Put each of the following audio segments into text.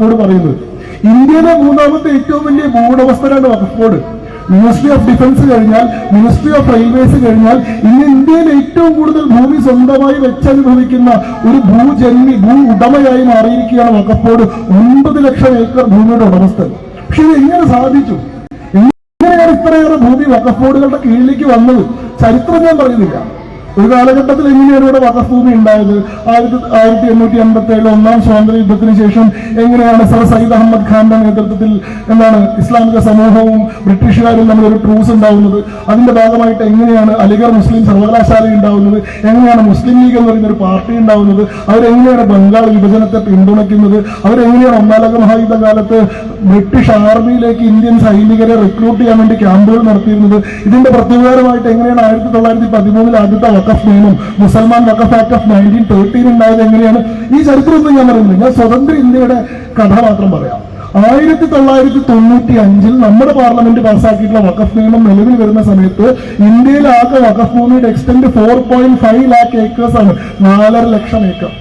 Board പറയുന്നത്. ഇന്ത്യയിലെ മൂന്നാമത്തെ ഏറ്റവും വലിയ ഭൂവുടമസ്ഥരാണ് വഖഫ് ബോർഡ്. മിനിസ്ട്രി ഓഫ് ഡിഫൻസ് കഴിഞ്ഞാൽ, മിനിസ്ട്രി ഓഫ് റെയിൽവേസ് കഴിഞ്ഞാൽ, ഇന്ന് ഇന്ത്യയിൽ ഏറ്റവും കൂടുതൽ ഭൂമി സ്വന്തമായി വെച്ചനുഭവിക്കുന്ന ഒരു ഭൂ ഉടമയായി മാറിയിരിക്കുകയാണ് വഖഫ് ബോർഡ്. 9 ലക്ഷം ഏക്കർ ഭൂമിയുടെ ഉടമസ്ഥൻ. പക്ഷെ ഇത് എങ്ങനെ സാധിച്ചു? എങ്ങനെയാണ് ഇത്രയേറെ ഭൂമി വഖഫ് ബോർഡുകളുടെ കീഴിലേക്ക് വന്നത്? ചരിത്രം ഞാൻ പറയുന്നില്ല. ഒരു കാലഘട്ടത്തിൽ എങ്ങനെയാണ് ഇവിടെ വഖഫ് ഭൂമി ഉണ്ടായത്? 1887 ഒന്നാം സ്വാതന്ത്ര്യ യുദ്ധത്തിന് ശേഷം എങ്ങനെയാണ് സർ സയ്യിദ് അഹമ്മദ് ഖാന്റെ നേതൃത്വത്തിൽ ഇസ്ലാമിക സമൂഹവും ബ്രിട്ടീഷുകാരും തമ്മിൽ ഒരു ട്രൂസ് ഉണ്ടാവുന്നത്? അതിന്റെ ഭാഗമായിട്ട് എങ്ങനെയാണ് അലിഗർ മുസ്ലിം സർവകലാശാല ഉണ്ടാവുന്നത്? എങ്ങനെയാണ് മുസ്ലിം ലീഗ് എന്ന് പറയുന്ന ഒരു പാർട്ടി ഉണ്ടാവുന്നത്? അവരെങ്ങനെയാണ് ബംഗാൾ വിഭജനത്തെ പിന്തുണയ്ക്കുന്നത്? അവരെങ്ങനെയാണ് ഒന്നാലക മഹായുദ്ധ കാലത്ത് ബ്രിട്ടീഷ് ആർമിയിലേക്ക് ഇന്ത്യൻ സൈനികരെ റിക്രൂട്ട് ചെയ്യാൻ വേണ്ടി ക്യാമ്പുകൾ നടത്തിയിരുന്നത്? ഇതിന്റെ പ്രത്യുപകാരമായിട്ട് എങ്ങനെയാണ് 1913 ആദ്യത്തെ വഖഫ് നിയമം, മുസൽമാൻ വഖഫ് ആക്ട് ഓഫ് 1913 ഉണ്ടായത് എങ്ങനെയാണ്? ഈ ചരിത്രമൊന്നും ഞാൻ പറയുന്നില്ല. ഞാൻ സ്വതന്ത്ര ഇന്ത്യയുടെ കഥ മാത്രം പറയാം. 1995 നമ്മുടെ പാർലമെന്റ് പാസ്സാക്കിയിട്ടുള്ള വഖഫ് നിയമം നിലവിൽ വരുന്ന സമയത്ത് ഇന്ത്യയിൽ ആകെ വഖഫ് ഭൂമിയുടെ എക്സ്റ്റെന്റ് 4.5 lakh ഏക്കേഴ്സ് ആണ്. 4.5 ലക്ഷം ഏക്കർ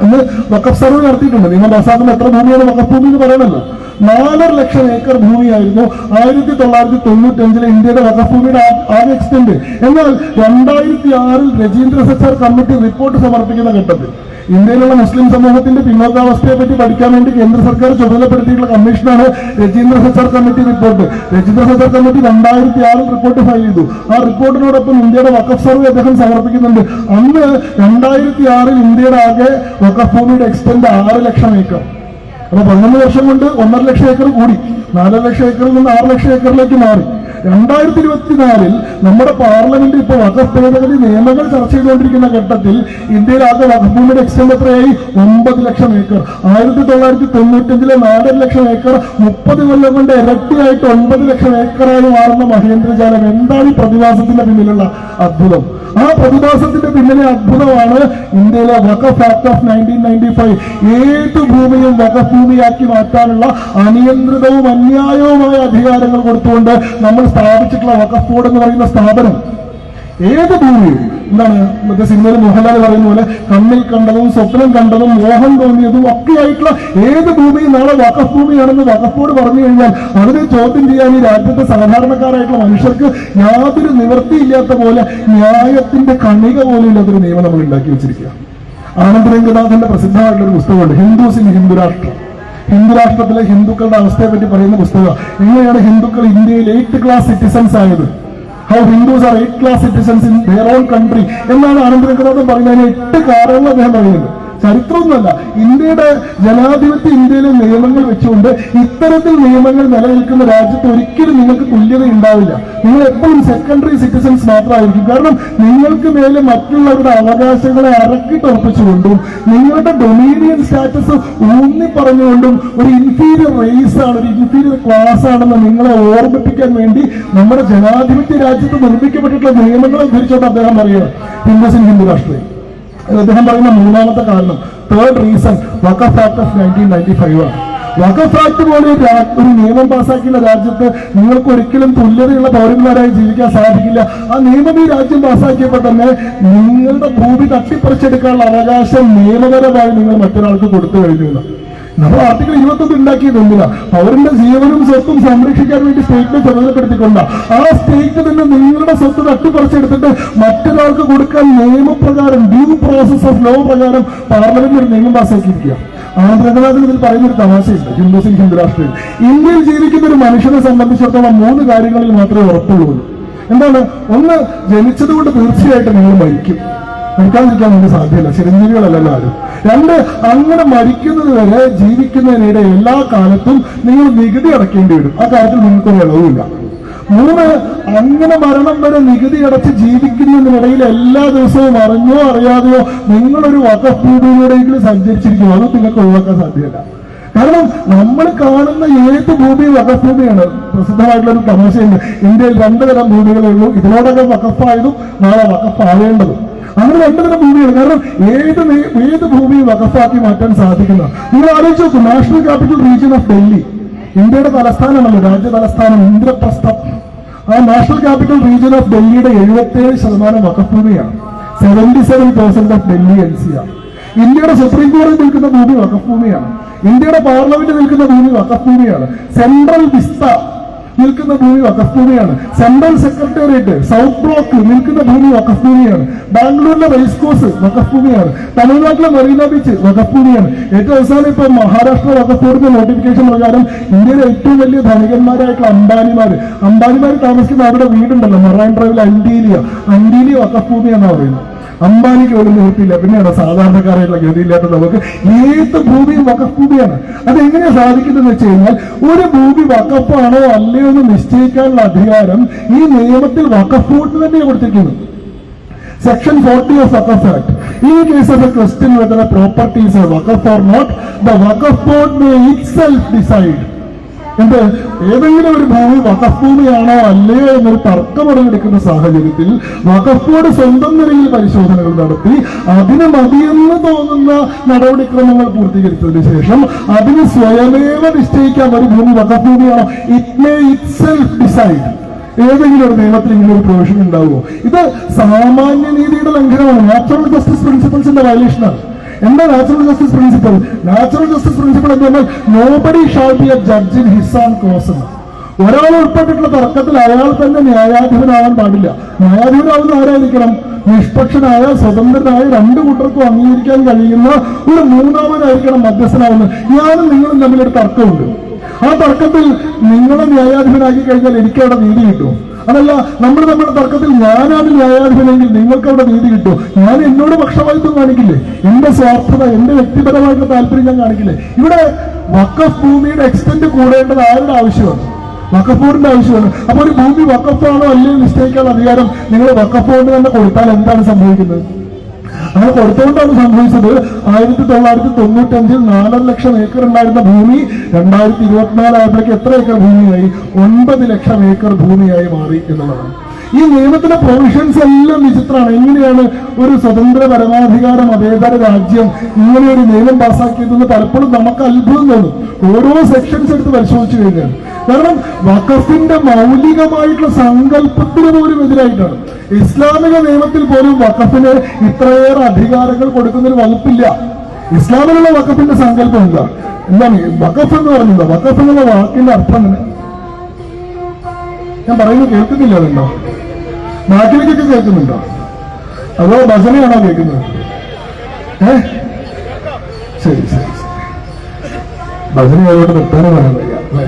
അന്ന് വഖഫ് സർവേ നടത്തിയിട്ടുണ്ട്. നിങ്ങൾ പാസ്സാക്കുന്ന എത്ര ഭൂമിയാണ് വഖഫ് ഭൂമി എന്ന് പറയണല്ലോ. 4.5 ലക്ഷം ഏക്കർ ഭൂമിയായിരുന്നു 1995 ഇന്ത്യയുടെ വഖഫ് ഭൂമിയുടെ ആകെ എക്സ്റ്റെന്റ്. എന്നാൽ 2006 രജീന്ദ്ര സച്ചാർ കമ്മിറ്റി റിപ്പോർട്ട് സമർപ്പിക്കുന്ന ഘട്ടത്തിൽ ഇന്ത്യയിലുള്ള മുസ്ലിം സമൂഹത്തിന്റെ പിന്നോക്കാവസ്ഥയെ പറ്റി പഠിക്കാൻ വേണ്ടി കേന്ദ്ര സർക്കാർ ചുമതലപ്പെടുത്തിയിട്ടുള്ള കമ്മീഷനാണ് Rajindar Sachar committee report. Rajindar Sachar committee 2006 report file ചെയ്തു. ആ റിപ്പോർട്ടിനോടൊപ്പം ഇന്ത്യയുടെ വഖഫ് സർവേ അദ്ദേഹം സമർപ്പിക്കുന്നുണ്ട്. അന്ന് 2006 ഇന്ത്യയുടെ ആകെ വഖഫ് ഭൂമിയുടെ എക്സ്റ്റെന്റ് 6 ലക്ഷം ഏക്കർ. അപ്പൊ 11 വർഷം കൊണ്ട് 1.5 ലക്ഷം ഏക്കർ കൂടി. 4 ലക്ഷം ഏക്കറിൽ നിന്ന് 6 ലക്ഷം ഏക്കറിലേക്ക് മാറി. 2024 നമ്മുടെ പാർലമെന്റ് ഇപ്പോൾ വഖഫ് ഭേദഗതി നിയമങ്ങൾ ചർച്ച ചെയ്തുകൊണ്ടിരിക്കുന്ന ഘട്ടത്തിൽ ഇന്ത്യയിൽ ആകെ വഖഫ് ഭൂമിയുടെ എക്സ്റ്റെന്റ് എത്രയായി? 9 ലക്ഷം ഏക്കർ. 1995 4.5 ലക്ഷം ഏക്കർ 30 കൊല്ലം കൊണ്ട് ഇരട്ടിയായിട്ട് 9 ലക്ഷം ഏക്കറായി മാറുന്ന മഹേന്ദ്രജാലം. എന്താണ് ഈ പ്രതിഭാസത്തിന്റെ പിന്നിലുള്ള അത്ഭുതം? ആ പ്രതിഭാസത്തിന്റെ പിന്നിലെ അത്ഭുതമാണ് ഇന്ത്യയിലെ വഖഫ് ആക്ട് ഓഫ് 1995. ഏത് ഭൂമിയും വഖഫ് ഭൂമിയാക്കി മാറ്റാനുള്ള അനിയന്ത്രിതവും അന്യായവുമായ അധികാരങ്ങൾ കൊടുത്തുകൊണ്ട് നമ്മൾ സ്ഥാപിച്ചിട്ടുള്ള വഖഫ് ബോർഡ് എന്ന് പറയുന്ന സ്ഥാപനം ഏത് ഭൂമിയും എന്താണ് മറ്റേ സിനിമയിൽ മോഹൻലാൽ പറയുന്ന പോലെ കണ്ണിൽ കണ്ടതും സ്വപ്നം കണ്ടതും മോഹം തോന്നിയതും ഒക്കെ ആയിട്ടുള്ള ഏത് ഭൂമിയും നാളെ വഖഫ് ഭൂമിയാണെന്ന് വഖഫ് ബോർഡ് പറഞ്ഞു കഴിഞ്ഞാൽ അതിനെ ചോദ്യം ചെയ്യാൻ ഈ രാജ്യത്തെ സാധാരണക്കാരായിട്ടുള്ള മനുഷ്യർക്ക് യാതൊരു നിവൃത്തിയില്ലാത്ത പോലെ ന്യായത്തിന്റെ കണിക പോലും ഇല്ലാത്തൊരു നിയമം നമ്മൾ ഉണ്ടാക്കി വെച്ചിരിക്കുക. ആനന്ദരംഗനാഥന്റെ പ്രസിദ്ധമായിട്ടുള്ള ഒരു പുസ്തകമുണ്ട്, ഹിന്ദുസ് ഇൻ ഹിന്ദു രാഷ്ട്രം. ഹിന്ദു രാഷ്ട്രത്തിലെ ഹിന്ദുക്കളുടെ അവസ്ഥയെ പറ്റി പറയുന്ന പുസ്തകം. എങ്ങനെയാണ് ഹിന്ദുക്കൾ ഇന്ത്യയിൽ 8th ക്ലാസ് സിറ്റിസൺസ് ആയത്? How Hindus are 8th class citizens in their own country എന്നാണ് ആനന്ദരംഗനാഥൻ പറയുന്നത്. 8 കാരണങ്ങൾ അദ്ദേഹം പറയുന്നത്. ചരിത്രമൊന്നുമല്ല, ഇന്ത്യയുടെ ജനാധിപത്യ ഇന്ത്യയിലെ നിയമങ്ങൾ വെച്ചുകൊണ്ട് ഇത്തരത്തിൽ നിയമങ്ങൾ നിലനിൽക്കുന്ന രാജ്യത്ത് ഒരിക്കലും നിങ്ങൾക്ക് തുല്യത ഉണ്ടാവില്ല. നിങ്ങൾ എപ്പോഴും സെക്കൻഡറി സിറ്റിസൺസ് മാത്രമായിരിക്കും. കാരണം നിങ്ങൾക്ക് മേലെ മറ്റുള്ളവരുടെ അവകാശങ്ങളെ അറക്കിട്ടുറപ്പിച്ചുകൊണ്ടും നിങ്ങളുടെ ഡൊമീനിയൻ സ്റ്റാറ്റസ് ഊന്നി പറഞ്ഞുകൊണ്ടും ഒരു ഇൻഫീരിയർ റേസ് ആണ്, ഒരു ഇൻഫീരിയർ ക്ലാസ് ആണെന്ന് നിങ്ങളെ ഓർമ്മിപ്പിക്കാൻ വേണ്ടി നമ്മുടെ ജനാധിപത്യ രാജ്യത്ത് നിർമ്മിക്കപ്പെട്ടിട്ടുള്ള നിയമങ്ങളെ ഉദ്ധരിച്ചുകൊണ്ട് അദ്ദേഹം പറയുക ഹിന്ദുസ് ഇൻ ഹിന്ദു രാഷ്ട്രീയം. അദ്ദേഹം പറയുന്ന മൂന്നാമത്തെ കാരണം, third reason, Waqf act of 1995 ആണ്. വഖഫ് ആക്ട് പോലെ ഒരു നിയമം പാസ്സാക്കിയുള്ള രാജ്യത്ത് നിങ്ങൾക്ക് ഒരിക്കലും തുല്യതയുള്ള പൗരന്മാരായി ജീവിക്കാൻ സാധിക്കില്ല. ആ നിയമം ഈ രാജ്യം പാസ്സാക്കിയപ്പോൾ തന്നെ നിങ്ങളുടെ ഭൂമി തട്ടിപ്പറിച്ചെടുക്കാനുള്ള അവകാശം നിയമപരമായി നിങ്ങൾ മറ്റൊരാൾക്ക് കൊടുത്തു കഴിഞ്ഞു. നമ്മൾ ആർട്ടിക്കിൾ 21 ഉണ്ടാക്കിയത് എന്തിനാ? പൗരന്റെ ജീവനും സ്വത്തും സംരക്ഷിക്കാൻ വേണ്ടി സ്റ്റേറ്റിനെ ചുമതലപ്പെടുത്തിക്കൊണ്ട ആ സ്റ്റേറ്റ് തന്നെ നിങ്ങളുടെ സ്വത്ത് തട്ടിപ്പറിച്ചെടുത്തിട്ട് മറ്റൊരാൾക്ക് കൊടുക്കാൻ നിയമപ്രകാരം ഡ്യൂ പ്രോസസ് ഓഫ് ലോ പ്രകാരം പാർലമെന്റ് ഒരു നിയമം പാസ്സാക്കിയിരിക്കുക. ആനന്ദരംഗനാഥൻ ഇതിൽ പറയുന്നൊരു തമാശയുണ്ട്. ഹിന്ദുസ് ഇൻ ഹിന്ദു രാഷ്ട്രീയം ഇന്ത്യയിൽ ജീവിക്കുന്ന ഒരു മനുഷ്യനെ സംബന്ധിച്ചിടത്തോളം 3 കാര്യങ്ങളിൽ മാത്രമേ ഉറപ്പുള്ളൂ. എന്താണ്? ഒന്ന്, ജനിച്ചതുകൊണ്ട് തീർച്ചയായിട്ടും നിങ്ങൾ മരിക്കും. മരിക്കാതിരിക്കാൻ നമുക്ക് സാധ്യമല്ല, ചിരഞ്ജീവികളല്ലല്ലോ ആരും. 2, അങ്ങനെ മരിക്കുന്നത് വരെ ജീവിക്കുന്നതിനിടെ എല്ലാ കാലത്തും നിങ്ങൾ നികുതി അടയ്ക്കേണ്ടി വരും. ആ കാര്യത്തിൽ നിങ്ങൾക്കൊരു ഇളവുമില്ല. 3, അങ്ങനെ മരണം വരെ നികുതി അടച്ച് ജീവിക്കുന്നതിനിടയിൽ എല്ലാ ദിവസവും അറിഞ്ഞോ അറിയാതെയോ നിങ്ങളൊരു വഖഫ് ഭൂമിയിലൂടെയെങ്കിലും സഞ്ചരിച്ചിരിക്കും. അത് നിങ്ങൾക്ക് ഒഴിവാക്കാൻ സാധ്യമല്ല. കാരണം നമ്മൾ കാണുന്ന ഏത് ഭൂമിയും വഖഫ് ഭൂമിയാണ്. പ്രസിദ്ധമായിട്ടുള്ള ഒരു തമാശയുണ്ട്, ഇന്ത്യയിൽ 2 തരം ഭൂമികളേ ഉള്ളൂ, ഇതിനോടൊക്കെ വഖഫായതും നാളെ വഖഫ് ആവേണ്ടതും. അങ്ങനെ 2 തരം ഭൂമിയാണ്. കാരണം ഏത് ഭൂമിയും വഖഫാക്കി മാറ്റാൻ സാധിക്കുന്ന. നിങ്ങൾ ആലോചിച്ച് നോക്കൂ, national capital region of Delhi, ഇന്ത്യയുടെ തലസ്ഥാനമാണല്ലോ, രാജ്യ തലസ്ഥാനം ഇന്ദ്രപ്രസ്ഥം. ആ നാഷണൽ ക്യാപിറ്റൽ റീജിയൻ ഓഫ് ഡൽഹിയുടെ 77% വഖഫ് ഭൂമിയാണ്. 77% ഓഫ് ഡൽഹി NCR. ഇന്ത്യയുടെ സുപ്രീം കോടതി നിൽക്കുന്ന ഭൂമി വഖഫ് ഭൂമിയാണ്. ഇന്ത്യയുടെ പാർലമെന്റ് നിൽക്കുന്ന ഭൂമി വഖഫ് ഭൂമിയാണ്. സെൻട്രൽ വിസ്ത നിൽക്കുന്ന ഭൂമി വഖഫ് ഭൂമിയാണ്. സെൻട്രൽ സെക്രട്ടേറിയറ്റ് സൗത്ത് ബ്ലോക്ക് നിൽക്കുന്ന ഭൂമി വഖഫ് ഭൂമിയാണ്. ബാംഗ്ലൂരിലെ റേസ് കോഴ്സ് വഖഫ് ഭൂമിയാണ്. തമിഴ്നാട്ടിലെ മറീന ബീച്ച് വഖഫ് ഭൂമിയാണ്. ഏറ്റവും അവസാനം ഇപ്പൊ മഹാരാഷ്ട്ര വഖഫ് ബോർഡിന്റെ നോട്ടിഫിക്കേഷൻ പ്രകാരം ഇന്ത്യയിലെ ഏറ്റവും വലിയ ധനികന്മാരായിട്ടുള്ള അംബാനിമാർ താമസിക്കുന്ന അവരുടെ വീടുണ്ടല്ലോ മറൈൻ ഡ്രൈവിൽ അന്റീലിയ വഖഫ് ഭൂമി എന്നാ പറയുന്നത്. അംബാനിക്ക് ഒരു നിവൃത്തിയില്ല, പിന്നെയാണ് സാധാരണക്കാരായിട്ടുള്ള ഗതിയില്ലാത്ത നമുക്ക് ഏത് ഭൂമിയും വഖഫ് ഭൂമിയാണ്. അതെങ്ങനെയാ സാധിക്കുന്നതെന്ന് വെച്ച് കഴിഞ്ഞാൽ ഒരു ഭൂമി വഖഫാണോ അല്ലയോ എന്ന് നിശ്ചയിക്കാനുള്ള അധികാരം ഈ നിയമത്തിൽ വഖഫ് ബോർഡിന് തന്നെ കൊടുത്തിരിക്കുന്നു. Section 40 of Waqf Act. In case of a question whether a property is a waqf or not, the Waqf Board may itself decide. ഏതെങ്കിലും ഒരു ഭൂമി വഖഫ് ഭൂമിയാണോ അല്ലയോ എന്നൊരു തർക്കമുടലെടുക്കുന്ന സാഹചര്യത്തിൽ വഖഫ് ബോർഡ് സ്വന്തം നിലയിൽ പരിശോധനകൾ നടത്തി അതിന് മതിയെന്ന് തോന്നുന്ന നടപടിക്രമങ്ങൾ പൂർത്തീകരിച്ചതിന് ശേഷം അതിന് സ്വയമേവ നിശ്ചയിക്കാൻ ഒരു ഭൂമി വഖഫ് ഭൂമിയാണോ ഇറ്റ് മേ ഇറ്റ്സെൽഫ് ഡിസൈഡ്. ഏതെങ്കിലും ഒരു നിയമത്തിൽ ഇങ്ങനെ ഒരു പ്രൊവിഷൻ ഉണ്ടാവുമോ? ഇത് സാമാന്യ നീതിയുടെ ലംഘനമാണ്. നാച്ചുറൽ ജസ്റ്റിസ് പ്രിൻസിപ്പിൾസിന്റെ വയലേഷനാണ്. എന്താ natural justice principle? Natural justice principle എന്ന് പറഞ്ഞാൽ nobody shall be a judge in his own cause. ഒരാൾ ഉൾപ്പെട്ടിട്ടുള്ള തർക്കത്തിൽ അയാൾ തന്നെ ന്യായാധിപനാവാൻ പാടില്ല. ന്യായാധിപനാവുന്ന ആരായിരിക്കണം? നിഷ്പക്ഷനായ സ്വതന്ത്രനായ രണ്ടു കൂട്ടർക്കും അംഗീകരിക്കാൻ കഴിയുന്ന ഒരു മൂന്നാമനായിരിക്കണം മധ്യസ്ഥനാവുന്നത്. ഞാനും നിങ്ങളും തമ്മിലൊരു തർക്കമുണ്ട്. ആ തർക്കത്തിൽ നിങ്ങളെ ന്യായാധിപനാക്കി കഴിഞ്ഞാൽ എനിക്ക് അവിടെ നീതി കിട്ടും. അതല്ല, നമ്മൾ നമ്മുടെ തർക്കത്തിൽ ഞാനാണ് ന്യായാധിപനെങ്കിൽ നിങ്ങൾക്ക് അവിടെ നീതി കിട്ടും. ഞാൻ എന്നോട് പക്ഷപാതിത്വം കാണിക്കില്ലേ? എന്റെ സ്വാർത്ഥത, എന്റെ വ്യക്തിപരമായിട്ടുള്ള താല്പര്യം ഞാൻ കാണിക്കില്ലേ? ഇവിടെ വഖഫ് ഭൂമിയുടെ എക്സ്റ്റെന്റ് കൂടേണ്ടത് ആരുടെ ആവശ്യമാണ്? വഖഫ് ബോർഡിന്റെ ആവശ്യമാണ്. അപ്പൊ ഒരു ഭൂമി വഖഫാണോ അല്ലയോ നിശ്ചയിക്കാനുള്ള അധികാരം നിങ്ങൾ വഖഫ് ബോർഡിന് തന്നെ കൊടുത്താൽ എന്താണ് സംഭവിക്കുന്നത്? അങ്ങനെ കൊടുത്തുകൊണ്ടാണ് സംഭവിച്ചത് 1995 4 ലക്ഷം ഏക്കർ ഉണ്ടായിരുന്ന ഭൂമി 2024 ആയപ്പോഴേക്ക് എത്ര ഏക്കർ ഭൂമിയായി? 9 ലക്ഷം ഏക്കർ ഭൂമിയായി മാറി എന്നുള്ളതാണ്. ഈ നിയമത്തിലെ പ്രൊവിഷൻസ് എല്ലാം വിചിത്രമാണ്. എങ്ങനെയാണ് ഒരു സ്വതന്ത്ര പരമാധികാര മതേതര രാജ്യം ഇങ്ങനെ ഒരു നിയമം പാസ്സാക്കിയതെന്ന് പലപ്പോഴും നമുക്ക് അത്ഭുതം തോന്നും ഓരോ സെക്ഷൻസ് എടുത്ത് പരിശോധിച്ചു കഴിഞ്ഞാൽ. കാരണം വഖഫിന്റെ മൗലികമായിട്ടുള്ള സങ്കല്പത്തിന് പോലും എതിരായിട്ടാണ്. ഇസ്ലാമിക നിയമത്തിൽ പോലും വഖഫിന് ഇത്രയേറെ അധികാരങ്ങൾ കൊടുക്കുന്ന ഒരു വകുപ്പില്ല. ഇസ്ലാമിലുള്ള വഖഫിന്റെ സങ്കല്പം എന്താണ് വഖഫ് എന്ന് പറഞ്ഞില്ല? വഖഫ് എന്നുള്ള വാക്കിന്റെ അർത്ഥം തന്നെ ഞാൻ പറയുന്നത് കേൾക്കുന്നില്ല. അതുണ്ടോ? നാട്ടിലേക്കൊക്കെ കേൾക്കുന്നുണ്ടോ? അതോ ഭജനയാണോ കേൾക്കുന്നത്? ശരി ശരി ഭജനയോട് നിർത്താനും പറയാൻ വയ്യ അല്ലേ?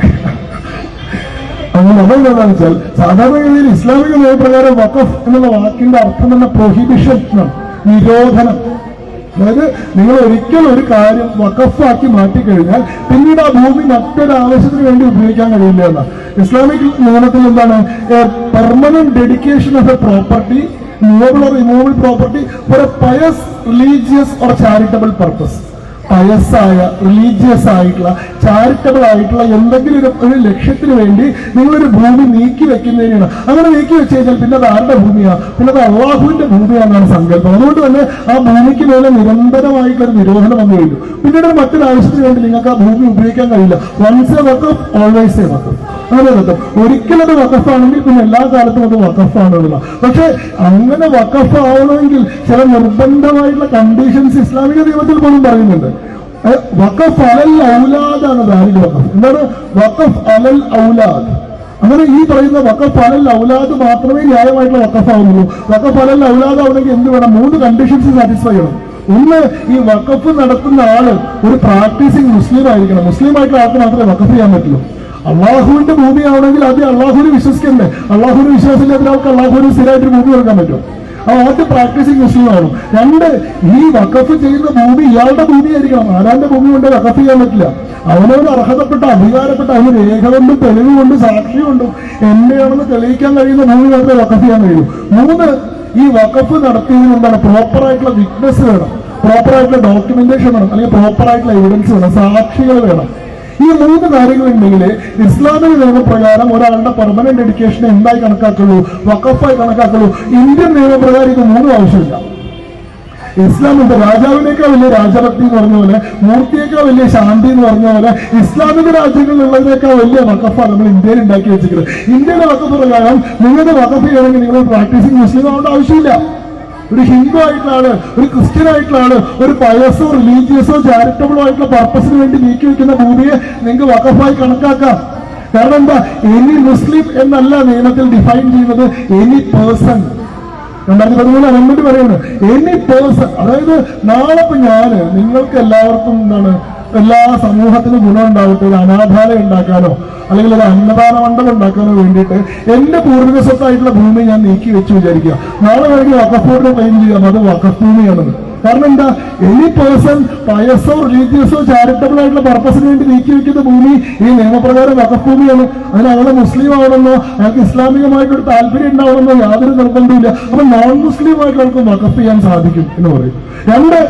അങ്ങനെ അതെന്താണെന്ന് വെച്ചാൽ സാധാരണഗതിയിൽ ഇസ്ലാമിക നിയമപ്രകാരം വഖഫ് എന്നുള്ള വാക്കിന്റെ അർത്ഥം തന്നെ പ്രൊഹിബിഷൻ എന്നാണ്, നിരോധനം. അതായത് നിങ്ങൾ ഒരിക്കൽ ഒരു കാര്യം വഖഫാക്കി മാറ്റിക്കഴിഞ്ഞാൽ പിന്നീട് ആ ഭൂമി മറ്റൊരാവശ്യത്തിന് വേണ്ടി ഉപയോഗിക്കാൻ കഴിയില്ല എന്നാണ്. ഇസ്ലാമിക് നിയമത്തിൽ എന്താണ്? Permanent dedication of a property, movable or immovable property for a pious, religious or charitable purpose. പയസ്സായ, റിലീജിയസ് ആയിട്ടുള്ള, ചാരിറ്റബിൾ ആയിട്ടുള്ള എന്തെങ്കിലും ഒരു ലക്ഷ്യത്തിന് വേണ്ടി നിങ്ങളൊരു ഭൂമി നീക്കി വെക്കുന്നതിനാണ്. അങ്ങനെ നീക്കി വെച്ച് കഴിഞ്ഞാൽ പിന്നെ അത് ആരുടെ ഭൂമിയാണ്? പിന്നെ അത് അള്ളാഹുവിന്റെ ഭൂമിയാണെന്നാണ് സങ്കല്പം. അതുകൊണ്ട് തന്നെ ആ ഭൂമിക്ക് മേലെ നിരന്തരമായിട്ടുള്ള നിരോധനം വന്നു കഴിഞ്ഞു. പിന്നീട് മറ്റൊരാവശ്യത്തിന് വേണ്ടി നിങ്ങൾക്ക് ആ ഭൂമി ഉപയോഗിക്കാൻ കഴിയില്ല. Once a waqf always a waqf. അങ്ങനെ അർത്ഥം. ഒരിക്കലത് വഖഫാണെങ്കിൽ പിന്നെ എല്ലാ കാലത്തും അത് വഖഫാണെന്നുള്ള. പക്ഷെ അങ്ങനെ വഖഫ് ആവണമെങ്കിൽ ചില നിർബന്ധമായിട്ടുള്ള കണ്ടീഷൻസ് ഇസ്ലാമിക നിയമത്തിൽ പോലും പറയുന്നുണ്ട്. വഖഫ് അലൽ ഔലാദാണ് ദാരിദ്ര്യ വഖഫ്. എന്താണ് വഖഫ് അലൽ ഔലാദ്? അങ്ങനെ ഈ പറയുന്ന വഖഫ് അലൽ ഔലാദ് മാത്രമേ ന്യായമായിട്ടുള്ള വഖഫ് ആവുന്നുള്ളൂ. വഖഫ് അലൽ ഔലാദ് ആവണമെങ്കിൽ എന്ത് വേണം? 3 കണ്ടീഷൻസ് സാറ്റിസ്ഫൈ ചെയ്യണം. ഒന്ന്, ഈ വഖഫ് നടത്തുന്ന ആള് ഒരു പ്രാക്ടീസിങ് മുസ്ലിം ആയിരിക്കണം. മുസ്ലിം ആയിട്ടുള്ള ആൾക്ക് മാത്രമേ വഖഫ് ചെയ്യാൻ പറ്റുള്ളൂ. അള്ളാഹുവിന്റെ ഭൂമിയാണെങ്കിൽ ആദ്യം അള്ളാഹുവിനെ വിശ്വസിക്കണ്ടേ? അള്ളാഹുവിന് വിശ്വാസമില്ലാത്ത ആൾക്ക് അള്ളാഹുവിന് സ്ഥിരമായിട്ട് ഭൂമി കൊടുക്കാൻ പറ്റും. ആദ്യം പ്രാക്ടീസിങ് മുസ്ലിം ആവണം. 2, ഈ വഖഫ് ചെയ്യുന്ന ഭൂമി ഇയാളുടെ ഭൂമിയായിരിക്കണം. ആരാന്റെ ഭൂമി കൊണ്ട് വഖഫ് ചെയ്യാൻ പറ്റില്ല. അവനവന് അർഹതപ്പെട്ട, അധികാരപ്പെട്ട, അവന് രേഖ കൊണ്ടും തെളിവ് കൊണ്ടും സാക്ഷി കൊണ്ടും എന്റെയാണെന്ന് തെളിയിക്കാൻ കഴിയുന്ന ഭൂമി മാത്രമേ വഖഫ് ചെയ്യാൻ കഴിയൂ. 3, ഈ വഖഫ് നടത്തിയതിന് എന്താണ്? പ്രോപ്പറായിട്ടുള്ള വിറ്റ്നസ് വേണം, പ്രോപ്പറായിട്ടുള്ള ഡോക്യുമെന്റേഷൻ വേണം, അല്ലെങ്കിൽ പ്രോപ്പറായിട്ടുള്ള എവിഡൻസ് വേണം, സാക്ഷികൾ വേണം. ഈ 3 കാര്യങ്ങളുണ്ടെങ്കിൽ ഇസ്ലാമിക നിയമപ്രകാരം ഒരാളുടെ പെർമനന്റ് ഡെഡിക്കേഷൻ എന്തായി കണക്കാക്കുള്ളൂ? വഖഫായി കണക്കാക്കുള്ളൂ. ഇന്ത്യൻ നിയമപ്രകാരം ഇത് 3 ആവശ്യമില്ല. ഇസ്ലാമിന്റെ രാജാവിനേക്കാൾ വലിയ രാജഭക്തി എന്ന് പറഞ്ഞ പോലെ, മൂർത്തിയേക്കാൾ വലിയ ശാന്തി എന്ന് പറഞ്ഞ പോലെ, ഇസ്ലാമിക രാജ്യങ്ങളിലുള്ളതിനേക്കാൾ വലിയ വഖഫാണ് നമ്മൾ ഇന്ത്യയിൽ ഉണ്ടാക്കി വെച്ചിരിക്കുന്നത്. ഇന്ത്യയിലെ വഖഫ് പ്രകാരം നിങ്ങൾക്ക് വഖഫ് ചെയ്യണമെങ്കിൽ നിങ്ങൾ പ്രാക്ടീസിങ് മുസ്ലിം ആവേണ്ട ആവശ്യമില്ല. ഒരു ഹിന്ദു ആയിട്ടുള്ള ആള്, ഒരു ക്രിസ്ത്യൻ ആയിട്ടുള്ള ആള്, ഒരു പയസോ റിലീജിയസോ ചാരിറ്റബിളോ ആയിട്ടുള്ള പർപ്പസിന് വേണ്ടി നീക്കി വെക്കുന്ന ഭൂമിയെ നിങ്ങൾക്ക് വഖഫായി കണക്കാക്കാം. കാരണം എന്താ, എനി മുസ്ലിം എന്നല്ല നിയമത്തിൽ ഡിഫൈൻ ചെയ്യുന്നത്, എനി പേഴ്സൺ. 2013 അമെൻമെന്റ് പറയുന്നത് എനി പേഴ്സൺ. അതായത് നാളെ ഇപ്പൊ ഞാന് നിങ്ങൾക്ക് എല്ലാവർക്കും എന്താണ്, എല്ലാ സമൂഹത്തിനും ഗുണം ഉണ്ടാവട്ടെ, ഒരു അനാഥാലയം ഉണ്ടാക്കാനോ അല്ലെങ്കിൽ ഒരു അന്നദാന മണ്ഡലം ഉണ്ടാക്കാനോ വേണ്ടിയിട്ട് എന്റെ പൂർവിക സ്വത്തായിട്ടുള്ള ഭൂമി ഞാൻ നീക്കി വെച്ച് വിചാരിക്കുക. നാളെ വേണമെങ്കിൽ വഖഫ് ബോർഡിനെ ക്ലെയിം ചെയ്യാം അത് വഖഫ് ഭൂമിയാണെന്ന്. കാരണം എന്താ, എനി പേഴ്സൺ പയസോ റിലീജിയസോ ചാരിറ്റബിൾ ആയിട്ടുള്ള പർപ്പസിന് വേണ്ടി നീക്കി വെക്കുന്ന ഭൂമി ഈ നിയമപ്രകാരം വഖഫ് ഭൂമിയാണ്. അതിന് അയാളെ മുസ്ലിം ആവണമെന്നോ അയാൾക്ക് ഇസ്ലാമികമായിട്ടൊരു താല്പര്യം ഉണ്ടാവണമെന്നോ യാതൊരു നിർബന്ധമില്ല. അപ്പൊ നോൺ മുസ്ലിം ആയിട്ട് ആൾക്ക് വഖഫ് ചെയ്യാൻ സാധിക്കും എന്ന് പറയും. രണ്ട്,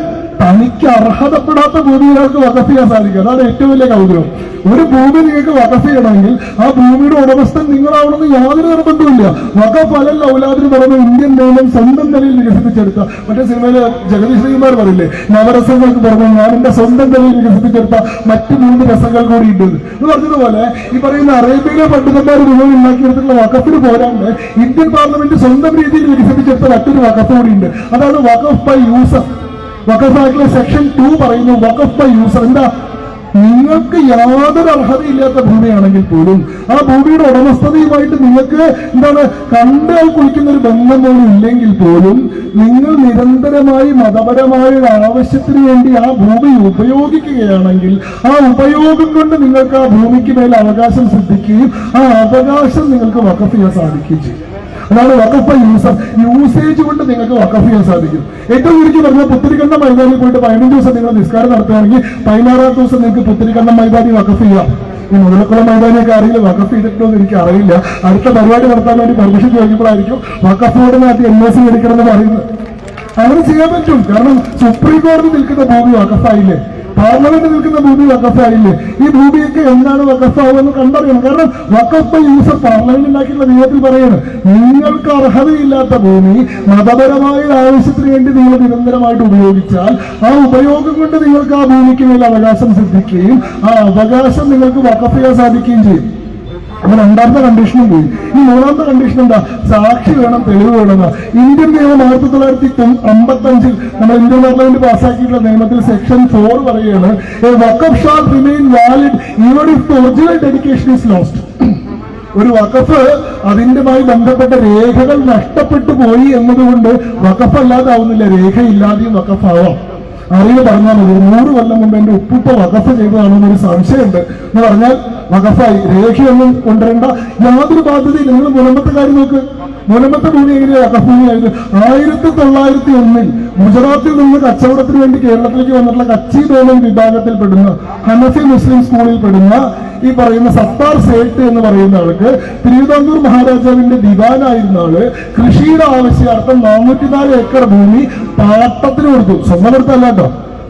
തനിക്ക് അർഹതപ്പെടാത്ത ഭൂമി ഒരാൾക്ക് വഖഫ് ചെയ്യാൻ സാധിക്കും. അതാണ് ഏറ്റവും വലിയ കൗതുകം. ഒരു ഭൂമി നിങ്ങൾക്ക് വഖഫ് ചെയ്യണമെങ്കിൽ ആ ഭൂമിയുടെ ഉടമസ്ഥൻ നിങ്ങളാവണമെന്ന് യാതൊരു നിർബന്ധമില്ല. വഖഫ് അലൽ ഔലാദിന് പറഞ്ഞ ഇന്ത്യൻ നിയമം സ്വന്തം നിലയിൽ വികസിപ്പിച്ചെടുത്ത, മറ്റേ സിനിമയില് ജഗദീഷ് ശ്രീകുമാർ പറയില്ലേ, നവരസങ്ങൾക്ക് പറഞ്ഞു ഞാൻ എന്റെ സ്വന്തം നിലയിൽ വികസിപ്പിച്ചെടുത്ത മറ്റു 3 രസങ്ങൾ കൂടി ഉണ്ട് എന്ന് പറഞ്ഞതുപോലെ ഈ പറയുന്ന അറേബ്യയിലെ പണ്ഡിതന്മാർ മുഴുവൻ ഉണ്ടാക്കിയെടുത്തിട്ടുള്ള വഖഫിന് പോരാണ്ട് ഇന്ത്യൻ പാർലമെന്റ് സ്വന്തം രീതിയിൽ വികസിപ്പിച്ചെടുത്ത മറ്റൊരു വഖഫ് കൂടി ഉണ്ട്. അതാണ് വഖഫ് ബൈ യൂസർ. വഖഫ് ആക്ടിലെ സെക്ഷൻ 2 പറയുന്നു വഖഫ് ബൈ യൂസർ. എന്താ, നിങ്ങൾക്ക് യാതൊരു അർഹതയില്ലാത്ത ഭൂമിയാണെങ്കിൽ പോലും ആ ഭൂമിയുടെ ഉടമസ്ഥതയുമായിട്ട് നിങ്ങൾക്ക് എന്താണ് കണ്ടാൽ കുളിക്കുന്ന ഒരു ബന്ധം പോലും ഇല്ലെങ്കിൽ പോലും നിങ്ങൾ നിരന്തരമായി മതപരമായ ഒരു ആവശ്യത്തിന് വേണ്ടി ആ ഭൂമി ഉപയോഗിക്കുകയാണെങ്കിൽ ആ ഉപയോഗം കൊണ്ട് നിങ്ങൾക്ക് ആ ഭൂമിക്ക് മേൽ അവകാശം സിദ്ധിക്കുകയും ആ അവകാശം നിങ്ങൾക്ക് വഖഫ് ചെയ്യാൻ സാധിക്കുകയും ചെയ്യും. അതാണ് വഖഫ് ബൈ യൂസർ. യൂസേജ് കൊണ്ട് നിങ്ങൾക്ക് വഖഫ് ചെയ്യാൻ സാധിക്കും. ഏറ്റവും ചുരുക്കി പറഞ്ഞാൽ പുത്തരിക്കണ്ടം മൈതാനിൽ പോയിട്ട് 15 ദിവസം നിങ്ങൾ നിസ്കാരം നടത്തുകയാണെങ്കിൽ 16ാം ദിവസം നിങ്ങൾക്ക് പുത്തരിക്കണ്ടം മൈതാനി വഖഫ് ചെയ്യാം. ഈ മുതലക്കുളം മൈതാനിയൊക്കെ അറിയില്ല, വഖഫ് ചെയ്തിട്ടോ എന്ന് എനിക്ക് അറിയില്ല. അടുത്ത പരിപാടി നടത്താൻ വേണ്ടി പെർമിഷൻ ചോദിക്കുമ്പോഴായിരിക്കും വഖഫ് ബോർഡിനകത്ത് NOC എടുക്കണമെന്ന് പറയുന്നത്. അങ്ങനെ ചെയ്യാൻ പറ്റും. കാരണം സുപ്രീം കോടതി നിൽക്കുന്ന ഭൂമി വഖഫായില്ലേ, പാർലമെന്റ് നിൽക്കുന്ന ഭൂമി വഖഫായില്ലേ. ഈ ഭൂമിയൊക്കെ എന്താണ് വഖഫാവെന്ന് കണ്ടറിയണം. കാരണം വഖഫ് ബൈ യൂസർ പാർലമെന്റ് ഉണ്ടാക്കിയിട്ടുള്ള നിയമത്തിൽ പറയുന്നത് നിങ്ങൾക്ക് അർഹതയില്ലാത്ത ഭൂമി മതപരമായ ആവശ്യത്തിന് വേണ്ടി നിങ്ങൾ നിരന്തരമായിട്ട് ഉപയോഗിച്ചാൽ ആ ഉപയോഗം കൊണ്ട് നിങ്ങൾക്ക് ആ ഭൂമിക്ക് മേൽ അവകാശം സിദ്ധിക്കുകയും ആ അവകാശം നിങ്ങൾക്ക് വഖഫ് ചെയ്യാൻ സാധിക്കുകയും ചെയ്യും. അപ്പൊ 2ാമത്തെ കണ്ടീഷനും പോയി. ഈ 3ാമത്തെ കണ്ടീഷൻ എന്താ, സാക്ഷി വേണം, തെളിവ് വേണം. ഇന്ത്യൻ നിയമം 1955 നമ്മൾ ഇന്ത്യൻ പാർലമെന്റ് പാസ്സാക്കിയിട്ടുള്ള നിയമത്തിൽ സെക്ഷൻ 4 പറയുകയാണ് waqf shall remain valid even if the original dedication is lost. ഒരു വഖഫ് അതിൻ്റെമായി ബന്ധപ്പെട്ട രേഖകൾ നഷ്ടപ്പെട്ടു പോയി എന്നതുകൊണ്ട് വഖഫ് അല്ലാതാവുന്നില്ല, രേഖയില്ലാതെയും വഖഫ് ആവാം. അറിവ് പറഞ്ഞാൽ മതി, 100 കൊല്ലം മുമ്പ് എന്റെ ഉപ്പുപ്പ വഖഫ് ചെയ്തതാണെന്നൊരു സംശയമുണ്ട് എന്ന് പറഞ്ഞാൽ വഖഫായി. രേഖയൊന്നും കൊണ്ടുവരേണ്ട, യാതൊരു ബാധ്യതയില്ല. നിങ്ങൾ മുനമ്പത്തെ കാര്യം നോക്ക്, മുനമ്പത്തെ ഭൂമി എങ്ങനെയാണ് വഖഫ് ഭൂമിയായത്? 1901 ഗുജറാത്തിൽ നിന്ന് കച്ചവടത്തിന് വേണ്ടി കേരളത്തിലേക്ക് വന്നിട്ടുള്ള കച്ചി തോമൻ വിഭാഗത്തിൽപ്പെടുന്ന ഹനഫി മുസ്ലിം സ്കൂളിൽ പെടുന്ന ഈ പറയുന്ന സത്താർ സേട്ട് എന്ന് പറയുന്ന ആൾക്ക് തിരുവിതാംകൂർ മഹാരാജാവിന്റെ ദിവാനായിരുന്ന ആള് കൃഷിയുടെ ആവശ്യാർത്ഥം 404 ഏക്കർ ഭൂമി പാട്ടത്തിന് കൊടുത്തു. സ്വന്തം കൊടുത്തല്ല കേട്ടോ,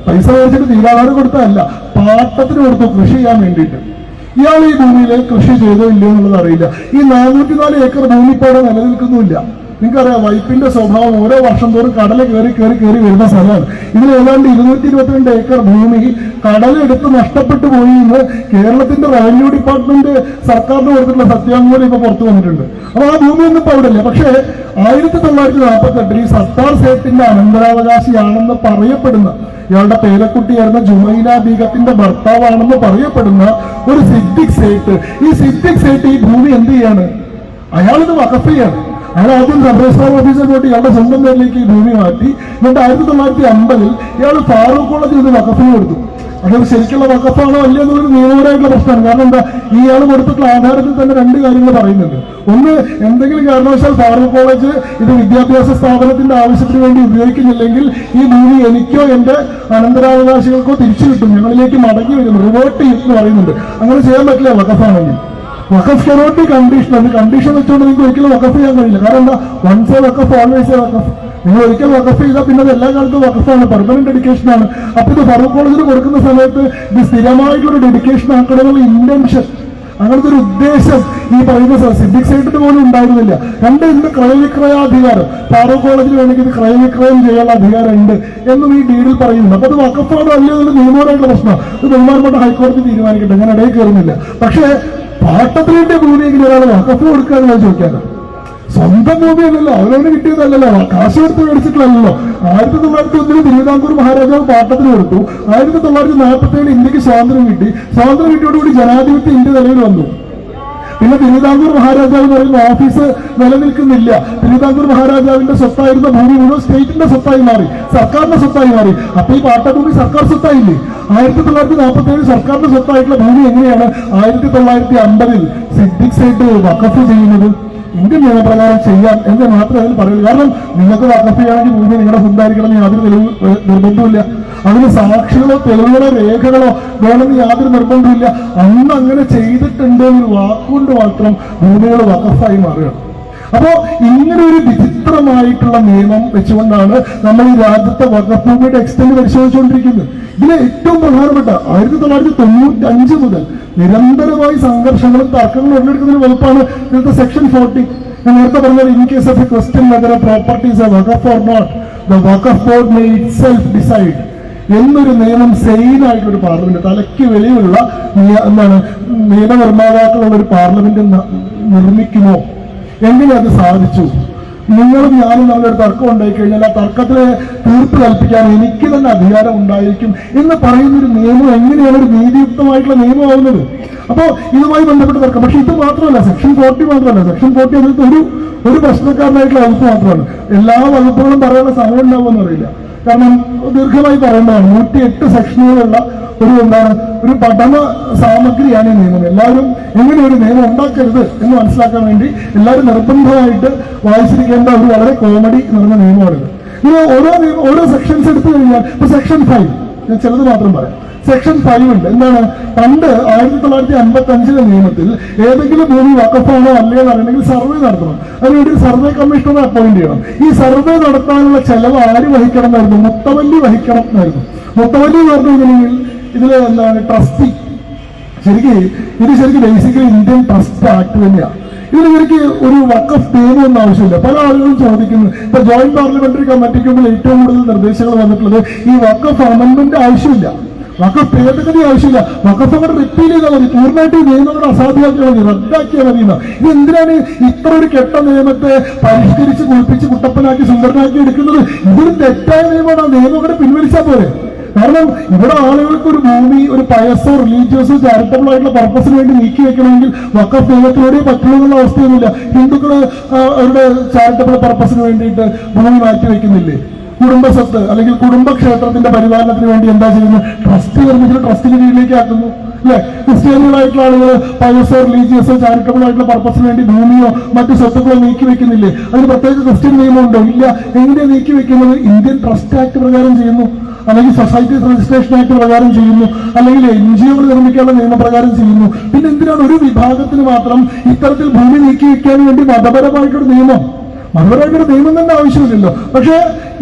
പൈസ മേടിച്ചിട്ട് തീരാധാരം കൊടുത്തതല്ല, പാട്ടത്തിന് കൊടുത്തു കൃഷി ചെയ്യാൻ വേണ്ടിയിട്ട്. ഇയാൾ ഈ ഭൂമിയിൽ കൃഷി ചെയ്തോ ഇല്ലയോ എന്നുള്ളത് അറിയില്ല. ഈ 404 ഏക്കർ ഭൂമി ഇപ്പോൾ അവിടെ നിലനിൽക്കുന്നുമില്ല. നിങ്ങൾക്കറിയാം വൈപ്പിന്റെ സ്വഭാവം ഓരോ വർഷം തോറും കടൽ കയറി വരുന്ന സ്ഥലമാണ്. ഇതിൽ ഏതാണ്ട് 222 ഏക്കർ ഭൂമി കടലെടുത്ത് നഷ്ടപ്പെട്ടു പോയി എന്ന് കേരളത്തിന്റെ റവന്യൂ ഡിപ്പാർട്ട്മെന്റ് സർക്കാരിന് കൊടുത്തിട്ടുള്ള സത്യാംഗൂലം ഇപ്പൊ പുറത്തു വന്നിട്ടുണ്ട്. അപ്പൊ ആ ഭൂമിയൊന്നും ഇപ്പൊ അവിടെ ഇല്ല. പക്ഷേ 1948 ഈ സത്താർ സേട്ടിന്റെ അനന്തരാവകാശിയാണെന്ന് പറയപ്പെടുന്ന, ഇയാളുടെ പേരക്കുട്ടിയായിരുന്ന ജുമൈല ബീഗത്തിന്റെ ഭർത്താവാണെന്ന് പറയപ്പെടുന്ന ഒരു സിദ്ദിഖ് സേട്ട്, ഈ സിദ്ദിഖ് സേട്ട് ഈ ഭൂമി എന്ത് ചെയ്യാണ്, അയാളിത് വഖഫ് ചെയ്യാണ്. അയാൾ ആദ്യം സബ് രജിസ്ട്രാർ ഓഫീസർ പോയിട്ട് ഇയാളുടെ സ്വന്തം പേരിലേക്ക് ഈ ഭൂമി മാറ്റി. എന്നിട്ട് 1950 ഇയാൾ ഫാറൂഖ് കോളേജിൽ ഇത് വഖഫിന് കൊടുത്തു. അതൊരു ശരിക്കുള്ള വഖഫാണോ അല്ലേ എന്നൊരു നിയമപരമായിട്ടുള്ള പ്രശ്നമാണ്. കാരണം എന്താ, ഇയാൾ കൊടുത്തിട്ടുള്ള ആധാരത്തിൽ തന്നെ 2 കാര്യങ്ങൾ പറയുന്നുണ്ട്. ഒന്ന്, എന്തെങ്കിലും കാരണവശാൽ ഫാറൂഖ് കോളേജ് ഇത് വിദ്യാഭ്യാസ സ്ഥാപനത്തിന്റെ ആവശ്യത്തിന് വേണ്ടി ഉപയോഗിക്കുന്നില്ലെങ്കിൽ ഈ ഭൂമി എനിക്കോ എന്റെ അനന്തരാവകാശികൾക്കോ തിരിച്ചു കിട്ടും, ഞങ്ങളിലേക്ക് മടങ്ങി വരും, റിവേർട്ട് ചെയ്യും എന്ന് പറയുന്നുണ്ട്. അങ്ങനെ ചെയ്യാൻ പറ്റില്ല വഖഫാണെങ്കിൽ. Waqf cannot be condition. അത് കണ്ടീഷൻ വെച്ചുകൊണ്ട് നിങ്ങൾക്ക് ഒരിക്കലും വഖഫ് ചെയ്യാൻ കഴിയില്ല. കാരണം എന്താ, once a waqf always a waqf. നിങ്ങൾ ഒരിക്കൽ വഖഫ് ചെയ്താൽ പിന്നെ അത് എല്ലാ കാലത്തും വഖഫാണ്, പെർമനന്റ് ഡെഡിക്കേഷൻ ആണ്. അപ്പൊ ഇത് ഫറൂഖ് കോളേജിന് കൊടുക്കുന്ന സമയത്ത് ഇത് സ്ഥിരമായിട്ടുള്ള ഡെഡിക്കേഷൻ ആക്കണമെന്നുള്ള ഇന്റൻഷൻ, അങ്ങനത്തെ ഒരു ഉദ്ദേശം ഈ പറയുന്ന സിദ്ദിഖ് സേട്ടിന് പോലും ഉണ്ടായിരുന്നില്ല. 2, ഇന്ന് ക്രയവിക്രയാധികാരം, ഫാറൂഖ് കോളേജിന് വേണമെങ്കിൽ ഇത് ക്രയവിക്രയം ചെയ്യാനുള്ള അധികാരം ഉണ്ട് എന്നും ഈ ഡീഡിൽ പറയുന്നുണ്ട്. അപ്പൊ അത് വഖഫാണോ അല്ലയോ എന്നൊരു നിയമപരമായിട്ടുള്ള പ്രശ്നം ഇത് ബഹുമാനപ്പെട്ട ഹൈക്കോടതി തീരുമാനിക്കട്ടെ, ഞാൻ ഇടയിൽ കയറുന്നില്ല. പക്ഷേ പാട്ടത്തിലിന്റെ ഭൂമിയെങ്കിലും ഒരാൾ വഖഫ് കൊടുക്കുകയാണെന്ന് ചോദിക്കാനോ? സ്വന്തം ഭൂമിയല്ലല്ലോ, അവരവന് കിട്ടിയതല്ലല്ലോ, കാശ് കൊടുത്ത് മേടിച്ചിട്ടില്ലല്ലോ. 1901 തിരുവിതാംകൂർ മഹാരാജാവ് പാട്ടത്തിന് കൊടുത്തു. 1947 ഇന്ത്യക്ക് സ്വാതന്ത്ര്യം കിട്ടി. സ്വാതന്ത്ര്യം കിട്ടിയോടുകൂടി ജനാധിപത്യം ഇന്ത്യ നിലവിൽ വന്നു. പിന്നെ തിരുവിതാംകൂർ മഹാരാജാവ് എന്ന് പറയുന്ന ഓഫീസ് നിലനിൽക്കുന്നില്ല. തിരുവിതാംകൂർ മഹാരാജാവിന്റെ സ്വത്തായിരുന്ന ഭൂമി മുഴുവൻ സ്റ്റേറ്റിന്റെ സ്വത്തായി മാറി, സർക്കാരിന്റെ സ്വത്തായി മാറി. അപ്പൊ ഈ പാട്ടഭൂമി സർക്കാർ സ്വത്തായില്ലേ? 1947 സർക്കാരിന്റെ സ്വത്തായിട്ടുള്ള ഭൂമി എങ്ങനെയാണ് 1950 സിദ്ദിഖ് സൈറ്റ് വഖഫ് ചെയ്യുന്നത്? ഇന്ത്യൻ നിയമപ്രകാരം ചെയ്യാം എന്ന് മാത്രമേ അതിൽ പറയുള്ളൂ. കാരണം നിങ്ങൾക്ക് വഖഫ് ചെയ്യുകയാണെങ്കിൽ ഭൂമി നിങ്ങളുടെ സ്വന്തമായിരിക്കണം എന്ന് യാതൊരു തെളിവ് നിർബന്ധമില്ല. അതിന് സാക്ഷികളോ തെളിവുകളോ രേഖകളോ വേണമെന്ന് യാതൊരു നിർബന്ധമില്ല. അന്ന് അങ്ങനെ ചെയ്തിട്ടുണ്ട് എന്നൊരു വാക്കുകൊണ്ട് മാത്രം ഭൂമികൾ വഖഫായി മാറുകയാണ്. അപ്പോ ഇങ്ങനെ ഒരു വിചിത്രമായിട്ടുള്ള നിയമം വെച്ചുകൊണ്ടാണ് നമ്മൾ ഈ രാജ്യത്തെ വഖഫ് ഭൂമിയുടെ എക്സ്റ്റന്റ് പരിശോധിച്ചുകൊണ്ടിരിക്കുന്നത്. ഇതിലെ ഏറ്റവും പ്രധാനപ്പെട്ട 1995 മുതൽ നിരന്തരമായി സംഘർഷങ്ങളും തർക്കങ്ങളും ഉടലെടുക്കുന്ന ഒരു വകുപ്പാണ് ഇന്നത്തെ സെക്ഷൻ 40. ഞാൻ നേരത്തെ പറഞ്ഞാൽ in case of a question whether a properties a waqf or not the Waqf board may itself decide എന്നൊരു നിയമം സെയിനായിട്ടുള്ള ഒരു പാർലമെന്റ്, തലയ്ക്ക് വെളിയുള്ള നിയമനിർമ്മാതാക്കളുള്ള ഒരു പാർലമെന്റ് നിർമ്മിക്കുമോ? എങ്ങനെ അത് സാധിച്ചു? നിങ്ങളും ഞാനും നമ്മളൊരു തർക്കം ഉണ്ടായി കഴിഞ്ഞാൽ ആ തർക്കത്തിലെ തീർപ്പ് കൽപ്പിക്കാൻ എനിക്ക് തന്നെ അധികാരം ഉണ്ടായിരിക്കും എന്ന് പറയുന്നൊരു നിയമം എങ്ങനെയാണ് ഒരു നീതിയുക്തമായിട്ടുള്ള നിയമമാവുന്നത്? അപ്പോ ഇതുമായി ബന്ധപ്പെട്ട തർക്കം. പക്ഷെ ഇത് മാത്രമല്ല, സെക്ഷൻ 40 മാത്രമല്ല. സെക്ഷൻ 40 അതിനകത്ത് ഒരു പ്രശ്നക്കാരനായിട്ടുള്ള വകുപ്പ് മാത്രമാണ്. എല്ലാ വകുപ്പുകളും പറയാനുള്ള സമയം ഉണ്ടാവുമെന്ന് അറിയില്ല. കാരണം ദീർഘമായി പറയേണ്ടതാണ്. 108 സെക്ഷനുകളുള്ള ഒരു പഠന സാമഗ്രിയാണ് ഈ നിയമം. എല്ലാവരും എങ്ങനെ ഒരു നിയമം ഉണ്ടാക്കരുത് എന്ന് മനസ്സിലാക്കാൻ വേണ്ടി എല്ലാവരും നിർബന്ധമായിട്ട് വായിച്ചിരിക്കേണ്ട ഒരു വളരെ കോമഡി നിറഞ്ഞ നിയമമാണിത്. ഇത് ഓരോ സെക്ഷൻസ് എടുത്തു കഴിഞ്ഞാൽ ഇപ്പൊ സെക്ഷൻ 5 ഞാൻ ചിലത് മാത്രം പറയാം. സെക്ഷൻ 5 ഉണ്ട്. എന്താണ്? പണ്ട് 1955 നിയമത്തിൽ ഏതെങ്കിലും ഭൂമി വഖഫാണോ അല്ലയോ എന്ന് അറിയണമെങ്കിൽ സർവേ നടത്തണം. അതിനുവേണ്ടി സർവേ കമ്മീഷണറെ അപ്പോയിന്റ് ചെയ്യണം. ഈ സർവേ നടത്താനുള്ള ചെലവ് ആര് വഹിക്കണം എന്നായിരുന്നു? മുത്തവല്ലി വഹിക്കണം എന്നായിരുന്നു. മുത്തവല്ലി എന്ന് പറഞ്ഞു കഴിഞ്ഞാൽ ഇതില് എന്താണ്? ട്രസ്റ്റി. ഇത് ശരിക്കും ബേസിക്കലി ഇന്ത്യൻ ട്രസ്റ്റ് ആക്ട് തന്നെയാണ്. ഇതിലേക്ക് ഒരു വഖഫ് നിയമമൊന്നും ആവശ്യമില്ല. പല ആളുകളും ചോദിക്കുന്നു. ഇപ്പൊ ജോയിന്റ് പാർലമെന്ററി കമ്മിറ്റിക്ക് മുമ്പിൽ ഏറ്റവും കൂടുതൽ നിർദ്ദേശങ്ങൾ വന്നിട്ടുള്ളത് ഈ വഖഫ് അമെന്റ്മെന്റ് ആവശ്യമില്ല, വഖഫ് ഭേദഗതി ആവശ്യമില്ല, വഖഫ് അങ്ങോട്ട് റിപ്പീൽ ചെയ്താൽ മതി, പൂർണ്ണമായിട്ട് നിയമങ്ങൾ അസാധ്യമാക്കിയാൽ മതി, റദ്ദാക്കിയാൽ മതി. ഇത് എന്തിനാണ് ഇത്ര ഒരു കെട്ട നിയമത്തെ പരിഷ്കരിച്ച് കുളിപ്പിച്ച് കുട്ടപ്പനാക്കി സുന്ദരനാക്കി എടുക്കുന്നത്? ഇതൊരു തെറ്റായ നിയമമാണ്. ആ നിയമം കൂടെ പിൻവലിച്ചാൽ പോരെ. കാരണം ഇവിടെ ആളുകൾക്ക് ഒരു ഭൂമി ഒരു പയസോ റിലീജിയസോ ചാരിറ്റബിൾ ആയിട്ടുള്ള പർപ്പസിന് വേണ്ടി നീക്കി വെക്കണമെങ്കിൽ വഖഫ് നിയമത്തിലൂടെ പറ്റുള്ള അവസ്ഥയൊന്നുമില്ല. ഹിന്ദുക്കള് അവരുടെ ചാരിറ്റബിൾ പർപ്പസിന് വേണ്ടിയിട്ട് ഭൂമി മാറ്റി വെക്കുന്നില്ലേ? കുടുംബ സ്വത്ത് അല്ലെങ്കിൽ കുടുംബക്ഷേത്രത്തിന്റെ പരിപാലനത്തിന് വേണ്ടി എന്താ ചെയ്യുന്നത്? ട്രസ്റ്റ് നിർമ്മിച്ചിട്ട് ട്രസ്റ്റിന്റെ കീഴിലേക്ക് ആക്കുന്നു അല്ലെ? ക്രിസ്ത്യാനികളായിട്ടുള്ള ആളുകൾ പയസോ റിലീജിയസോ ചാരിറ്റബിൾ ആയിട്ടുള്ള പർപ്പസിന് വേണ്ടി ഭൂമിയോ മറ്റു സ്വത്തുക്കളോ നീക്കി വെക്കുന്നില്ലേ? അതിന് പ്രത്യേക ക്രിസ്ത്യൻ നിയമമുണ്ടോ? ഇല്ല. എങ്ങനെ നീക്കി വെക്കുന്നത്? ഇന്ത്യൻ ട്രസ്റ്റ് ആക്ട് പ്രകാരം ചെയ്യുന്നു, അല്ലെങ്കിൽ സൊസൈറ്റീസ് രജിസ്ട്രേഷൻ ആക്ട് പ്രകാരം ചെയ്യുന്നു, അല്ലെങ്കിൽ NGO നിർമ്മിക്കാനുള്ള നിയമപ്രകാരം ചെയ്യുന്നു. പിന്നെ എന്തിനാണ് ഒരു വിഭാഗത്തിന് മാത്രം ഇത്തരത്തിൽ ഭൂമി നീക്കി വെക്കാൻ വേണ്ടി മതപരമായിട്ടൊരു നിയമം? മതപരമായിട്ടൊരു നിയമം തന്നെ ആവശ്യമില്ലല്ലോ. പക്ഷെ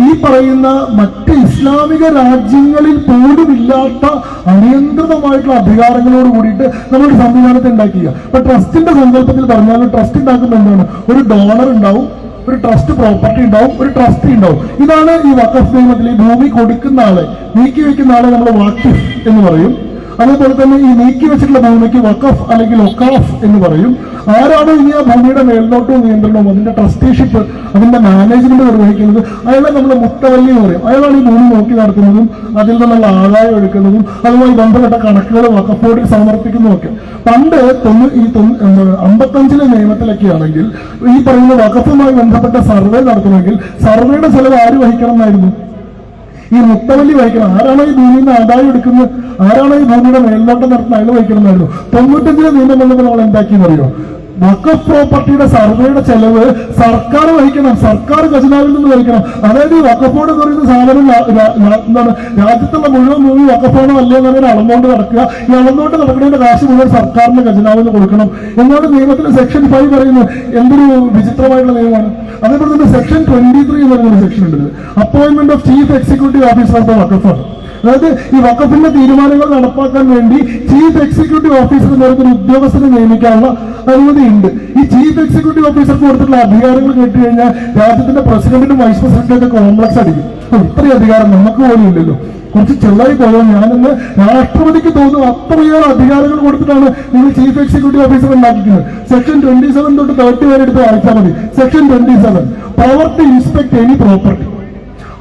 ഈ പറയുന്ന മറ്റ് ഇസ്ലാമിക രാജ്യങ്ങളിൽ പോലും ഇല്ലാത്ത അനിയന്ത്രിതമായിട്ടുള്ള അധികാരങ്ങളോട് കൂടിയിട്ട് നമ്മളൊരു സംവിധാനത്തെ ഉണ്ടാക്കിയ. അപ്പൊ ട്രസ്റ്റിന്റെ സങ്കല്പത്തിൽ പറഞ്ഞാലും ട്രസ്റ്റ് ഉണ്ടാക്കുമ്പോൾ എന്താണ്? ഒരു ഡോണർ ഉണ്ടാവും, ഒരു ട്രസ്റ്റ് പ്രോപ്പർട്ടി ഉണ്ടാവും, ഒരു ട്രസ്റ്റി ഉണ്ടാവും. ഇതാണ് ഈ വഖഫ് നിയമത്തിൽ. ഈ ഭൂമി കൊടുക്കുന്ന ആളെ, നീക്കി വെക്കുന്ന ആളെ നമ്മൾ വാക്കിഫ് എന്ന് പറയും. അതേപോലെ തന്നെ ഈ നീക്കി വെച്ചിട്ടുള്ള ഭൂമിക്ക് വഖഫ് അല്ലെങ്കിൽ ഒക്കാഫ് എന്ന് പറയും. ആരാണോ ഇനി ആ ഭൂമിയുടെ മേൽനോട്ടവും നിയന്ത്രണവും അതിന്റെ ട്രസ്റ്റിഷിപ്പ് അതിന്റെ മാനേജ്മെന്റ് നിർവഹിക്കുന്നത് അയാളെ നമ്മൾ മുത്തവല്ലി എന്ന് പറയും. അയാളാണ് ഈ ഭൂമി നോക്കി നടത്തുന്നതും അതിൽ നിന്നുള്ള ആദായം എടുക്കുന്നതും അതുമായി ബന്ധപ്പെട്ട കണക്കുകൾ വഖഫ് ബോർഡിൽ സമർപ്പിക്കുന്നതും ഒക്കെ. പണ്ട് 55 നിയമത്തിലൊക്കെ ആണെങ്കിൽ ഈ പറയുന്ന വഖഫുമായി ബന്ധപ്പെട്ട സർവേ നടത്തണമെങ്കിൽ സർവേയുടെ ചെലവ് ആര് വഹിക്കണം എന്നായിരുന്നു? ഈ മുത്തവല്ലി വഹിക്കണം. ആരാണോ ഈ ഭൂമിയിൽ നിന്ന് ആദായം എടുക്കുന്നത്, ആരാണോ ഈ ഭൂമിയുടെ മേൽനോട്ടം നടത്തുന്നത്, അയാൾ വഹിക്കണമെന്നായിരുന്നു. 95 നിയമം വന്നപ്പോൾ നമ്മൾ എന്താക്കിയെന്നറിയോ? വഖഫ് പ്രോപ്പർട്ടിയുടെ സർവേയുടെ ചെലവ് സർക്കാർ വഹിക്കണം, സർക്കാർ ഖജനാവിൽ നിന്ന് വഹിക്കണം. അതായത് ഈ വഖഫ് ബോർഡ് എന്ന് പറയുന്ന സാധനം എന്താണ്? രാജ്യത്തുള്ള മുഴുവൻ ഭൂമി വഖഫാണോ അല്ലേ എന്ന് പറയുന്നത് അളന്നുകൊണ്ട് നടക്കുക. ഈ അളന്നുകൊണ്ട് നടക്കുന്നതിന്റെ കാശ് മുഴുവൻ സർക്കാരിന്റെ ഖജനാവിന് കൊടുക്കണം എന്നാണ് നിയമത്തിൽ സെക്ഷൻ 5 പറയുന്നത്. എന്തൊരു വിചിത്രമായിട്ടുള്ള നിയമമാണ്. അതേപോലെ തന്നെ സെക്ഷൻ 23 എന്ന് പറയുന്ന സെക്ഷൻ ഉണ്ട്. Appointment of chief executive officer of the waqf. അതായത് ഈ വഖഫിന്റെ തീരുമാനങ്ങൾ നടപ്പാക്കാൻ വേണ്ടി ചീഫ് എക്സിക്യൂട്ടീവ് ഓഫീസർ എന്ന് പറയുന്ന ഉദ്യോഗസ്ഥനെ നിയമിക്കാനുള്ള അനുമതിയുണ്ട്. ഈ ചീഫ് എക്സിക്യൂട്ടീവ് ഓഫീസർക്ക് കൊടുത്തിട്ടുള്ള അധികാരങ്ങൾ കേട്ട് കഴിഞ്ഞാൽ രാജ്യത്തിന്റെ പ്രസിഡന്റിനും വൈസ് പ്രസിഡന്റിനും ഒക്കെ കോംപ്ലക്സ് അടിക്കും. ഇത്രയും അധികാരം നമുക്ക് പോലും ഇല്ലല്ലോ. കുറച്ച് ചെള്ളായി പോയോ ഞാനെന്ന് രാഷ്ട്രപതിക്ക് തോന്നുന്നു. അത്രയേറെ അധികാരങ്ങൾ കൊടുത്തിട്ടാണ് നിങ്ങൾ ചീഫ് എക്സിക്യൂട്ടീവ് ഓഫീസർ ഉണ്ടാക്കിക്കുന്നത്. സെക്ഷൻ 27 തൊട്ട് 30 വരെ എടുത്ത് വായിച്ചാൽ മതി. Section 27 power to inspect any property.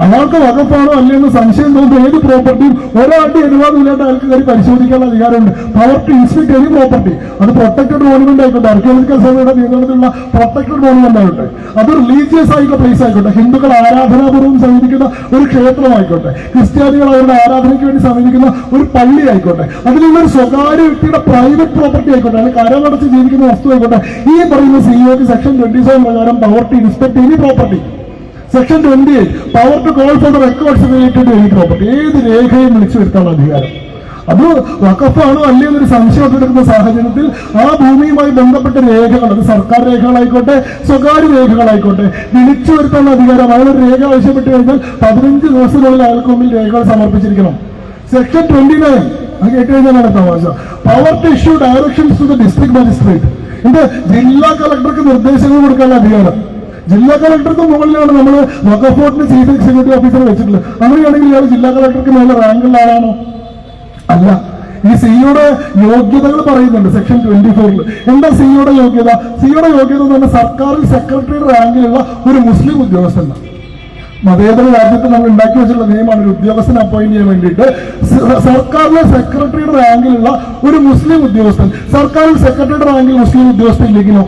അയാൾക്ക് വകുപ്പാണോ അല്ലെന്ന് സംശയം തോന്നുന്ന ഏത് പ്രോപ്പർട്ടിയും ഒരാളുടെ അനുവാദം ഇല്ലാണ്ട് അയാൾക്ക് കയറി പരിശോധിക്കാനുള്ള അധികാരമുണ്ട്. Power to inspect any property. അത് പ്രൊട്ടക്റ്റഡ് മോണുമെന്റ് ആയിക്കോട്ടെ, ആർക്കിയോളജിക്കൽ സർവേയുടെ നിയന്ത്രണത്തിലുള്ള പ്രൊട്ടക്റ്റഡ് മോണുമെന്റ് ആയിക്കോട്ടെ, അത് റിലീജിയസ് ആയിട്ടുള്ള പ്ലേസ് ആയിക്കോട്ടെ, ഹിന്ദുക്കൾ ആരാധനാപൂർവ്വം സമീപിക്കുന്ന ഒരു ക്ഷേത്രമായിക്കോട്ടെ, ക്രിസ്ത്യാനികൾ അവരുടെ ആരാധനയ്ക്ക് വേണ്ടി സമീപിക്കുന്ന ഒരു പള്ളി ആയിക്കോട്ടെ, അതിലുള്ള ഒരു സ്വകാര്യ വ്യക്തിയുടെ പ്രൈവറ്റ് പ്രോപ്പർട്ടി ആയിക്കോട്ടെ, അല്ലെങ്കിൽ കരമടച്ച് ജീവിക്കുന്ന വസ്തു ആയിക്കോട്ടെ, ഈ പറയുന്ന സിഇഒക്ക് സെക്ഷൻ 27 പ്രകാരം power to inspect any property. Section 28 power to call for the records related to any property. ഏത് രേഖയും വിളിച്ചു വരുത്താനുള്ള അധികാരം. അത് വഖഫാണോ അല്ലേ എന്നൊരു സംശയം എടുക്കുന്ന സാഹചര്യത്തിൽ ആ ഭൂമിയുമായി ബന്ധപ്പെട്ട രേഖകൾ, അത് സർക്കാർ രേഖകളായിക്കോട്ടെ സ്വകാര്യ രേഖകളായിക്കോട്ടെ, വിളിച്ചു വരുത്താനുള്ള അധികാരം. അയാളൊരു രേഖ ആവശ്യപ്പെട്ട് കഴിഞ്ഞാൽ 15 ദിവസത്തിനുള്ളിൽ അയാൾക്ക് മുമ്പിൽ രേഖകൾ സമർപ്പിച്ചിരിക്കണം. സെക്ഷൻ 29 അത് കേട്ട് കഴിഞ്ഞാലാണ് തമാശ. Power to issue directions to the district magistrate. ഇത് ജില്ലാ കളക്ടർക്ക് നിർദ്ദേശങ്ങൾ കൊടുക്കാനുള്ള അധികാരം. ജില്ലാ കളക്ടർക്ക് മുകളിലാണ് നമ്മൾ വഖഫ് ബോർഡിന്റെ ചീഫ് എക്സിക്യൂട്ടീവ് ഓഫീസർ വെച്ചിട്ടുള്ളത്. അങ്ങനെയാണെങ്കിൽ ഇയാൾ ജില്ലാ കളക്ടർക്ക് മേലെ റാങ്കുള്ള ആളാണോ? അല്ല. ഈ സിഇഒയുടെ യോഗ്യതകൾ പറയുന്നുണ്ട് സെക്ഷൻ 24. എന്താ സിഇഒയുടെ യോഗ്യത? സിഇഒയുടെ യോഗ്യത എന്ന് പറഞ്ഞാൽ സർക്കാരിൽ സെക്രട്ടറി റാങ്കിലുള്ള ഒരു മുസ്ലിം ഉദ്യോഗസ്ഥൻ. മതേതര രാജ്യത്ത് നമ്മൾ ഉണ്ടാക്കി വെച്ചിട്ടുള്ള നിയമമാണ് ഒരു ഉദ്യോഗസ്ഥനെ അപ്പോയിന്റ് ചെയ്യാൻ വേണ്ടിയിട്ട്. സർക്കാരിലെ സെക്രട്ടറിയുടെ റാങ്കിലുള്ള ഒരു മുസ്ലിം ഉദ്യോഗസ്ഥൻ. സർക്കാരിൽ സെക്രട്ടറിയുടെ റാങ്കിൽ മുസ്ലിം ഉദ്യോഗസ്ഥൻ ഇല്ലെങ്കിലോ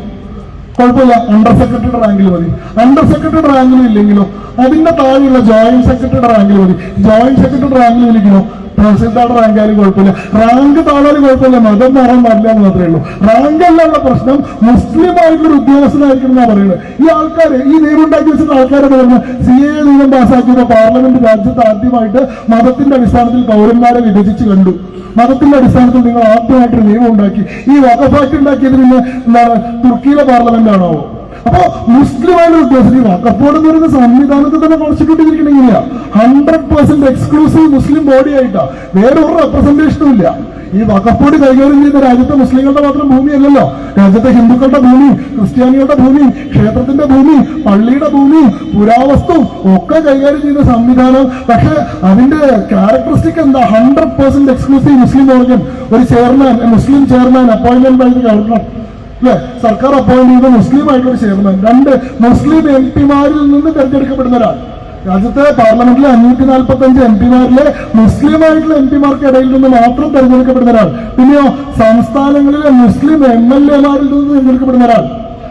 കുഴപ്പമില്ല, അണ്ടർ സെക്രട്ടറിയുടെ റാങ്കിൽ മതി. അണ്ടർ സെക്രട്ടറിയുടെ റാങ്കിലും ഇല്ലെങ്കിലോ അതിന്റെ താഴെയുള്ള ജോയിന്റ് സെക്രട്ടറിയുടെ റാങ്കിൽ മതി. ജോയിന്റ് സെക്രട്ടറിയുടെ റാങ്കിൽ ഇല്ലെങ്കിലോ തഹസിൽദാരുടെ റാങ്ക് ആയാലും കുഴപ്പമില്ല. റാങ്ക് താഴാലും കുഴപ്പമില്ല, മതം മാറാൻ പാടില്ല എന്ന് മാത്രമേ ഉള്ളൂ. റാങ്ക് അല്ല പ്രശ്നം, മുസ്ലിം ആയിട്ടുള്ള ഉദ്യോഗസ്ഥനായിരിക്കണം എന്നാ പറയുന്നത്. ഈ ആൾക്കാര് ഈ നിയമം ഉണ്ടാക്കി വെച്ചിട്ട് ആൾക്കാരെ പറയുന്നത് CA നിയമം പാസ്സാക്കിയ പാർലമെന്റ് രാജ്യത്ത് ആദ്യമായിട്ട് മതത്തിന്റെ അടിസ്ഥാനത്തിൽ പൗരന്മാരെ വിഭജിച്ച് കണ്ടു. മതത്തിന്റെ അടിസ്ഥാനത്തിൽ നിങ്ങൾ ആദ്യമായിട്ടൊരു നിയമം ഉണ്ടാക്കി. ഈ വഖഫ് ആക്ട് ഉണ്ടാക്കിയത് പിന്നെ എന്താണ്, തുർക്കിയിലെ പാർലമെന്റ് ആണോ? അപ്പോ മുസ്ലിമായിട്ട് ഉദ്ദേശിച്ച് വഖഫ് ബോർഡ് എന്ന് പറയുന്ന സംവിധാനത്തിൽ തന്നെ കോൺസ്റ്റിറ്റ്യൂട്ട് ചെയ്തിരിക്കണമെന്നില്ല. 100% എക്സ്ക്ലൂസീവ് മുസ്ലിം ബോഡി ആയിട്ടാ, വേറെ ഒരു റെപ്രസെന്റേഷനും ഇല്ല. ഈ വഖഫ് ബോർഡ് കൈകാര്യം ചെയ്യുന്ന രാജ്യത്തെ മുസ്ലിങ്ങളുടെ മാത്രം ഭൂമിയല്ലല്ലോ, രാജ്യത്തെ ഹിന്ദുക്കളുടെ ഭൂമി, ക്രിസ്ത്യാനികളുടെ ഭൂമി, ക്ഷേത്രത്തിന്റെ ഭൂമി, പള്ളിയുടെ ഭൂമി, പുരാവസ്തു ഒക്കെ കൈകാര്യം ചെയ്യുന്ന സംവിധാനം. പക്ഷെ അതിന്റെ ക്യാരക്ടറിസ്റ്റിക് എന്താ? 100% എക്സ്ക്ലൂസീവ് മുസ്ലിം ഓർഗൻ. ഒരു chairman, Muslim chairman appointment by the governor, അല്ലെ? സർക്കാർ അപ്പോയിന്റ് ചെയ്ത മുസ്ലിം ആയിട്ടുള്ള ചെയർമാൻ. 2 മുസ്ലിം MP-മാരിൽ നിന്ന് തെരഞ്ഞെടുക്കപ്പെടുന്ന ഒരാൾ. രാജ്യത്തെ പാർലമെന്റിലെ 545 MP-മാരിലെ മുസ്ലിം ആയിട്ടുള്ള MP-മാർക്ക് ഇടയിൽ നിന്ന് മാത്രം തെരഞ്ഞെടുക്കപ്പെടുന്ന ഒരാൾ. പിന്നെയോ സംസ്ഥാനങ്ങളിലെ മുസ്ലിം MLA-മാരിൽ നിന്ന് തെരഞ്ഞെടുക്കപ്പെടുന്ന ഒരാൾ.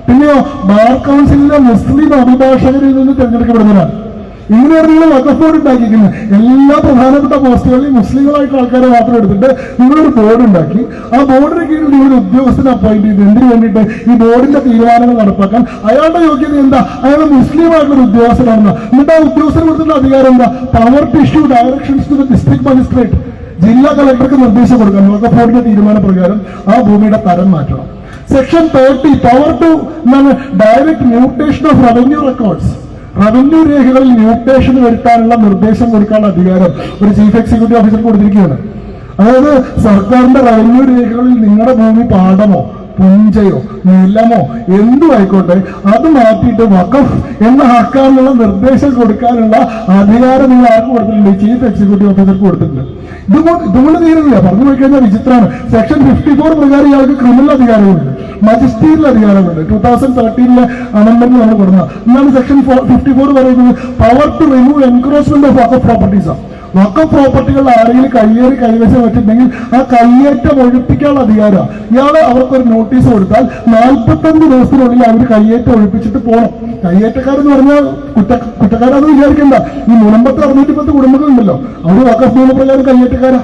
പിന്നെയോ ബാർ കൗൺസിലിലെ മുസ്ലിം അഭിഭാഷകരിൽ നിന്ന് തെരഞ്ഞെടുക്കപ്പെടുന്ന ഒരാൾ. ഇങ്ങനെയാണ് നിങ്ങൾ വഖഫ് ബോർഡ് ഉണ്ടാക്കിയിരിക്കുന്നത്. എല്ലാ പ്രധാനപ്പെട്ട പോസ്റ്റുകളിൽ മുസ്ലിങ്ങളായിട്ടുള്ള ആൾക്കാരെ മാത്രം എടുത്തിട്ട് നിങ്ങളൊരു ബോർഡ് ഉണ്ടാക്കി. ആ ബോർഡിന് കീഴിൽ നിങ്ങളൊരു ഉദ്യോഗസ്ഥനെ അപ്പോയിന്റ് ചെയ്ത് എന്തിനു വേണ്ടിയിട്ട്? ഈ ബോർഡിന്റെ തീരുമാനങ്ങൾ നടപ്പാക്കാൻ. അയാളുടെ യോഗ്യത എന്താ? അയാൾ മുസ്ലിം ആയിട്ടുള്ള ഒരു ഉദ്യോഗസ്ഥനാണെന്ന്. എന്നിട്ട് ആ ഉദ്യോഗസ്ഥന് കൊടുത്തിട്ടുള്ള അധികാരം എന്താ? Power to issue directions to the district magistrate. ജില്ലാ കളക്ടർക്ക് നിർദ്ദേശം കൊടുക്കണം വഖഫ് ബോർഡിന്റെ തീരുമാനപ്രകാരം ആ ഭൂമിയുടെ തരം മാറ്റണം. Section 30 power to direct mutation of revenue records. Revenue രേഖകളിൽ മ്യൂട്ടേഷൻ വരുത്താനുള്ള നിർദ്ദേശം കൊടുക്കാനുള്ള അധികാരം ഒരു ചീഫ് എക്സിക്യൂട്ടീവ് ഓഫീസർ കൊടുത്തിരിക്കുകയാണ്. അതായത് സർക്കാരിന്റെ റവന്യൂ രേഖകളിൽ നിങ്ങളുടെ ഭൂമി പാടമോ പുഞ്ചയോ നിലമോ എന്തും ആയിക്കോട്ടെ അത് മാറ്റിയിട്ട് വഖഫ് എന്ന ആക്കാനുള്ള നിർദ്ദേശം കൊടുക്കാനുള്ള അധികാരം നിങ്ങൾ ആർക്ക് കൊടുത്തിട്ടുണ്ട്? ചീഫ് എക്സിക്യൂട്ടീവ് ഓഫീസർക്ക് കൊടുത്തിട്ടുണ്ട്. ഇതുകൊണ്ട് തീരുന്നില്ല, പറഞ്ഞു പോയി കഴിഞ്ഞാൽ വിചിത്രമാണ്. സെക്ഷൻ 54 പ്രകാരം ഇയാൾക്ക് ക്രിമിനൽ അധികാരമുണ്ട്, മജിസ്ട്രേറ്റിൽ അധികാരമുണ്ട്. 2013 അമെന്റ്മെന്റ് നമ്മൾ കൊടുക്കുന്ന എന്നാണ് സെക്ഷൻ 54 പറയുന്നത്. Power to remove encroachment of waqf properties. Waqf പ്രോപ്പർട്ടികൾ ആരെങ്കിലും കയ്യേറി കൈവശം വെച്ചിട്ടുണ്ടെങ്കിൽ ആ കയ്യേറ്റം ഒഴിപ്പിക്കാനുള്ള അധികാരം ഇയാള് അവർക്കൊരു നോട്ടീസ് കൊടുത്താൽ 45 ദിവസത്തിനുള്ളിൽ അവർ കയ്യേറ്റം ഒഴിപ്പിച്ചിട്ട് പോകണം. കയ്യേറ്റക്കാരെന്ന് പറഞ്ഞാൽ കുറ്റക്കാരാന്ന് വിചാരിക്കണ്ട. ഈ മുനമ്പത്ത് 610 കുടുംബങ്ങളുണ്ടല്ലോ, അവർ വഖഫ് നിയമപ്രകാരം കയ്യേറ്റക്കാരാ.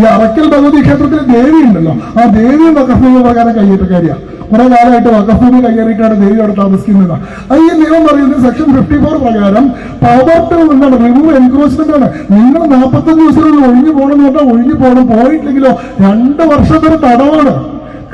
ഈ അറക്കൽ ഭഗവതി ക്ഷേത്രത്തിൽ ദേവി ഉണ്ടല്ലോ, ആ ദേവിയും വഖഫ് നിയമപ്രകാരം കയ്യേറ്റക്കാരിയാ. കുറെ കാലമായിട്ട് വഖഫ് ഭൂമി കയ്യേറിയിട്ടാണ് ദേവി അവിടെ താമസിക്കുന്നത്. ഈ നിയമം പറയുന്നത് സെക്ഷൻ 54 പ്രകാരം പവർ ടു എന്താണ്? റിമൂവ് എൻക്രോച്ച്മെന്റ് ആണ്. നിങ്ങൾ 45 ദിവസത്തിനുള്ളിൽ ഒഴിഞ്ഞു പോകണം എന്ന് പറഞ്ഞാൽ ഒഴിഞ്ഞു പോകണം. പോയിട്ടില്ലെങ്കിലോ 2 വർഷത്തെ തടവാണ്.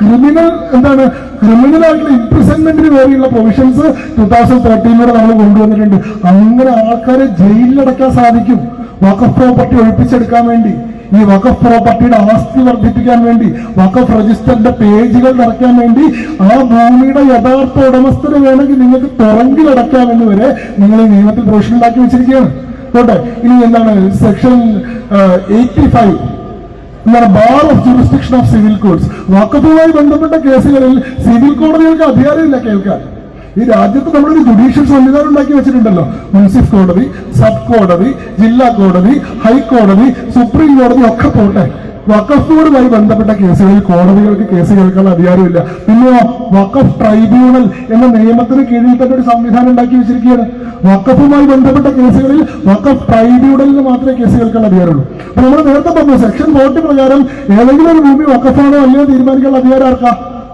ക്രിമിനൽ എന്താണ്? ക്രിമിനൽ ആയിട്ടുള്ള ഇംപ്രിസൺമെന്റിന് വേണ്ടിയുള്ള പ്രൊവിഷൻസ് 2013 നമ്മൾ കൊണ്ടുവന്നിട്ടുണ്ട്. അങ്ങനെ ആൾക്കാരെ ജയിലിലടക്കാൻ സാധിക്കും വഖഫ് പ്രോപ്പർട്ടി ഒഴിപ്പിച്ചെടുക്കാൻ വേണ്ടി. ഈ വഖഫ് പ്രോപ്പർട്ടിയുടെ ആസ്തി വർദ്ധിപ്പിക്കാൻ വേണ്ടി, വഖഫ് രജിസ്റ്ററിന്റെ പേജുകൾ നിറയ്ക്കാൻ വേണ്ടി, ആ ഭൂമിയുടെ യഥാർത്ഥ ഉടമസ്ഥന് വേണമെങ്കിൽ നിങ്ങൾക്ക് തുറങ്കിലടയ്ക്കാമെന്ന് വരെ നിങ്ങൾ ഈ നിയമത്തിൽ പ്രൊവിഷൻ ഉണ്ടാക്കി വെച്ചിരിക്കുകയാണ്. പോട്ടെ. ഇനി എന്താണ് സെക്ഷൻ 85 എന്താണ് bar of jurisdiction of civil codes. വഖഫുമായി ബന്ധപ്പെട്ട കേസുകളിൽ സിവിൽ കോടതികൾക്ക് അധികാരമില്ല കേൾക്കാൻ. ഈ രാജ്യത്ത് നമ്മളൊരു ജുഡീഷ്യൽ സംവിധാനം ഉണ്ടാക്കി വെച്ചിട്ടുണ്ടല്ലോ. മുൻസിഫ് കോടതി, സബ് കോടതി, ജില്ലാ കോടതി, ഹൈക്കോടതി, സുപ്രീം കോടതി ഒക്കെ പോട്ടെ. വഖഫുമായി ബന്ധപ്പെട്ട കേസുകളിൽ കോടതികൾക്ക് കേസ് കേൾക്കാനുള്ള അധികാരമില്ല. പിന്നെയോ വഖഫ് ട്രൈബ്യൂണൽ എന്ന നിയമത്തിന് കീഴിൽ തന്നെ ഒരു സംവിധാനം ഉണ്ടാക്കി വെച്ചിരിക്കുകയാണ്. വഖഫുമായി ബന്ധപ്പെട്ട കേസുകളിൽ വഖഫ് ട്രൈബ്യൂണലിന് മാത്രമേ കേസ് കേൾക്കാനുള്ള അധികാരമുള്ളൂ. അപ്പൊ നമ്മൾ നേരത്തെ പറഞ്ഞു സെക്ഷൻ 40 പ്രകാരം ഏതെങ്കിലും ഒരു ഭൂമി വഖഫാണോ അല്ലയോ തീരുമാനിക്കാനുള്ള അധികാരം ആർക്കാ?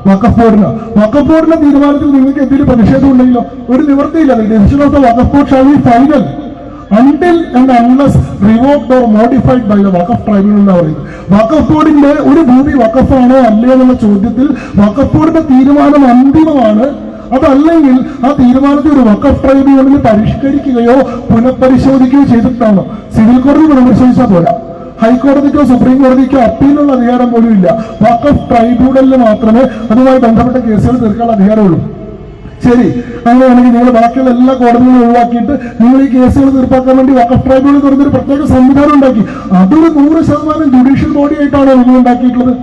വഖഫ് ബോർഡിന്. വഖഫ് ബോർഡിന്റെ തീരുമാനത്തിൽ നിങ്ങൾക്ക് എന്തെങ്കിലും പ്രതിഷേധം ഉണ്ടെങ്കിലോ ഒരു നിവൃത്തിയില്ല. Decision of the Waqf board shall B final until and unless revoked or modified by the Waqf tribunal എന്ന് പറയുന്നത്. വഖഫ് ബോർഡിന്റെ ഒരു ഭൂമി വഖഫാണോ അല്ലയോ എന്നുള്ള ചോദ്യത്തിൽ വഖഫ് ബോർഡിന്റെ തീരുമാനം അന്തിമമാണ്. അതല്ലെങ്കിൽ ആ തീരുമാനത്തെ ഒരു വഖഫ് ട്രൈബ്യൂണലിൽ പരിഷ്കരിക്കുകയോ പുനഃപരിശോധിക്കുകയോ ചെയ്തിട്ടാണോ? സിവിൽ കോടതി പുനഃപരിശോധിച്ചാൽ പോരാ. ഹൈക്കോടതിക്കോ സുപ്രീം കോടതിക്കോ അപ്പീലിനുള്ള അധികാരം പോലും ഇല്ല. വഖഫ് ട്രൈബ്യൂണലിന് മാത്രമേ അതുമായി ബന്ധപ്പെട്ട കേസുകൾ തീർക്കാനുള്ള അധികാരമുള്ളൂ. ശരി, അങ്ങനെയാണെങ്കിൽ നിങ്ങൾ ബാക്കിയുള്ള എല്ലാ കോടതികളും ഒഴിവാക്കിയിട്ട് നിങ്ങൾ ഈ കേസുകൾ തീർപ്പാക്കാൻ വേണ്ടി വഖഫ് ട്രൈബ്യൂണൽ തുറന്നൊരു പ്രത്യേക സംവിധാനം ഉണ്ടാക്കി. അതൊരു 100% ജുഡീഷ്യൽ ബോഡി ആയിട്ടാണ് നിങ്ങൾ ഉണ്ടാക്കിയിട്ടുള്ളത്.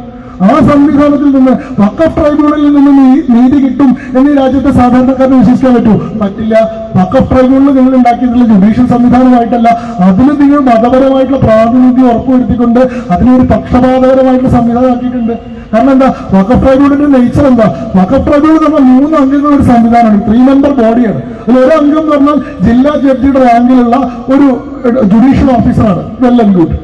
ആ സംവിധാനത്തിൽ നിന്ന് വഖഫ് ട്രൈബ്യൂണലിൽ നിന്ന് നീതി കിട്ടും എന്ന് ഈ രാജ്യത്തെ സാധാരണക്കാരന് വിശ്വസിക്കാൻ പറ്റൂ? പറ്റില്ല. വഖഫ് ട്രൈബ്യൂണൽ നിങ്ങൾ ഉണ്ടാക്കിയിട്ടുള്ള ജുഡീഷ്യൽ സംവിധാനമായിട്ടല്ല, അതിന് നിങ്ങൾ മതപരമായിട്ടുള്ള പ്രാതിനിധ്യം ഉറപ്പുവരുത്തിക്കൊണ്ട് അതിനൊരു പക്ഷപാതപരമായിട്ടുള്ള സംവിധാനം ആക്കിയിട്ടുണ്ട്. കാരണം എന്താ? വഖഫ് ട്രൈബ്യൂണലിന്റെ നേച്ചർ എന്താ? വഖഫ് ട്രൈബ്യൂണൽ എന്ന് പറഞ്ഞാൽ 3 അംഗങ്ങളുടെ ഒരു സംവിധാനമാണ്, 3 മെമ്പർ ബോഡിയാണ്. അതിൽ ഒരു അംഗം എന്ന് പറഞ്ഞാൽ ജില്ലാ ജഡ്ജിയുടെ റാങ്കിലുള്ള ഒരു ജുഡീഷ്യൽ ഓഫീസറാണ്, വെൽ ആൻഡ് ഗുഡ്.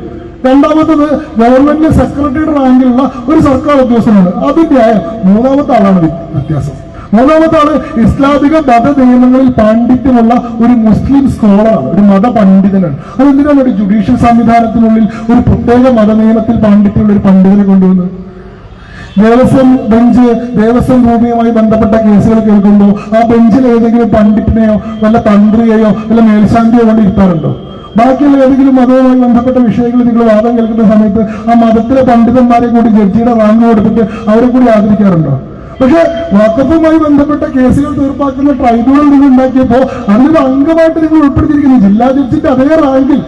രണ്ടാമത്തത് ഗവൺമെന്റ് സെക്രട്ടറിയുടെ റാങ്കിലുള്ള ഒരു സർക്കാർ ഉദ്യോഗസ്ഥനാണ്, അതിന്റെ മൂന്നാമത്തെ ആളാണ് വ്യത്യാസം. മൂന്നാമത്തെ ആള് ഇസ്ലാമിക മത നിയമങ്ങളിൽ പാണ്ഡിത്യമുള്ള ഒരു മുസ്ലിം സ്കോളറാണ്, ഒരു മത പണ്ഡിതനാണ്. അതെന്തിനാണ് ഒരു ജുഡീഷ്യൽ സംവിധാനത്തിനുള്ളിൽ ഒരു പ്രത്യേക മത നിയമത്തിൽ പാണ്ഡിത്യമുള്ള ഒരു പണ്ഡിതനെ കൊണ്ടുവന്നത്? ദേവസ്വം ബെഞ്ച് ദേവസ്വം ഭൂമിയുമായി ബന്ധപ്പെട്ട കേസുകൾ കേൾക്കുമ്പോൾ ആ ബെഞ്ചിൽ ഏതെങ്കിലും പണ്ഡിറ്റിനെയോ വല്ല തന്ത്രിയെയോ വല്ല മേൽശാന്തിയോ കൊണ്ട് ഇരുത്താറുണ്ടോ? ബാക്കിയുള്ള ഏതെങ്കിലും മതവുമായി ബന്ധപ്പെട്ട വിഷയങ്ങൾ നിങ്ങൾ വാദം കേൾക്കുന്ന സമയത്ത് ആ മതത്തിലെ പണ്ഡിതന്മാരെ കൂടി ജഡ്ജിയുടെ റാങ്ക് കൊടുത്തിട്ട് അവരെ കൂടി ആദരിക്കാറുണ്ടോ? പക്ഷെ വഖഫുമായി ബന്ധപ്പെട്ട കേസുകൾ തീർപ്പാക്കുന്ന ട്രൈബ്യൂണൽ നിങ്ങൾ ഉണ്ടാക്കിയപ്പോൾ അതിനൊരു അംഗമായിട്ട് നിങ്ങൾ ഉൾപ്പെടുത്തിയിരിക്കുന്നു ജില്ലാ ജഡ്ജിന്റെ അതേ റാങ്കിൽ,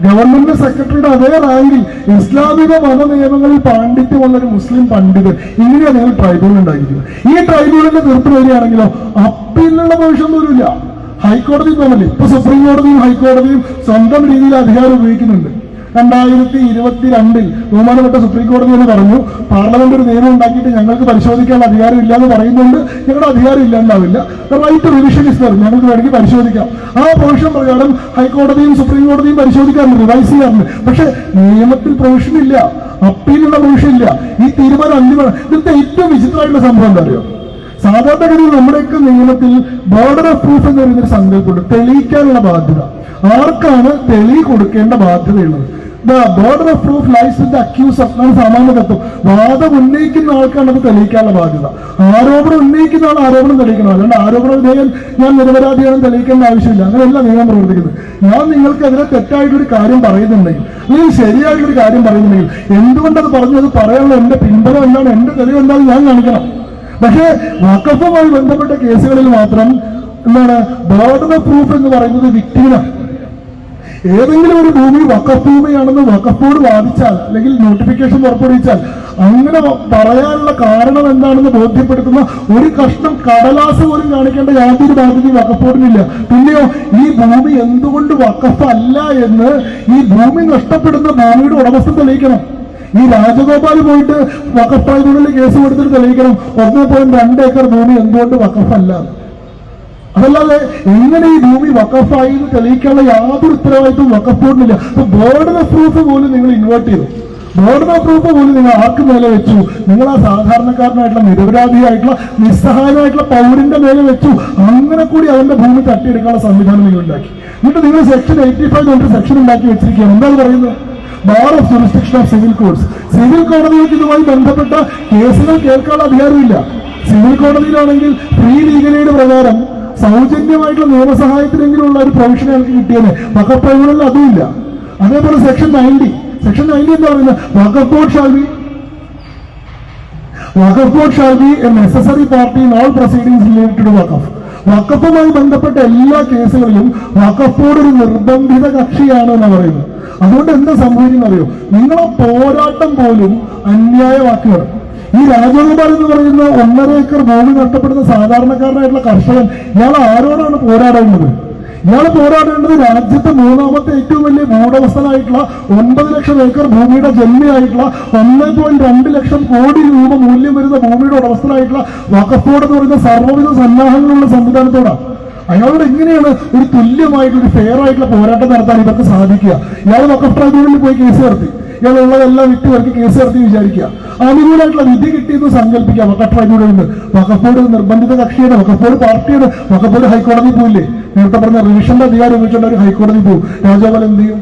ഗവൺമെന്റ് സെക്രട്ടറിയുടെ അതേ റാങ്കിൽ ഇസ്ലാമിക മത നിയമങ്ങളിൽ പാണ്ഡിത്യമുള്ള ഒരു മുസ്ലിം പണ്ഡിതൻ. ഇങ്ങനെയാണ് നിങ്ങൾ ട്രൈബ്യൂണൽ ഉണ്ടാക്കിയിരിക്കുന്നത്. ഈ ട്രൈബ്യൂണലിന്റെ തീർപ്പ് വരികയാണെങ്കിലോ അപ്പീലിനുള്ള ഭവിഷ്യം പോലുമില്ല. ഹൈക്കോടതി പോലല്ലേ ഇപ്പൊ സുപ്രീം കോടതിയും ഹൈക്കോടതിയും സ്വന്തം രീതിയിൽ അധികാരം ഉപയോഗിക്കുന്നുണ്ട്. 2022 ബഹുമാനപ്പെട്ട സുപ്രീം കോടതി എന്ന് പറഞ്ഞു, പാർലമെന്റ് ഒരു നിയമം ഉണ്ടാക്കിയിട്ട് ഞങ്ങൾക്ക് പരിശോധിക്കാനുള്ള അധികാരം ഇല്ല എന്ന് പറയുന്നുണ്ട്. ഞങ്ങളുടെ അധികാരം ഇല്ലാണ്ടാവില്ല, റൈറ്റ് റിവിഷൻ ഇസ് ദർ, ഞങ്ങൾക്ക് വേണമെങ്കിൽ പരിശോധിക്കാം. ആ പ്രൊവിഷൻ പ്രകാരം ഹൈക്കോടതിയും സുപ്രീം കോടതിയും പരിശോധിക്കാറുണ്ട്, റിവൈസ് ചെയ്യാറുണ്ട്. പക്ഷെ നിയമത്തിൽ പ്രൊവിഷൻ ഇല്ല, അപ്പീലുള്ള പ്രൊവിഷൻ ഇല്ല. ഈ തീരുമാനം അന്തിമമാണ്. ഇതിന്റെ ഏറ്റവും വിചിത്രമായിട്ടുള്ള സംഭവം എന്താ അറിയോ? സാധാരണഗതിയിൽ നമ്മുടെയൊക്കെ നിയമത്തിൽ ബോർഡർ ഓഫ് പ്രൂഫ് എന്ന് പറയുന്നൊരു സങ്കല്പമുണ്ട്, തെളിയിക്കാനുള്ള ബാധ്യത. ആർക്കാണ് തെളിവ് കൊടുക്കേണ്ട ബാധ്യതയുള്ളത്? The border of proof lies with the accuser എന്നാണ് സാമാന്യ തത്വം. വാദം ഉന്നയിക്കുന്ന ആൾക്കാണ് അത് തെളിയിക്കാനുള്ള ബാധ്യത. ആരോപണം ഉന്നയിക്കുന്ന ആൾ ആരോപണം തെളിയിക്കണം. അല്ലാണ്ട് ആരോപണ വിധേയൻ ഞാൻ നിരപരാധിയാണെന്ന് തെളിയിക്കേണ്ട ആവശ്യമില്ല. അങ്ങനെയല്ല നിയമം പ്രവർത്തിക്കുന്നത്. ഞാൻ നിങ്ങൾക്കെതിരെ തെറ്റായിട്ടൊരു കാര്യം പറയുന്നുണ്ടെങ്കിൽ, അല്ലെങ്കിൽ ശരിയായിട്ടൊരു കാര്യം പറയുന്നുണ്ടെങ്കിൽ എന്തുകൊണ്ടത് പറഞ്ഞു, അത് പറയാനുള്ള എന്റെ പിൻബലം എന്താണ്, എന്റെ തെളിവ് എന്താണെന്ന് ഞാൻ കാണിക്കണം. പക്ഷേ വഖഫുമായി ബന്ധപ്പെട്ട കേസുകളിൽ മാത്രം എന്താണ് ബോർഡർ ഓഫ് പ്രൂഫ് എന്ന് പറയുന്നത് വിക്ടിമിനാണ്. ഏതെങ്കിലും ഒരു ഭൂമി വഖഫ് ഭൂമിയാണെന്ന് വഖഫ് ബോർഡ് വാദിച്ചാൽ അല്ലെങ്കിൽ നോട്ടിഫിക്കേഷൻ പുറപ്പെടുവിച്ചാൽ അങ്ങനെ പറയാനുള്ള കാരണം എന്താണെന്ന് ബോധ്യപ്പെടുത്തുന്ന ഒരു കഷ്ണം കടലാസ് പോലും കാണിക്കേണ്ട യാതൊരു ബാധ്യതയും വഖഫ് ബോർഡിനില്ല. പിന്നെയോ ഈ ഭൂമി എന്തുകൊണ്ട് വഖഫ് അല്ല എന്ന് ഈ ഭൂമി നഷ്ടപ്പെടുന്ന ഭൂമിയുടെ ഉടമസ്ഥൻ തെളിയിക്കണം. ഈ രാജഗോപാൽ പോയിട്ട് വഖഫ് ട്രൈബ്യൂണലിൽ കേസ് കൊടുത്തിട്ട് തെളിയിക്കണം 1.2 ഏക്കർ ഭൂമി എന്തുകൊണ്ട് വഖഫല്ല. അതല്ലാതെ എങ്ങനെ ഈ ഭൂമി വഖഫായി എന്ന് തെളിയിക്കാനുള്ള യാതൊരു ഉത്തരവാദിത്വം വഖഫ് ബോർഡിനില്ല. അപ്പൊ ബോർഡർ ഓഫ് പ്രൂഫ് പോലും നിങ്ങൾ ഇൻവേർട്ട് ചെയ്തു. ബോർഡർ ഓഫ് പ്രൂഫ് പോലും നിങ്ങൾ ആർക്ക് മേലെ വെച്ചു? നിങ്ങൾ ആ സാധാരണക്കാരനായിട്ടുള്ള നിരപരാധിയായിട്ടുള്ള നിസ്സഹായനായിട്ടുള്ള പൗരന്റെ മേലെ വെച്ചു. അങ്ങനെ കൂടി അവന്റെ ഭൂമി തട്ടിയെടുക്കാനുള്ള സംവിധാനം നിങ്ങൾ ഉണ്ടാക്കി. എന്നിട്ട് നിങ്ങൾ സെക്ഷൻ 85 കൊണ്ട് സെക്ഷൻ ഉണ്ടാക്കി വെച്ചിരിക്കുകയാണ്. എന്താണ് പറയുന്നത്? Bar of jurisdiction of civil codes. Civil കോടതികൾക്ക് ഇതുമായി ബന്ധപ്പെട്ട കേസുകൾ കേൾക്കാനുള്ള അധികാരമില്ല. സിവിൽ കോടതിയിലാണെങ്കിൽ ഫ്രീ ലീഗൽ എയ്ഡ് പ്രകാരം സൗജന്യമായിട്ടുള്ള നിയമസഹായത്തിനെങ്കിലും ഉള്ള ഒരു പ്രൊവിഷൻ ഞങ്ങൾക്ക് കിട്ടിയത്. വഖഫ് ട്രൈബ്യൂണലിൽ അതുമില്ല. അതേപോലെ സെക്ഷൻ 90 എന്താ പറയുന്നത്? Waqf board shall be a necessary party in all proceedings related to waqf. വഖഫുമായി ബന്ധപ്പെട്ട എല്ലാ കേസുകളിലും വഖഫ് ബോർഡ് ഒരു നിർബന്ധിത കക്ഷിയാണ് എന്ന് പറയുന്നത്. അതുകൊണ്ട് എന്താ സംഭവിക്കുന്നത് അറിയോ? നിങ്ങളെ പോരാട്ടം പോലും അന്യായമാക്കുകയാണ്. ഈ രാജഗോപാൽ എന്ന് പറയുന്ന 1.5 ഏക്കർ ഭൂമി നഷ്ടപ്പെടുന്ന സാധാരണക്കാരനായിട്ടുള്ള കർഷകൻ, ഇയാൾ ആരോടാണ് പോരാടേണ്ടത്? ഇയാൾ പോരാടേണ്ടത് രാജ്യത്തെ 3ാമത്തെ ഏറ്റവും വലിയ ഭൂവുടമസ്ഥനായിട്ടുള്ള 9 ലക്ഷം ഏക്കർ ഭൂമിയുടെ ജന്മിയായിട്ടുള്ള 1.2 ലക്ഷം കോടി രൂപ മൂല്യം വരുന്ന ഭൂമിയുടെ ഉടമസ്ഥനായിട്ടുള്ള വഖഫ് ബോർഡ് എന്ന് പറയുന്ന സർവ്വവിധ സന്നാഹങ്ങളുള്ള സംവിധാനത്തോടാണ്. അയാളോട് എങ്ങനെയാണ് ഒരു തുല്യമായിട്ടുള്ള ഒരു ഫെയർ ആയിട്ടുള്ള പോരാട്ടം നടത്താൻ ഇവർക്ക് സാധിക്കുക? ഇയാൾ വഖഫ് ട്രൈബ്യൂണലിൽ പോയി കേസ് നടത്തി, ഇയാളുള്ളതെല്ലാം വിറ്റ് ഇവർക്ക് കേസ് നടത്തി വിചാരിക്കുക, അനുകൂലമായിട്ടുള്ള വിധി കിട്ടിയെന്ന് സങ്കല്പിക്കുക. വഖഫ് ട്രൈബ്യൂണലിൽ നിന്ന് വഖഫ് ബോർഡ് നിർബന്ധിത കക്ഷിയാണ്, വഖഫ് ബോർഡ് പാർട്ടിയാണ്. വഖഫ് ബോർഡ് ഹൈക്കോടതി പോയില്ലേ? നേരത്തെ പറഞ്ഞ റിവിഷന്റെ അധികാരം ഉപയോഗിച്ചുകൊണ്ട് ഒരു ഹൈക്കോടതി പോകും. രാജഗോപാൽ എന്ത് ചെയ്യും?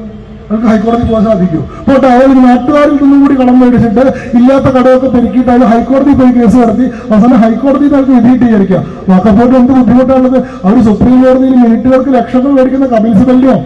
അവർക്ക് ഹൈക്കോടതി പോകാൻ സാധിക്കും. പോട്ടെ, അയാൾ നാട്ടുകാരിൽ നിന്നും കൂടി കടം മേടിച്ചിട്ട് ഇല്ലാത്ത കടമൊക്കെ പെരുക്കിയിട്ട് അയാൾ ഹൈക്കോടതി പോയി കേസ് നടത്തി അവസാനം ഹൈക്കോടതി അവർക്ക് വിധിയിട്ട് വിചാരിക്കുക. വഖഫ് ബോർഡ് എന്ത് ബുദ്ധിമുട്ടാണുള്ളത്? അവർ സുപ്രീം കോടതിയിൽ മിനിറ്റുകൾക്ക് ലക്ഷങ്ങൾ മേടിക്കുന്ന കപിൽ സിബലിനെയോ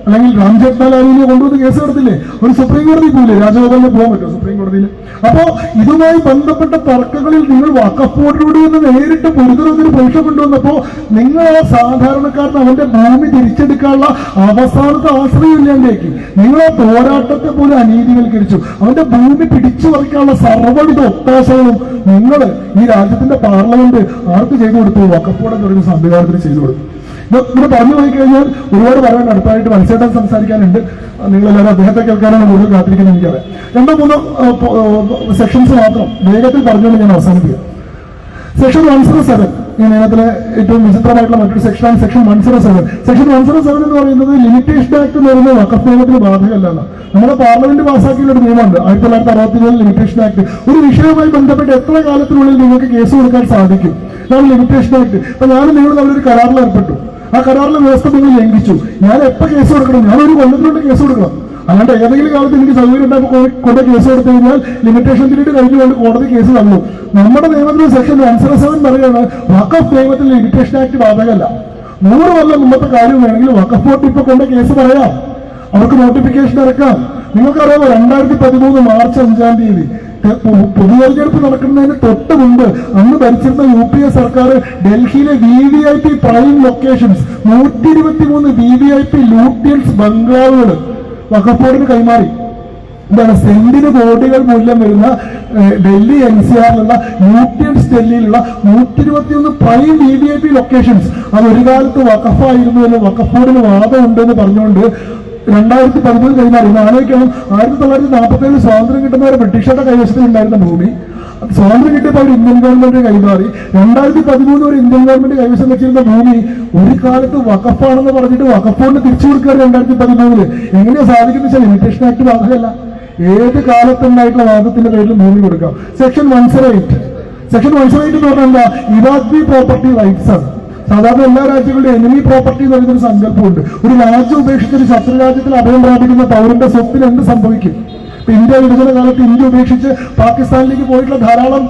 അല്ലെങ്കിൽ രാം ജെഠ്മലാലിനെ കൊണ്ടുവന്ന് കേസ് നടത്തില്ലേ? ഒരു സുപ്രീം കോടതി പോയില്ലേ? രാജഗോപാലിനെ പോകാൻ പറ്റുമോ സുപ്രീം കോടതിയിൽ? അപ്പോ ഇതുമായി ബന്ധപ്പെട്ട തർക്കങ്ങളിൽ നിങ്ങൾ വഖഫ് ബോർഡിലൂടെ നിന്ന് നേരിട്ട് പൊരുതുന്നതിന് പരീക്ഷ കൊണ്ടുവന്നപ്പോ നിങ്ങൾ ആ സാധാരണക്കാരന് അവന്റെ ഭൂമി തിരിച്ചെടുക്കാനുള്ള അവസാനത്തെ ആശ്രയം ഇല്ലാണ്ടേക്ക്. നിങ്ങളെ പോരാട്ടത്തെ പോലും അനീതിവൽക്കരിച്ചു. അവന്റെ ഭൂമി പിടിച്ചു പറിക്കാനുള്ള സർവ്വവിധ ഒത്താശകളും നിങ്ങൾ ഈ രാജ്യത്തിന്റെ പാർലമെന്റ് ആർക്ക് ചെയ്തു കൊടുത്തു? വഖഫ് ബോർഡ് എന്ന് പറയുന്ന സംവിധാനത്തിന് ചെയ്തു കൊടുത്തു. ഇവിടെ പറഞ്ഞു പോയി കഴിഞ്ഞാൽ ഒരുപാട് പറയാൻ അടുത്തായിട്ട് മത്സരം സംസാരിക്കാനുണ്ട്. നിങ്ങളെല്ലാവരും അദ്ദേഹത്തെ കേൾക്കാനാണ് കൂടുതൽ കാത്തിരിക്കുന്നത് എനിക്കറിയാം. 2-3 സെക്ഷൻസ് മാത്രം വേഗത്തിൽ പറഞ്ഞുകൊണ്ട് ഞാൻ അവസാനിപ്പിക്കാം. സെക്ഷൻ 107 ഈ നിയമത്തിലെ ഏറ്റവും വിചിത്രമായിട്ടുള്ള മറ്റൊരു സെക്ഷനാണ് സെക്ഷൻ 107. സെക്ഷൻ 107 എന്ന് പറയുന്നത് ലിമിറ്റേഷൻ ആക്ട് എന്ന് പറയുന്നത് വഖഫ് നിയമത്തിന് ബാധകമല്ല. നമ്മുടെ പാർലമെന്റ് പാസ്സാക്കിയുള്ള ഒരു നിയമമുണ്ട് 1967 ലിമിറ്റേഷൻ ആക്ട്. ഒരു വിഷയവുമായി ബന്ധപ്പെട്ട് എത്ര കാലത്തിനുള്ളിൽ നിങ്ങൾക്ക് കേസ് കൊടുക്കാൻ സാധിക്കും? ഇതാണ് ലിമിറ്റേഷൻ ആക്ട്. അപ്പൊ ഞാനും നിങ്ങൾ തമ്മിലൊരു കരാറിൽ ഏർപ്പെട്ടു. ആ കരാറിലെ വ്യവസ്ഥ നിങ്ങൾ ലംഘിച്ചു. ഞാൻ എപ്പോൾ കേസ് കൊടുക്കണം? ഞാനൊരു കൊല്ലത്തിനുള്ളിൽ കേസ് കൊടുക്കണം. അല്ലാണ്ട് ഏതെങ്കിലും കാലത്ത് എനിക്ക് സൗകര്യം ഉണ്ടാകുമ്പോൾ കൊണ്ട് കേസ് കൊടുത്തു കഴിഞ്ഞാൽ ലിമിറ്റേഷൻ പീരീഡ് കഴിഞ്ഞുകൊണ്ട് കോടതി കേസ് തന്നു. നമ്മുടെ നിയമത്തിൽ സെക്ഷൻ 107 പറയുകയാണ് വഖഫ് നിയമത്തിൽ ലിമിറ്റേഷൻ ആക്ട് ബാധകമല്ല. 100 കൊല്ലം മുമ്പത്തെ കാര്യം വേണമെങ്കിൽ വഖഫ് ബോർഡ് ഇപ്പൊ കൊണ്ട് കേസ് പറയാം, അവർക്ക് നോട്ടിഫിക്കേഷൻ ഇറക്കാം. നിങ്ങൾക്കറിയാമോ 2013 മാർച്ച് 5-ാം തീയതി പൊതുതെരഞ്ഞെടുപ്പ് നടക്കുന്നതിന് തൊട്ട് മുമ്പ് അന്ന് ഭരിച്ചിരുന്ന UPA സർക്കാർ ഡൽഹിയിലെ VVIP prime locations 123 VVIP Lutyens ബംഗ്ലാവുകൾ വഖഫ് ബോർഡിന് കൈമാറി. എന്താണ്? സെന്റിന് കോടികൾ മൂല്യം വരുന്ന ഡൽഹി NCRലുള്ള ലൂട്ടിയൻസ് ഡൽഹിയിലുള്ള 121 പ്രൈം VVIP ലൊക്കേഷൻസ് അത് ഒരു കാലത്ത് വഖഫായിരുന്നു എന്ന് വഖഫ് ബോർഡിന് വാദമുണ്ടെന്ന് പറഞ്ഞുകൊണ്ട് 2013 കൈമാറി. ആലോചിക്കണം, 1947 സ്വാതന്ത്ര്യം കിട്ടുന്നവരെ ബ്രിട്ടീഷുകാരുടെ കൈവശത്തിൽ ഉണ്ടായിരുന്ന ഭൂമി സ്വാതന്ത്ര്യം കിട്ടിയപ്പോൾ അവർ ഇന്ത്യൻ ഗവൺമെന്റ് കൈമാറി. 2013 ഒരു ഇന്ത്യൻ ഗവൺമെന്റ് കൈവശം വെച്ചിരുന്ന ഭൂമി ഒരു കാലത്ത് വഖഫാണെന്ന് പറഞ്ഞിട്ട് വഖഫ് ബോർഡിന് തിരിച്ചു കൊടുക്കുകയാണ് 2013. എങ്ങനെയാ സാധിക്കുന്നത് വെച്ചാൽ ലിമിറ്റേഷൻ ആക്ട് ബാധകമല്ല. ഏത് കാലത്തുണ്ടായിട്ടുള്ള വാദത്തിന്റെ പേരിൽ ഭൂമി കൊടുക്കാം. സെക്ഷൻ 108 എന്ന് പറഞ്ഞാൽ എന്താ? ഇറാഖി പ്രോപ്പർട്ടി റൈറ്റ്സ് ആണ്. സാധാരണ എല്ലാ രാജ്യങ്ങളുടെയും എനിമി പ്രോപ്പർട്ടി എന്ന് പറയുന്നൊരു സങ്കല്പമുണ്ട്. ഒരു രാജ്യം ഉപേക്ഷിച്ചൊരു ശത്രു രാജ്യത്തിൽ അഭയം പ്രാപിക്കുന്ന പൗരന്റെ സ്വത്തിന് എന്ത് സംഭവിക്കും? ഇന്ത്യ വിഭജന കാലത്ത് ഇന്ത്യ ഉപേക്ഷിച്ച് പാകിസ്ഥാനിലേക്ക് പോയിട്ടുള്ള ധാരാളം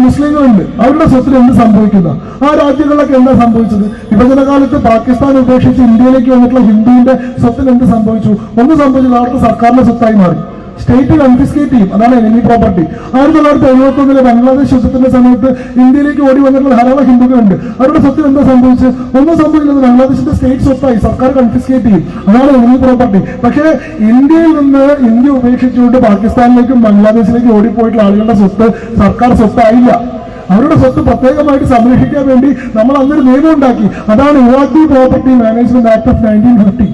മുസ്ലിങ്ങളുണ്ട്. അവരുടെ സ്വത്തിന് എന്ത് സംഭവിക്കുന്ന? ആ രാജ്യങ്ങളിലൊക്കെ എന്താ സംഭവിച്ചത്? വിഭജന കാലത്ത് പാകിസ്ഥാൻ ഉപേക്ഷിച്ച് ഇന്ത്യയിലേക്ക് വന്നിട്ടുള്ള ഹിന്ദുവിന്റെ സ്വത്തിന് എന്ത് സംഭവിച്ചു? ഒന്നും സംഭവിച്ചത് അവിടുത്തെ സർക്കാരിന്റെ സ്വത്തായി മാറി. സ്റ്റേറ്റ് കൺഫിസ്കേറ്റ് ചെയ്യും. അതാണ് എനിമി പ്രോപ്പർട്ടി. 1971 ബംഗ്ലാദേശ് യുദ്ധത്തിന്റെ സമയത്ത് ഇന്ത്യയിലേക്ക് ഓടി വന്നിട്ടുള്ള ധാരാളം ഹിന്ദുക്കളുണ്ട്. അവരുടെ സ്വത്തിന് എന്താ സംഭവിച്ചത്? ഒന്നും സംഭവിക്കുന്നത് ബംഗ്ലാദേശിന്റെ സ്റ്റേറ്റ് സ്വത്തായി സർക്കാർ കൺഫിസ്കേറ്റ് ചെയ്യും. അതാണ് എനിമി പ്രോപ്പർട്ടി. പക്ഷേ ഇന്ത്യയിൽ നിന്ന് ഇന്ത്യ ഉപേക്ഷിച്ചുകൊണ്ട് പാകിസ്ഥാനിലേക്കും ബംഗ്ലാദേശിലേക്കും ഓടിപ്പോയിട്ടുള്ള ആളുകളുടെ സ്വത്ത് സർക്കാർ സ്വത്തായില്ല. അവരുടെ സ്വത്ത് പ്രത്യേകമായിട്ട് സംരക്ഷിക്കാൻ വേണ്ടി നമ്മൾ അന്നൊരു നിയമം ഉണ്ടാക്കി. അതാണ് Iraqi property management act of 1950.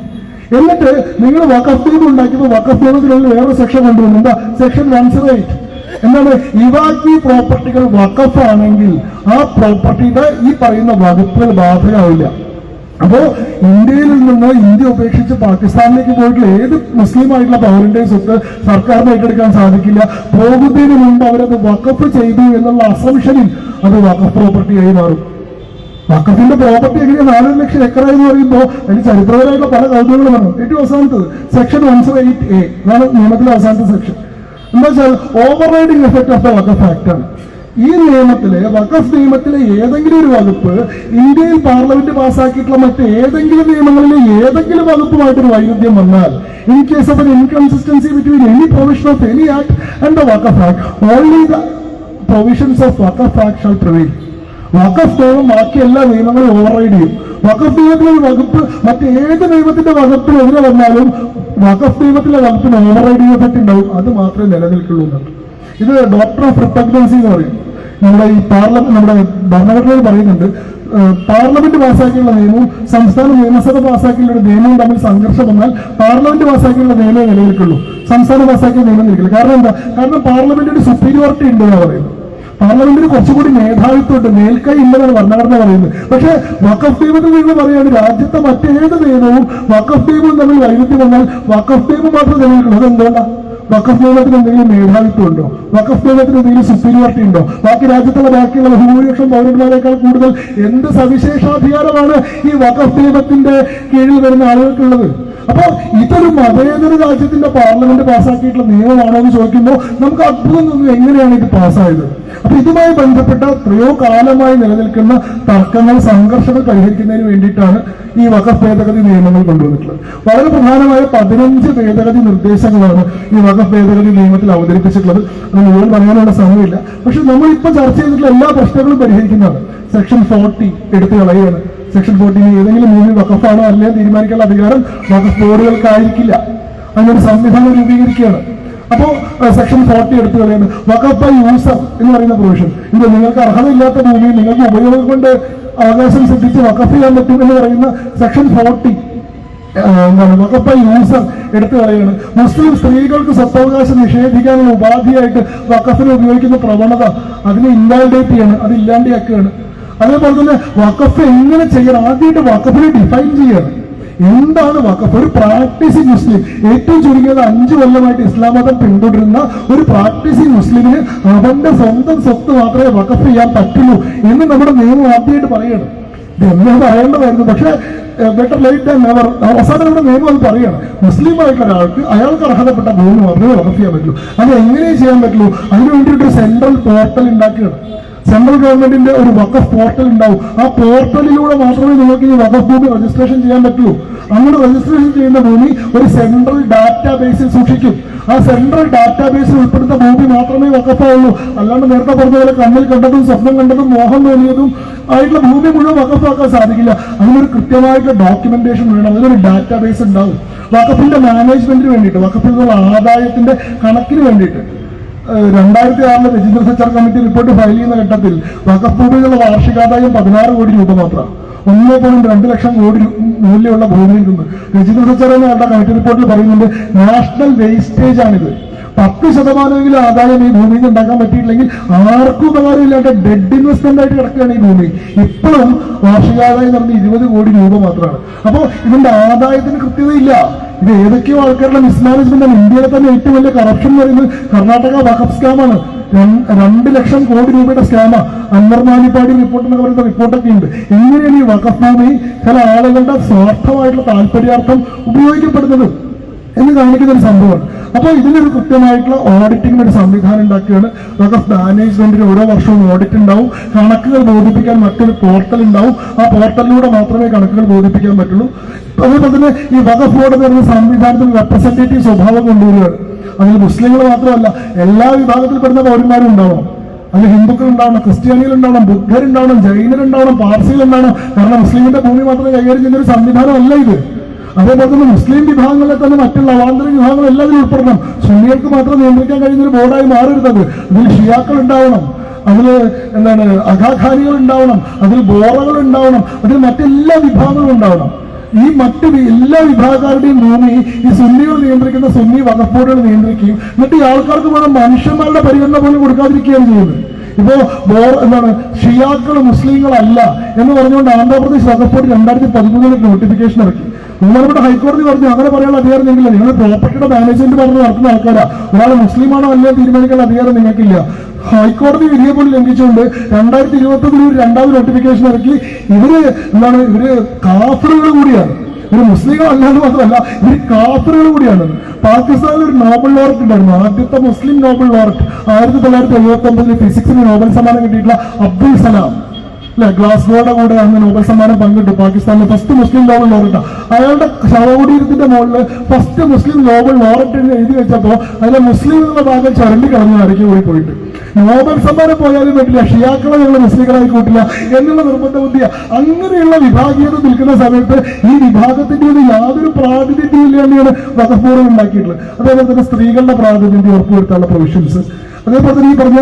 എന്നിട്ട് നിങ്ങൾ വഖഫ് നിയമം ഉണ്ടാക്കിയപ്പോൾ വഖഫ് നിയമത്തിനുള്ളിൽ വേറെ സെക്ഷൻ കൊണ്ടുവന്നു. എന്താ? സെക്ഷൻ 108. എന്താണ്? ഇറാഖി പ്രോപ്പർട്ടികൾ വഖഫ് ആണെങ്കിൽ ആ പ്രോപ്പർട്ടിയുടെ ഈ പറയുന്ന വകുപ്പുകൾ ബാധകമാവില്ല. അപ്പോ ഇന്ത്യയിൽ നിന്ന് ഇന്ത്യ ഉപേക്ഷിച്ച് പാകിസ്ഥാനിലേക്ക് പോയിട്ടുള്ള ഏത് മുസ്ലിം ആയിട്ടുള്ള പൗരന്റെയും സ്വത്ത് സർക്കാരിന് ഏറ്റെടുക്കാൻ സാധിക്കില്ല. പോകുന്നതിന് മുമ്പ് അവരത് വഖഫ് ചെയ്തു എന്നുള്ള അസംഷനിൽ അത് വഖഫ് പ്രോപ്പർട്ടിയായി മാറും. വഖഫിന്റെ പ്രോപ്പർട്ടി എങ്ങനെയാണ് 4 ലക്ഷം ഏക്കറായി എന്ന് പറയുമ്പോൾ അതിന് ചരിത്രപരമായിട്ടുള്ള പല കൗതുകങ്ങളും പറഞ്ഞു. ഏറ്റവും അവസാനത്തത് സെക്ഷൻ 108A അതാണ് നിയമത്തിലെ അവസാനത്തെ സെക്ഷൻ. എന്താ വെച്ചാൽ over riding effect of the Waqf act ആണ്. ഈ നിയമത്തിലെ വഖഫ് നിയമത്തിലെ ഏതെങ്കിലും ഒരു വകുപ്പ് ഇന്ത്യയിൽ പാർലമെന്റ് പാസ്സാക്കിയിട്ടുള്ള മറ്റേതെങ്കിലും നിയമങ്ങളിലെ ഏതെങ്കിലും വകുപ്പുമായിട്ടൊരു വൈരുദ്ധ്യം വന്നാൽ in case of an inconsistency between any provision of any act and the Waqf Act, only the provisions of Waqf Act shall prevail. വഖഫ് നിയമം ബാക്കി എല്ലാ നിയമങ്ങളും ഓവർറൈഡ് ചെയ്യും. വഖഫ് നിയമത്തിലെ ഒരു വകുപ്പ് മറ്റേത് നിയമത്തിന്റെ വകുപ്പിനെതിരെ വന്നാലും വഖഫ് നിയമത്തിലെ വകുപ്പിന് ഓവർറൈഡ് ചെയ്യപ്പെട്ട് ഉണ്ടാവും. അത് മാത്രമേ നിലനിൽക്കുള്ളൂ എന്നാണ്. ഇത് ഡോക്ടർ ഓഫ് റിപ്പഗ്നൻസി എന്ന് പറയും. നമ്മുടെ ഈ നമ്മുടെ ഭരണഘടനയിൽ പറയുന്നുണ്ട്, പാർലമെന്റ് പാസ്സാക്കിയുള്ള നിയമവും സംസ്ഥാന നിയമസഭ പാസ്സാക്കിയുള്ള നിയമവും തമ്മിൽ സംഘർഷം വന്നാൽ പാർലമെന്റ് പാസ്സാക്കിയുള്ള നിയമമേ നിലനിൽക്കുള്ളൂ, സംസ്ഥാനം പാസ്സാക്കിയ നിയമം നിൽക്കില്ല. കാരണം എന്താ? കാരണം പാർലമെന്റിന് സുപ്പീരിയോറിറ്റി ഉണ്ട് എന്നാണ് പറയുന്നത്. പാർലമെന്റിന് കുറച്ചുകൂടി മേധാവിത്വമുണ്ട്, മേൽക്കൈ ഇല്ലെന്നാണ് ഭരണഘടന പറയുന്നത്. പക്ഷേ വഖഫ് നിയമത്തിൽ നിങ്ങൾ പറയുകയാണ് രാജ്യത്തെ മറ്റേത് നിയമവും വഖഫ് നിയമവും തമ്മിൽ വൈരുദ്ധ്യം വന്നാൽ വഖഫ് നിയമം മാത്രം നിലനിൽക്കണം. അതെന്തുകൊണ്ടാണ്? വഖഫ് നിയമത്തിന് എന്തെങ്കിലും മേധാവിത്വം ഉണ്ടോ? വഖഫ് നിയമത്തിന് എന്തെങ്കിലും സുപ്പീരിയോറിറ്റി ഉണ്ടോ? ബാക്കി രാജ്യത്തുള്ള ബാക്കിയുള്ള ഭൂരിപക്ഷം പൗരന്മാരെക്കാൾ കൂടുതൽ എന്ത് സവിശേഷാധികാരമാണ് ഈ വഖഫ് നിയമത്തിന്റെ കീഴിൽ വരുന്ന ആളുകൾക്കുള്ളത്? അപ്പൊ ഇതൊരു മതേതര രാജ്യത്തിന്റെ പാർലമെന്റ് പാസ്സാക്കിയിട്ടുള്ള നിയമമാണോ എന്ന് ചോദിക്കുമ്പോൾ നമുക്ക് അത്ഭുതം തോന്നുന്നു, എങ്ങനെയാണ് ഇത് പാസ്സായത്? അപ്പൊ ഇതുമായി ബന്ധപ്പെട്ട എത്രയോ കാലമായി നിലനിൽക്കുന്ന തർക്കങ്ങൾ, സംഘർഷങ്ങൾ പരിഹരിക്കുന്നതിന് വേണ്ടിയിട്ടാണ് ഈ വഖഫ് ഭേദഗതി നിയമങ്ങൾ കൊണ്ടുവന്നിട്ടുള്ളത്. വളരെ പ്രധാനമായ 15 ഭേദഗതി നിർദ്ദേശങ്ങളാണ് ഈ വഖഫ് ഭേദഗതി നിയമത്തിൽ അവതരിപ്പിച്ചിട്ടുള്ളത്. അത് മുഴുവൻ പറയാനുള്ള സമയമില്ല. പക്ഷെ നമ്മളിപ്പോൾ ചർച്ച ചെയ്തിട്ടുള്ള എല്ലാ പ്രശ്നങ്ങളും പരിഹരിക്കുന്നതാണ്. സെക്ഷൻ 40 എടുത്തു കളയുകയാണ്. സെക്ഷൻ 40 ഏതെങ്കിലും ഭൂമി വഖഫാണോ അല്ലേ തീരുമാനിക്കാനുള്ള അധികാരം വഖഫ് ബോർഡുകൾക്കായിരിക്കില്ല. അതിനൊരു സംവിധാനം രൂപീകരിക്കുകയാണ്. അപ്പോൾ സെക്ഷൻ 40 എടുത്തു കളയുന്നത് വഖഫ് ബൈ യൂസർ എന്ന് പറയുന്ന പ്രൊവിഷൻ. ഇത് നിങ്ങൾക്ക് അർഹതയില്ലാത്ത ഭൂമി നിങ്ങൾക്ക് ഉപയോഗം കൊണ്ട് അവകാശം സിദ്ധിച്ച് വഖഫ് ചെയ്യാൻ പറ്റും എന്ന് പറയുന്ന സെക്ഷൻ 40 വഖഫ് ബൈ യൂസർ എടുത്തു കളയാണ്. മുസ്ലിം സ്ത്രീകൾക്ക് സ്വത്തവകാശം നിഷേധിക്കാനുള്ള ഉപാധിയായിട്ട് വഖഫിനെ ഉപയോഗിക്കുന്ന പ്രവണത അതിനെ ഇൻവാലിഡേറ്റ് ചെയ്യാണ്, അത് ഇല്ലാണ്ടാക്കുകയാണ്. അതേപോലെ തന്നെ വഖഫ് എങ്ങനെ ചെയ്യണം, ആദ്യമായിട്ട് വഖഫിനെ ഡിഫൈൻ ചെയ്യണം. എന്താണ് വഖഫ്? ഒരു പ്രാക്ടീസിങ് മുസ്ലിം, ഏറ്റവും ചുരുങ്ങിയത് 5 കൊല്ലമായിട്ട് ഇസ്ലാം മതം പിന്തുടരുന്ന ഒരു പ്രാക്ടീസിങ് മുസ്ലിമിന് അവന്റെ സ്വന്തം സ്വത്ത് മാത്രമേ വഖഫ് ചെയ്യാൻ പറ്റുള്ളൂ എന്ന് നമ്മുടെ നിയമം ആദ്യമായിട്ട് പറയണം. ഇത് എന്നെ പറയേണ്ടതായിരുന്നു, പക്ഷെ ബെറ്റർ ലേറ്റ് ദാൻ നെവർ. അവസാനം നമ്മുടെ നിയമം അത് പറയണം. മുസ്ലിം ആയിട്ടുള്ള ഒരാൾക്ക് അയാൾക്ക് അർഹതപ്പെട്ട ഭൂമി മാത്രമേ വഖഫ് ചെയ്യാൻ പറ്റുള്ളൂ. അത് എങ്ങനെ ചെയ്യാൻ പറ്റുള്ളൂ? അതിനു വേണ്ടിയിട്ട് സെൻട്രൽ പോർട്ടൽ ഉണ്ടാക്കുകയാണ്. സെൻട്രൽ ഗവൺമെന്റിന്റെ ഒരു വഖഫ് പോർട്ടൽ ഉണ്ടാവും. ആ പോർട്ടലിലൂടെ മാത്രമേ നിങ്ങൾക്ക് ഈ വഖഫ് ഭൂമി രജിസ്ട്രേഷൻ ചെയ്യാൻ പറ്റുള്ളൂ. അങ്ങനെ രജിസ്ട്രേഷൻ ചെയ്യുന്ന ഭൂമി ഒരു സെൻട്രൽ ഡാറ്റാബേസിൽ സൂക്ഷിക്കും. ആ സെൻട്രൽ ഡാറ്റാബേസിൽ ഉൾപ്പെടുന്ന ഭൂമി മാത്രമേ വഖഫാവുള്ളൂ. അല്ലാണ്ട് നേരത്തെ പറഞ്ഞ പോലെ കണ്ണിൽ കണ്ടതും സ്വപ്നം കണ്ടതും മോഹം തോന്നിയതും ആയിട്ടുള്ള ഭൂമി മുഴുവൻ വഖഫാക്കാൻ സാധിക്കില്ല. അതിനൊരു കൃത്യമായിട്ടുള്ള ഡോക്യുമെന്റേഷൻ വേണം, അതിനൊരു ഡാറ്റാബേസ് ഉണ്ടാവും. വഖഫിന്റെ മാനേജ്മെന്റിന് വേണ്ടിയിട്ട്, വഖഫിൽ നിന്നുള്ള ആദായത്തിന്റെ കണക്കിന് വേണ്ടിയിട്ട് 2006 register Sachar committee report file ചെയ്യുന്ന ഘട്ടത്തിൽ വഖഫ് ഭൂമികളുടെ വാർഷികാദായം 16 കോടി രൂപ മാത്രമാണ്. 1.2 ലക്ഷം കോടി മൂല്യമുള്ള ഭൂമിയിൽ നിന്ന് രജിസ്റ്റർ സച്ചാർ എന്ന കമ്മിറ്റി റിപ്പോർട്ടിൽ പറയുന്നുണ്ട് നാഷണൽ വേസ്റ്റേജ് ആണിത്. 10% ആദായം ഈ ഭൂമിയിൽ നിന്ന് ഉണ്ടാക്കാൻ പറ്റിയിട്ടില്ലെങ്കിൽ ആർക്കും ഉപകാരമില്ലാത്ത ഡെഡ് ഇൻവെസ്റ്റ്മെന്റ് ആയിട്ട് കിടക്കുകയാണ് ഈ ഭൂമി. ഇപ്പോഴും വാർഷികാദായം നടന്ന് 20 കോടി രൂപ മാത്രമാണ്. അപ്പോൾ ഇതിന്റെ ആദായത്തിന് കൃത്യതയില്ല. ഇത് ഏതൊക്കെയോ ആൾക്കാരുടെ മിസ്മാനേജ്മെന്റ് ആണ്. ഇന്ത്യയിലെ തന്നെ ഏറ്റവും വലിയ കറപ്ഷൻ എന്ന് പറയുന്നത് കർണാടക വഖഫ് സ്കാമാണ്. 2 ലക്ഷം കോടി രൂപയുടെ സ്കാമാ. അൻവർ മാലിപ്പാടി റിപ്പോർട്ട് എന്നൊക്കെ പറയുന്ന റിപ്പോർട്ടൊക്കെ ഉണ്ട്. എങ്ങനെയാണ് ഈ വഖഫ് ഭൂമി ചില ആളുകളുടെ സ്വാർത്ഥമായിട്ടുള്ള താല്പര്യാർത്ഥം ഉപയോഗിക്കപ്പെടുന്നത് എന്ന് കാണിക്കുന്ന ഒരു സംഭവമാണ്. അപ്പോൾ ഇതിനൊരു കൃത്യമായിട്ടുള്ള ഓഡിറ്റിങ്ങിന് ഒരു സംവിധാനം ഉണ്ടാക്കുകയാണ്. വഖഫ് മാനേജ്മെന്റിന് ഓരോ വർഷവും ഓഡിറ്റ് ഉണ്ടാവും. കണക്കുകൾ ബോധിപ്പിക്കാൻ മറ്റൊരു പോർട്ടൽ ഉണ്ടാവും. ആ പോർട്ടലിലൂടെ മാത്രമേ കണക്കുകൾ ബോധിപ്പിക്കാൻ പറ്റുള്ളൂ. അതേപോലെ തന്നെ ഈ വഖഫ് ബോർഡ് എന്ന് പറയുന്ന സംവിധാനത്തിൽ റെപ്രസെന്റേറ്റീവ് സ്വഭാവം കൊണ്ടുവരികയാണ്. അതിൽ മുസ്ലിങ്ങൾ മാത്രമല്ല എല്ലാ വിഭാഗത്തിൽപ്പെടുന്ന പൗരന്മാരും ഉണ്ടാവണം. അതിൽ ഹിന്ദുക്കൾ ഉണ്ടാവണം, ക്രിസ്ത്യാനികൾ ഉണ്ടാവണം, ബുദ്ധരുണ്ടാവണം, ജൈനരുണ്ടാവണം, പാർസികളുണ്ടാവണം. കാരണം മുസ്ലിമിന്റെ ഭൂമി മാത്രമേ കൈകാര്യം ചെയ്യുന്ന ഒരു സംവിധാനമല്ല ഇത്. അതേപോലെ തന്നെ മുസ്ലിം വിഭാഗങ്ങളിലെ തന്നെ മറ്റുള്ള അവാന്തര വിഭാഗങ്ങൾ എല്ലാവരും ഉൾപ്പെടണം. സുന്നികൾക്ക് മാത്രം നിയന്ത്രിക്കാൻ കഴിയുന്ന ഒരു ബോർഡായി മാറരുത്. അതിൽ ഷിയാക്കൾ ഉണ്ടാവണം, അതിൽ അഖാഖാനികൾ ഉണ്ടാവണം, അതിൽ ബോറകൾ ഉണ്ടാവണം, അതിൽ മറ്റെല്ലാ വിഭാഗങ്ങളും ഉണ്ടാവണം. ഈ മറ്റ് എല്ലാ വിഭാഗക്കാരുടെയും ഭൂമി ഈ സുന്നികൾ നിയന്ത്രിക്കുന്ന സുന്നി വഖഫ് ബോർഡുകൾ നിയന്ത്രിക്കുകയും എന്നിട്ട് ഈ ആൾക്കാർക്ക് വേണം മനുഷ്യന്മാരുടെ പരിഗണന പോലും കൊടുക്കാതിരിക്കുകയാണ് ചെയ്യുന്നത്. ഇപ്പോ ഷിയാക്കൾ മുസ്ലിങ്ങളല്ല എന്ന് പറഞ്ഞുകൊണ്ട് ആന്ധ്രാപ്രദേശ് വഖഫ് ബോർഡ് 2013 നോട്ടിഫിക്കേഷൻ ഇറക്കി. ബഹുമാനപ്പെട്ട ഹൈക്കോടതി പറഞ്ഞു അങ്ങനെ പറയാനുള്ള അധികാരം നിങ്ങൾക്കില്ല. നിങ്ങൾ പ്രോപ്പർട്ടിയുടെ മാനേജ്മെന്റ് പറഞ്ഞ് നടത്തുന്ന ആൾക്കാരാ. ഒരാൾ മുസ്ലിമാണോ അല്ലേ തീരുമാനിക്കാനുള്ള അധികാരം നിങ്ങൾക്കില്ല. ഹൈക്കോടതി വിധിയെ പോലും ലംഘിച്ചുകൊണ്ട് 2021 രണ്ടാമത് നോട്ടിഫിക്കേഷൻ ഇറക്കി. ഇവര് കാഫറുകൾ കൂടിയാണ്. ഇവര് മുസ്ലിങ്ങൾ അല്ലാന്ന് മാത്രമല്ല, ഇവര് കാഫറുകൾ കൂടിയാണ്. പാകിസ്ഥാനിൽ ഒരു നോബൽ ലോററ്റ് ഉണ്ടായിരുന്നു, ആദ്യത്തെ മുസ്ലിം നോബൽ ലോററ്റ്. 1979 ഫിസിക്സിന് നോബൽ സമ്മാനം കിട്ടിയിട്ടുള്ള അബ്ദുൽ സലാം. അല്ലെ, ഗ്ലാസ്ഗോയുടെ കൂടെ അന്ന് നോബൽ സമ്മാനം പങ്കിട്ടു, പാകിസ്ഥാനിലെ ഫസ്റ്റ് മുസ്ലിം നോബൽ ലോററ്റ്. അയാളുടെ ശവകുടീരത്തിന്റെ മുകളിൽ ഫസ്റ്റ് മുസ്ലിം നോബൽ ലോററ്റ് എഴുതി വെച്ചപ്പോ അതിലെ മുസ്ലിം എന്നുള്ള ഭാഗം ചരണ്ടി കളഞ്ഞു അരക്കി കൂടി പോയിട്ട്. നോബൽ സമ്മാനം പോയാലും പറ്റില്ല, ഷിയാക്കളെ ഞങ്ങൾ മുസ്ലിങ്ങളായി കൂട്ടില്ല എന്നുള്ള നിർബന്ധ ബുദ്ധിയ. അങ്ങനെയുള്ള വിഭാഗീയത നിൽക്കുന്ന സമയത്ത് ഈ വിഭാഗത്തിന്റെ ഒന്നും യാതൊരു പ്രാതിനിധ്യം ഇല്ലാണ്ടാണ് വഖഫ് ബോർഡ് ഉണ്ടാക്കിയിട്ടുള്ളത്. അതേപോലെ തന്നെ സ്ത്രീകളുടെ പ്രാതിനിധ്യം ഉറപ്പുവരുത്താനുള്ള പ്രൊവിഷൻസ്, അതേപോലെ തന്നെ ഈ പറഞ്ഞ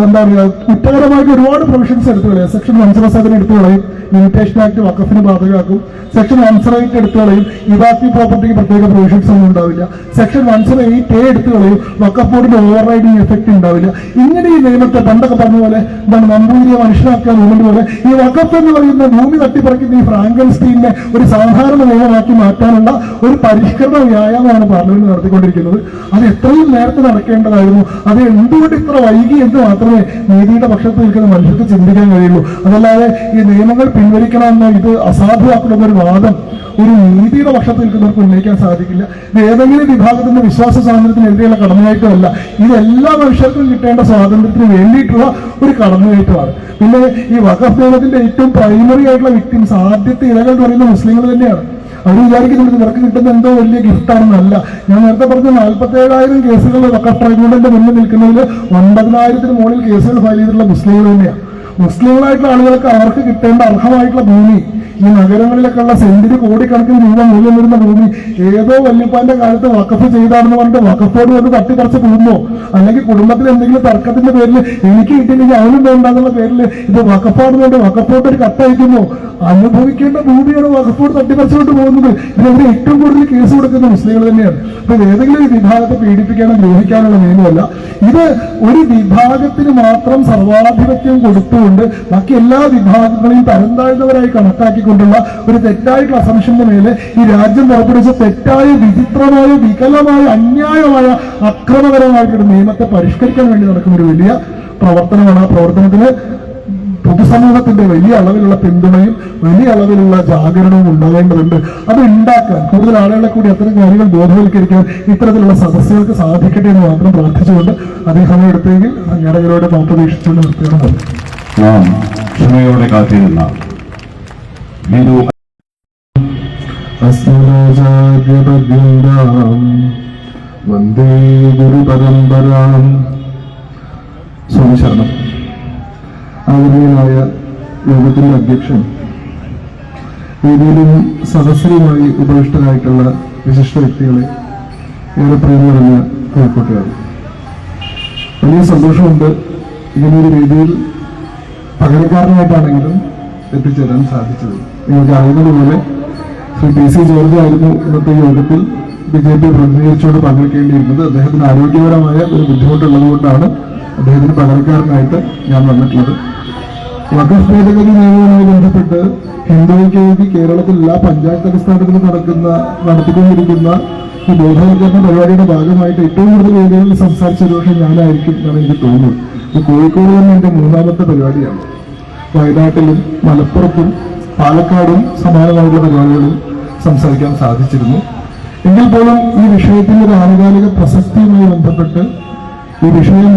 എന്താ പറയുക കുറ്റകരമായിട്ട് ഒരുപാട് പ്രൊവിഷൻസ് എടുത്തു കളയും. സെക്ഷൻ 107 എടുത്തു കളയും, ലിമിറ്റേഷൻ ആക്ട് വഖഫിന് ബാധകമാക്കും. സെക്ഷൻ 108 എടുത്തു കളയും, ഇബാത്തി പ്രോപ്പർട്ടിക്ക് പ്രത്യേക പ്രൊവിഷൻസ് ഒന്നും ഉണ്ടാവില്ല. സെക്ഷൻ 108A എടുത്തു കളയും, വഖഫ് ബോർഡിന്റെ ഓവർ റൈഡിങ് എഫക്ട് ഉണ്ടാവില്ല. ഇങ്ങനെ ഈ നിയമത്തെ പണ്ടൊക്കെ പറഞ്ഞ പോലെ എന്താണ് നമ്പൂതിരിയെ മനുഷ്യനാക്കാൻ മൂവ്മെന്റ് പോലെ ഈ വഖഫ് എന്ന് പറയുന്ന ഭൂമി തട്ടിപ്പറിക്കുന്ന ഈ ഫ്രാങ്കൻസ്റ്റീനെ ഒരു സാധാരണ നിയമമാക്കി മാറ്റാനുള്ള ഒരു പരിഷ്കരണ വ്യായാമമാണ് പാർലമെന്റ് നടത്തിക്കൊണ്ടിരിക്കുന്നത്. അത് എത്രയും നേരത്തെ നടക്കേണ്ടതായിരുന്നു. അത് എന്തുകൊണ്ട് ഇത്ര വൈകി എന്ന് മാത്രമേ നീതിയുടെ പക്ഷത്ത് നിൽക്കുന്ന മനുഷ്യർക്ക് ചിന്തിക്കാൻ കഴിയുള്ളൂ. അതല്ലാതെ ഈ നിയമങ്ങൾ പിൻവലിക്കണമെന്നോ ഇത് അസാധുവാക്കണമെന്ന ഒരു വാദം ഒരു നീതിയുടെ പക്ഷത്ത് നിൽക്കുന്നവർക്ക് ഉന്നയിക്കാൻ സാധിക്കില്ല. ഇത് ഏതെങ്കിലും വിഭാഗത്തിന്റെ വിശ്വാസ സ്വാതന്ത്ര്യത്തിനെതിരെയുള്ള കടന്നുകയറ്റമല്ല, ഇത് എല്ലാ മനുഷ്യർക്കും കിട്ടേണ്ട സ്വാതന്ത്ര്യത്തിന് വേണ്ടിയിട്ടുള്ള ഒരു കടന്നുകയറ്റമാണ്. പിന്നെ ഈ വഖഫ് നിയമത്തിന്റെ ഏറ്റവും പ്രൈമറി ആയിട്ടുള്ള വിക്ടിംസ്, ആദ്യത്തെ ഇരകൾ എന്ന് പറയുന്ന മുസ്ലിങ്ങൾ തന്നെയാണ്. അവർ വിചാരിക്കുന്നുണ്ട് ഇവർക്ക് കിട്ടുന്ന എന്തോ വലിയ ഗിഫ്റ്റാണെന്നല്ല. ഞാൻ നേരത്തെ പറഞ്ഞ 47,000 കേസുകൾ വഖഫ് ട്രൈബ്യൂണലിന്റെ മുന്നിൽ നിൽക്കുന്നതിൽ 9,000-ന് മുകളിൽ കേസുകൾ ഫയൽ ചെയ്തിട്ടുള്ള മുസ്ലിങ്ങൾ തന്നെയാണ്. മുസ്ലിങ്ങളായിട്ടുള്ള ആളുകൾക്ക് അവർക്ക് കിട്ടേണ്ട അർഹമായിട്ടുള്ള ഭൂമി, ഈ നഗരങ്ങളിലൊക്കെ ഉള്ള സെന്റിന് കോടിക്കണക്കിന് രൂപ മൂല്യം വരുന്ന ഭൂമി ഏതോ വല്യപ്പാന്റെ കാലത്ത് വഖഫ് ചെയ്താണെന്ന് പറഞ്ഞിട്ട് വഖഫോട് വന്ന് തട്ടിപ്പറിച്ച് പോകുമ്പോ, അല്ലെങ്കിൽ കുടുംബത്തിൽ എന്തെങ്കിലും തർക്കത്തിന്റെ പേരിൽ എനിക്ക് കിട്ടിയില്ലെങ്കിൽ അവനും വേണ്ടെന്നുള്ള പേരിൽ ഇത് വഖഫാണെന്നുകൊണ്ട് വഖഫോട്ട് ഒരു കത്തയക്കുന്നു. അനുഭവിക്കേണ്ട ഭൂമിയാണ് വഖഫോട് തട്ടിപ്പറിച്ചുകൊണ്ട് പോകുന്നത്. ഇതിനെതിരെ ഏറ്റവും കൂടുതൽ കേസ് കൊടുക്കുന്ന മുസ്ലിങ്ങൾ തന്നെയാണ്. അപ്പൊ ഏതെങ്കിലും ഒരു വിഭാഗത്തെ പീഡിപ്പിക്കാനോ ദ്രോഹിക്കാനുള്ള നിയമമല്ല ഇത്. ഒരു വിഭാഗത്തിന് മാത്രം സർവാധിപത്യം കൊടുത്തുകൊണ്ട് ബാക്കി എല്ലാ വിഭാഗങ്ങളെയും തരം താഴ്ന്നവരായി കണക്കാക്കിക്കൊണ്ടുള്ള ഒരു തെറ്റായിട്ടുള്ള അസംഷന്റെ മേലെ ഈ രാജ്യം പുറപ്പെടുവിച്ച തെറ്റായ, വിചിത്രമായ, വികലമായ, അന്യായമായ, അക്രമകരമായിട്ടൊരു നിയമത്തെ പരിഷ്കരിക്കാൻ വേണ്ടി നടക്കുന്ന ഒരു വലിയ പ്രവർത്തനമാണ്. ആ പ്രവർത്തനത്തിന് പൊതുസമൂഹത്തിന്റെ വലിയ അളവിലുള്ള പിന്തുണയും വലിയ അളവിലുള്ള ജാഗരണവും ഉണ്ടാവേണ്ടതുണ്ട്. അത് ഉണ്ടാക്കാൻ കൂടുതൽ ആളുകളെ കൂടി അത്തരം കാര്യങ്ങൾ ബോധവൽക്കരിക്കാൻ ഇത്തരത്തിലുള്ള സദസ്സുകൾക്ക് സാധിക്കട്ടെ എന്ന് മാത്രം പ്രാർത്ഥിച്ചുകൊണ്ട് അദ്ദേഹം എടുത്തെങ്കിൽ സംഘാടകരോട് പ്രതീക്ഷിച്ചുകൊണ്ട് നിർത്തിയാണ്. ക്ഷമയോടെ കാത്തിരുന്ന വന്ദേ ഗുരു പരമ്പരാം. സ്വാമി ശരണം. ആദരണീയനായ യോഗത്തിന്റെ അധ്യക്ഷൻ, വേദിയിലും സദസ്സിലുമായി ഉപവിഷ്ടരായിട്ടുള്ള വിശിഷ്ട വ്യക്തികളെ, ഏറെ പ്രിയം നിറഞ്ഞ കോഴിക്കോട്ടുകാർ, വലിയ സന്തോഷമുണ്ട് ഇങ്ങനെയൊരു വേദിയിൽ പകരക്കാരനായിട്ടാണെങ്കിലും എത്തിച്ചേരാൻ സാധിച്ചത്. നിങ്ങൾക്ക് അറിയുന്നതുപോലെ ശ്രീ PC ജോർജ് ആയിരുന്നു ഇന്നത്തെ യോഗത്തിൽ BJP പ്രതിനിധീകരിച്ചുകൊണ്ട് പങ്കെടുക്കേണ്ടിയിരുന്നത്. അദ്ദേഹത്തിന് ആരോഗ്യപരമായ ഒരു ബുദ്ധിമുട്ടുള്ളത് കൊണ്ടാണ് അദ്ദേഹത്തിന് പകരക്കാരനായിട്ട് ഞാൻ വന്നിട്ടുള്ളത്. വഖഫ് ഭേദഗതി നിയമവുമായി ബന്ധപ്പെട്ട് ഹിന്ദുക്കൾക്ക് വേണ്ടി കേരളത്തിൽ എല്ലാ പഞ്ചായത്ത് അടിസ്ഥാനത്തിൽ നടത്തിക്കൊണ്ടിരിക്കുന്ന ഈ ബോധവൽക്കരണ പരിപാടിയുടെ ഭാഗമായിട്ട് ഏറ്റവും കൂടുതൽ വേദികളിൽ സംസാരിച്ച ഒരു പക്ഷേ ഞാനായിരിക്കും എന്നാണ് എനിക്ക് തോന്നുന്നത്. ഇത് കോഴിക്കോട് തന്നെ എൻ്റെ 3ാമത്തെ പരിപാടിയാണ്. വയനാട്ടിലും മലപ്പുറത്തും പാലക്കാടും സമാനമായിട്ടുള്ള പരിപാടികളിൽ സംസാരിക്കാൻ സാധിച്ചിരുന്നു. എങ്കിൽ പോലും ഈ വിഷയത്തിന്റെ ഒരു ആനുകാലിക പ്രസക്തിയുമായി ബന്ധപ്പെട്ട് ഈ വിഷയം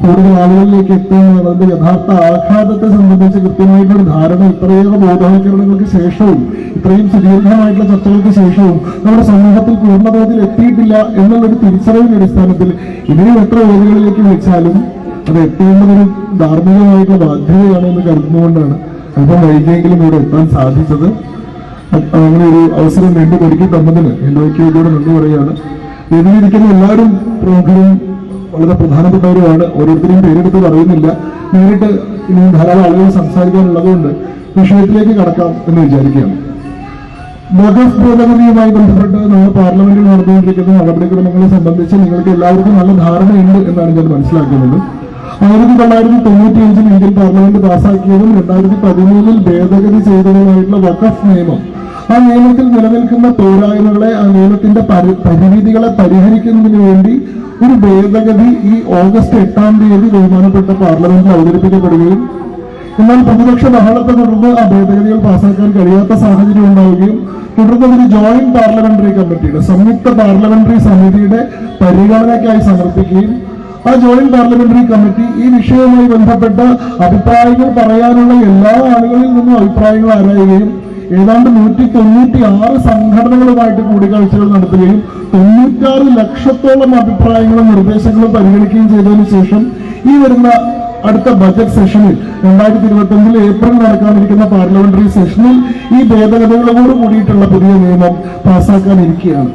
കൂടുതൽ ആളുകളിലേക്ക് എത്തുന്നത് അതിന്റെ യഥാർത്ഥ ആഘാതത്തെ സംബന്ധിച്ച് കൃത്യമായിട്ടൊരു ധാരണ ഇത്രയേറെ ബോധവൽക്കരണങ്ങൾക്ക് ശേഷവും ഇത്രയും സുദീർഘമായിട്ടുള്ള ചർച്ചകൾക്ക് ശേഷവും നമ്മുടെ സമൂഹത്തിൽ പൂർണ്ണതോതിൽ എത്തിയിട്ടില്ല എന്നുള്ളൊരു തിരിച്ചറിവിന്റെ അടിസ്ഥാനത്തിൽ ഇതിനും എത്ര വേദികളിലേക്ക് വിളിച്ചാലും അത് എത്തേണ്ടതൊരു ധാർമ്മികമായിട്ടുള്ള ബാധ്യതയാണ് എന്ന് കരുതുന്നുകൊണ്ടാണ് അല്പം വൈകിയെങ്കിലും ഇവിടെ എത്താൻ സാധിച്ചത്. അങ്ങനെ ഒരു അവസരം വീണ്ടും ഒരുക്കി തന്നതിന് ഹിന്ദുക്കോട് നന്ദി പറയുകയാണ്. ഇതിലിരിക്കുന്ന എല്ലാവരും പ്രമുഖരും വളരെ പ്രധാനപ്പെട്ടവരുമാണ്. ഓരോരുത്തരെയും പേരെടുത്ത് പറയുന്നില്ല. നേരിട്ട് ഇനി ധാരാളം ആളുകൾ സംസാരിക്കാനുള്ളതുകൊണ്ട് വിഷയത്തിലേക്ക് കടക്കാം എന്ന് വിചാരിക്കുകയാണ്. വഖഫ് ഭേദഗതിയുമായി ബന്ധപ്പെട്ട് നമ്മൾ പാർലമെന്റിൽ നടന്നുകൊണ്ടിരിക്കുന്ന നടപടിക്രമങ്ങളെ സംബന്ധിച്ച് നിങ്ങൾക്ക് എല്ലാവർക്കും നല്ല ധാരണയുണ്ട് എന്നാണ് ഞാൻ മനസ്സിലാക്കുന്നത്. 1995 ഇന്ത്യൻ പാർലമെന്റ് പാസാക്കിയതും 2013 ഭേദഗതി ചെയ്തതുമായിട്ടുള്ള വഖഫ് നിയമം, ആ നിയമത്തിൽ നിലനിൽക്കുന്ന പോരായ്മകളെ, ആ നിയമത്തിന്റെ പരിമിതികളെ പരിഹരിക്കുന്നതിന് വേണ്ടി ഒരു ഭേദഗതി ഈ ഓഗസ്റ്റ് 8-ാം തീയതി ബഹുമാനപ്പെട്ട പാർലമെന്റിൽ അവതരിപ്പിക്കപ്പെടുകയും എന്നാൽ പ്രതിപക്ഷ ബഹളത്തെ തുടർന്ന് ആ ഭേദഗതികൾ പാസാക്കാൻ കഴിയാത്ത സാഹചര്യം ഉണ്ടാവുകയും തുടർന്ന് ഒരു ജോയിന്റ് പാർലമെന്ററി കമ്മിറ്റിയുടെ, സംയുക്ത പാർലമെന്ററി സമിതിയുടെ പരിഗണനയ്ക്കായി സമർപ്പിക്കുകയും ആ ജോയിന്റ് പാർലമെന്ററി കമ്മിറ്റി ഈ വിഷയവുമായി ബന്ധപ്പെട്ട അഭിപ്രായങ്ങൾ പറയാനുള്ള എല്ലാ ആളുകളിൽ നിന്നും അഭിപ്രായങ്ങൾ ആരായുകയും ഏതാണ്ട് 196 സംഘടനകളുമായിട്ട് കൂടിക്കാഴ്ചകൾ നടത്തുകയും 96 ലക്ഷത്തോളം അഭിപ്രായങ്ങളും നിർദ്ദേശങ്ങളും പരിഗണിക്കുകയും ചെയ്തതിനു ശേഷം ഈ വരുന്ന അടുത്ത ബജറ്റ് സെഷനിൽ 2025 ഏപ്രിൽ നടക്കാനിരിക്കുന്ന പാർലമെന്ററി സെഷനിൽ ഈ ഭേദഗതികളോട് കൂടിയിട്ടുള്ള പുതിയ നിയമം പാസ്സാക്കാനിരിക്കുകയാണ്.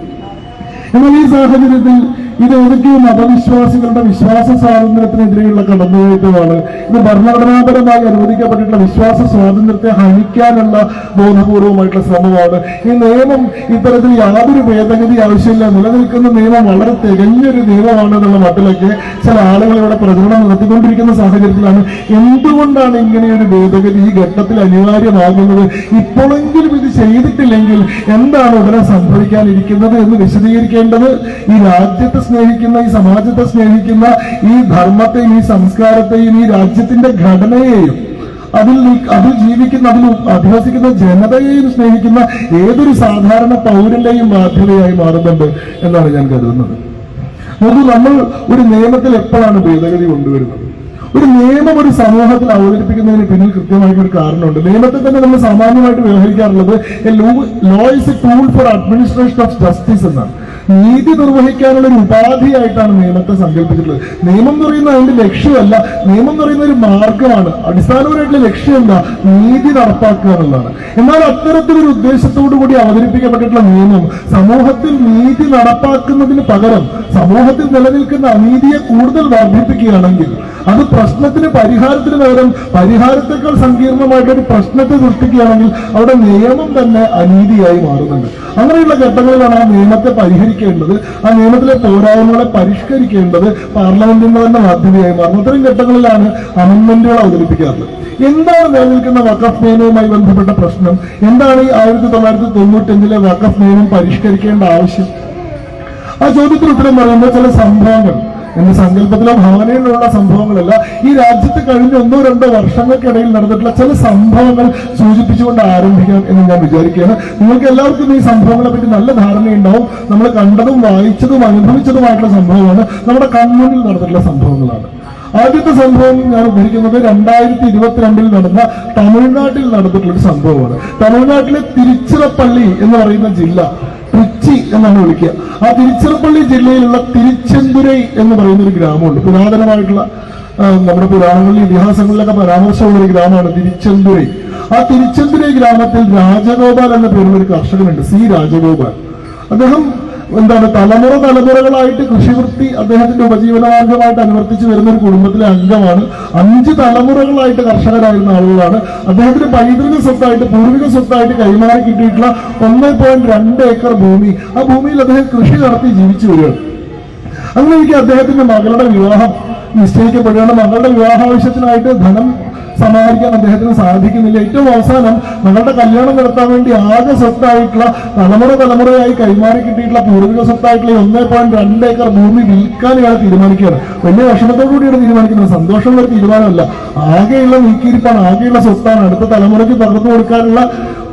എന്നാൽ ഈ സാഹചര്യത്തിൽ ഇത് ഏതൊക്കെയോ മതവിശ്വാസികളുടെ വിശ്വാസ സ്വാതന്ത്ര്യത്തിനെതിരെയുള്ള കടന്നുകയറ്റമാണ്. ഇത് ഭരണഘടനാപരമായി അനുവദിക്കപ്പെട്ടിട്ടുള്ള വിശ്വാസ സ്വാതന്ത്ര്യത്തെ ഹനിക്കാനുള്ള ബോധപൂർവമായിട്ടുള്ള ശ്രമമാണ്. ഈ നിയമം ഇത്തരത്തിൽ യാതൊരു ഭേദഗതി ആവശ്യമില്ല, നിലനിൽക്കുന്ന നിയമം വളരെ തികഞ്ഞൊരു നിയമമാണ് എന്നുള്ള മട്ടിലൊക്കെ ചില ആളുകൾ ഇവിടെ പ്രചരണം നടത്തിക്കൊണ്ടിരിക്കുന്ന സാഹചര്യത്തിലാണ് എന്തുകൊണ്ടാണ് ഇങ്ങനെയൊരു ഭേദഗതി ഈ ഘട്ടത്തിൽ അനിവാര്യമാകുന്നത്, ഇപ്പോഴെങ്കിലും ഇത് ചെയ്തിട്ടില്ലെങ്കിൽ എന്താണ് ഉടനെ സംഭവിക്കാനിരിക്കുന്നത് എന്ന് വിശദീകരിക്കേണ്ടത് ഈ രാജ്യത്തെ സ്നേഹിക്കുന്ന, ഈ സമാജത്തെ സ്നേഹിക്കുന്ന, ഈ ധർമ്മത്തെയും ഈ സംസ്കാരത്തെയും ഈ രാജ്യത്തിന്റെ ഘടനയെയും അതിൽ ജീവിക്കുന്ന, അതിൽ അധിവസിക്കുന്ന ജനതയെയും സ്നേഹിക്കുന്ന ഏതൊരു സാധാരണ പൗരന്റെയും ബാധ്യതയായി മാറുന്നുണ്ട് എന്നാണ് ഞാൻ കരുതുന്നത്. നമ്മൾ ഒരു നിയമത്തിൽ എപ്പോഴാണ് ഭേദഗതി കൊണ്ടുവരുന്നത്? ഒരു നിയമം ഒരു സമൂഹത്തിൽ അവതരിപ്പിക്കുന്നതിന് പിന്നിൽ കൃത്യമായിട്ട് ഒരു കാരണമുണ്ട്. നിയമത്തെ തന്നെ നമ്മൾ സാമാന്യമായിട്ട് വ്യവഹരിക്കാറുള്ളത് law is a tool for administration of justice എന്നാണ്. നീതി നിർവഹിക്കാനുള്ള ഒരു ഉപാധിയായിട്ടാണ് നിയമത്തെ സങ്കല്പിച്ചിട്ടുള്ളത്. നിയമം എന്ന് പറയുന്നത് അതിന്റെ ലക്ഷ്യമല്ല, നിയമം എന്ന് പറയുന്ന ഒരു മാർഗമാണ്. അടിസ്ഥാനപരമായിട്ടുള്ള ലക്ഷ്യം എന്താ? നീതി നടപ്പാക്കുക എന്നുള്ളതാണ്. എന്നാൽ അത്തരത്തിലൊരു ഉദ്ദേശത്തോടു കൂടി അവതരിപ്പിക്കപ്പെട്ടിട്ടുള്ള നിയമം സമൂഹത്തിൽ നീതി നടപ്പാക്കുന്നതിന് പകരം സമൂഹത്തിൽ നിലനിൽക്കുന്ന അനീതിയെ കൂടുതൽ വർദ്ധിപ്പിക്കുകയാണെങ്കിൽ, അത് പ്രശ്നത്തിന് പരിഹാരത്തിന് പകരം പരിഹാരത്തെക്കാൾ സങ്കീർണമായിട്ടൊരു പ്രശ്നത്തെ സൃഷ്ടിക്കുകയാണെങ്കിൽ അവിടെ നിയമം തന്നെ അനീതിയായി മാറുന്നുണ്ട്. അങ്ങനെയുള്ള ഘട്ടങ്ങളിലാണ് ആ നിയമത്തെ പരിഹരിക്കേണ്ടത്, ആ നിയമത്തിലെ പോരായ്മകളെ പരിഷ്കരിക്കേണ്ടത് പാർലമെന്റിന്റെ തന്നെ ബാധ്യതയായി മാറുന്നു. അത്തരം ഘട്ടങ്ങളിലാണ് അമെന്റ്മെന്റുകൾ അവതരിപ്പിക്കാറുള്ളത്. എന്താണ് നിലനിൽക്കുന്ന വഖഫ് നിയമവുമായി ബന്ധപ്പെട്ട പ്രശ്നം? എന്താണ് ഈ 1995 വഖഫ് നിയമം പരിഷ്കരിക്കേണ്ട ആവശ്യം? ആ ചോദ്യത്തിന് ഉത്തരം പറയുമ്പോൾ ചില സംഭവങ്ങൾ, എന്റെ സങ്കല്പത്തിലോ ഭാവനയിലുള്ള സംഭവങ്ങളല്ല, ഈ രാജ്യത്ത് കഴിഞ്ഞ 1-2 വർഷങ്ങൾക്കിടയിൽ നടന്നിട്ടുള്ള ചില സംഭവങ്ങൾ സൂചിപ്പിച്ചുകൊണ്ട് ആരംഭിക്കാം എന്ന് ഞാൻ വിചാരിക്കുകയാണ്. നിങ്ങൾക്ക് എല്ലാവർക്കും ഈ സംഭവങ്ങളെ പറ്റി നല്ല ധാരണയുണ്ടാവും. നമ്മൾ കണ്ടതും വായിച്ചതും അനുഭവിച്ചതുമായിട്ടുള്ള സംഭവമാണ്, നമ്മുടെ കൺമുന്നിൽ നടന്നിട്ടുള്ള സംഭവങ്ങളാണ്. ആദ്യത്തെ സംഭവം ഞാൻ ഉദ്ധരിക്കുന്നത് 2022 നടന്ന തമിഴ്നാട്ടിൽ നടന്നിട്ടുള്ള ഒരു സംഭവമാണ്. തമിഴ്നാട്ടിലെ തിരുച്ചിറപ്പള്ളി എന്ന് പറയുന്ന ജില്ല, ട്രിച്ചി എന്നാണ് വിളിക്കുക. ആ തിരുച്ചിറപ്പള്ളി ജില്ലയിലുള്ള തിരുച്ചെന്തുരൈ എന്ന് പറയുന്ന ഒരു ഗ്രാമമുണ്ട്. പുരാതനമായിട്ടുള്ള നമ്മുടെ പുരാണങ്ങളിലെ ഇതിഹാസങ്ങളിലൊക്കെ പരാമർശമുള്ള ഒരു ഗ്രാമമാണ് തിരുച്ചെന്തുരൈ. ആ തിരുച്ചെന്തുരൈ ഗ്രാമത്തിൽ രാജഗോപാൽ എന്ന പേരുള്ള ഒരു കർഷകനുണ്ട്, സി രാജഗോപാൽ. അദ്ദേഹം തലമുറകളായിട്ട് കൃഷിവൃത്തി അദ്ദേഹത്തിന്റെ ഉപജീവനമാർഗമായിട്ട് അനുവർത്തിച്ചു വരുന്ന ഒരു കുടുംബത്തിലെ അംഗമാണ്. 5 തലമുറകളായിട്ട് കർഷകരായിരുന്ന ആളുകളാണ്. അദ്ദേഹത്തിന് പൈതൃക സ്വത്തായിട്ട്, പൂർവിക സ്വത്തായിട്ട് കൈമാറി കിട്ടിയിട്ടുള്ള 1.2 ഏക്കർ ഭൂമി, ആ ഭൂമിയിൽ അദ്ദേഹം കൃഷി നടത്തി ജീവിച്ചു വരികയാണ്. അങ്ങനെ എനിക്ക് അദ്ദേഹത്തിന്റെ മകളുടെ വിവാഹം നിശ്ചയിക്കപ്പെടുകയാണ്. മകളുടെ വിവാഹാവശ്യത്തിനായിട്ട് ധനം സമാഹരിക്കാൻ അദ്ദേഹത്തിന് സാധിക്കുന്നില്ല. ഏറ്റവും അവസാനം മകളുടെ കല്യാണം നടത്താൻ വേണ്ടി ആകെ സ്വത്തായിട്ടുള്ള തലമുറയായി കൈമാറി കിട്ടിയിട്ടുള്ള പൂർവിക സ്വത്തായിട്ടുള്ള 1.2 ഏക്കർ ഭൂമി വിൽക്കാൻ ഇയാൾ തീരുമാനിക്കുകയാണ്. വലിയ വിഷമത്തോടു കൂടിയാണ് തീരുമാനിക്കുന്നത്, സന്തോഷമുള്ള ഒരു തീരുമാനമല്ല. ആകെയുള്ള നീക്കിയിരിപ്പാണ്, ആകെയുള്ള സ്വത്താണ്, അടുത്ത തലമുറയ്ക്ക് പകർന്നു കൊടുക്കാനുള്ള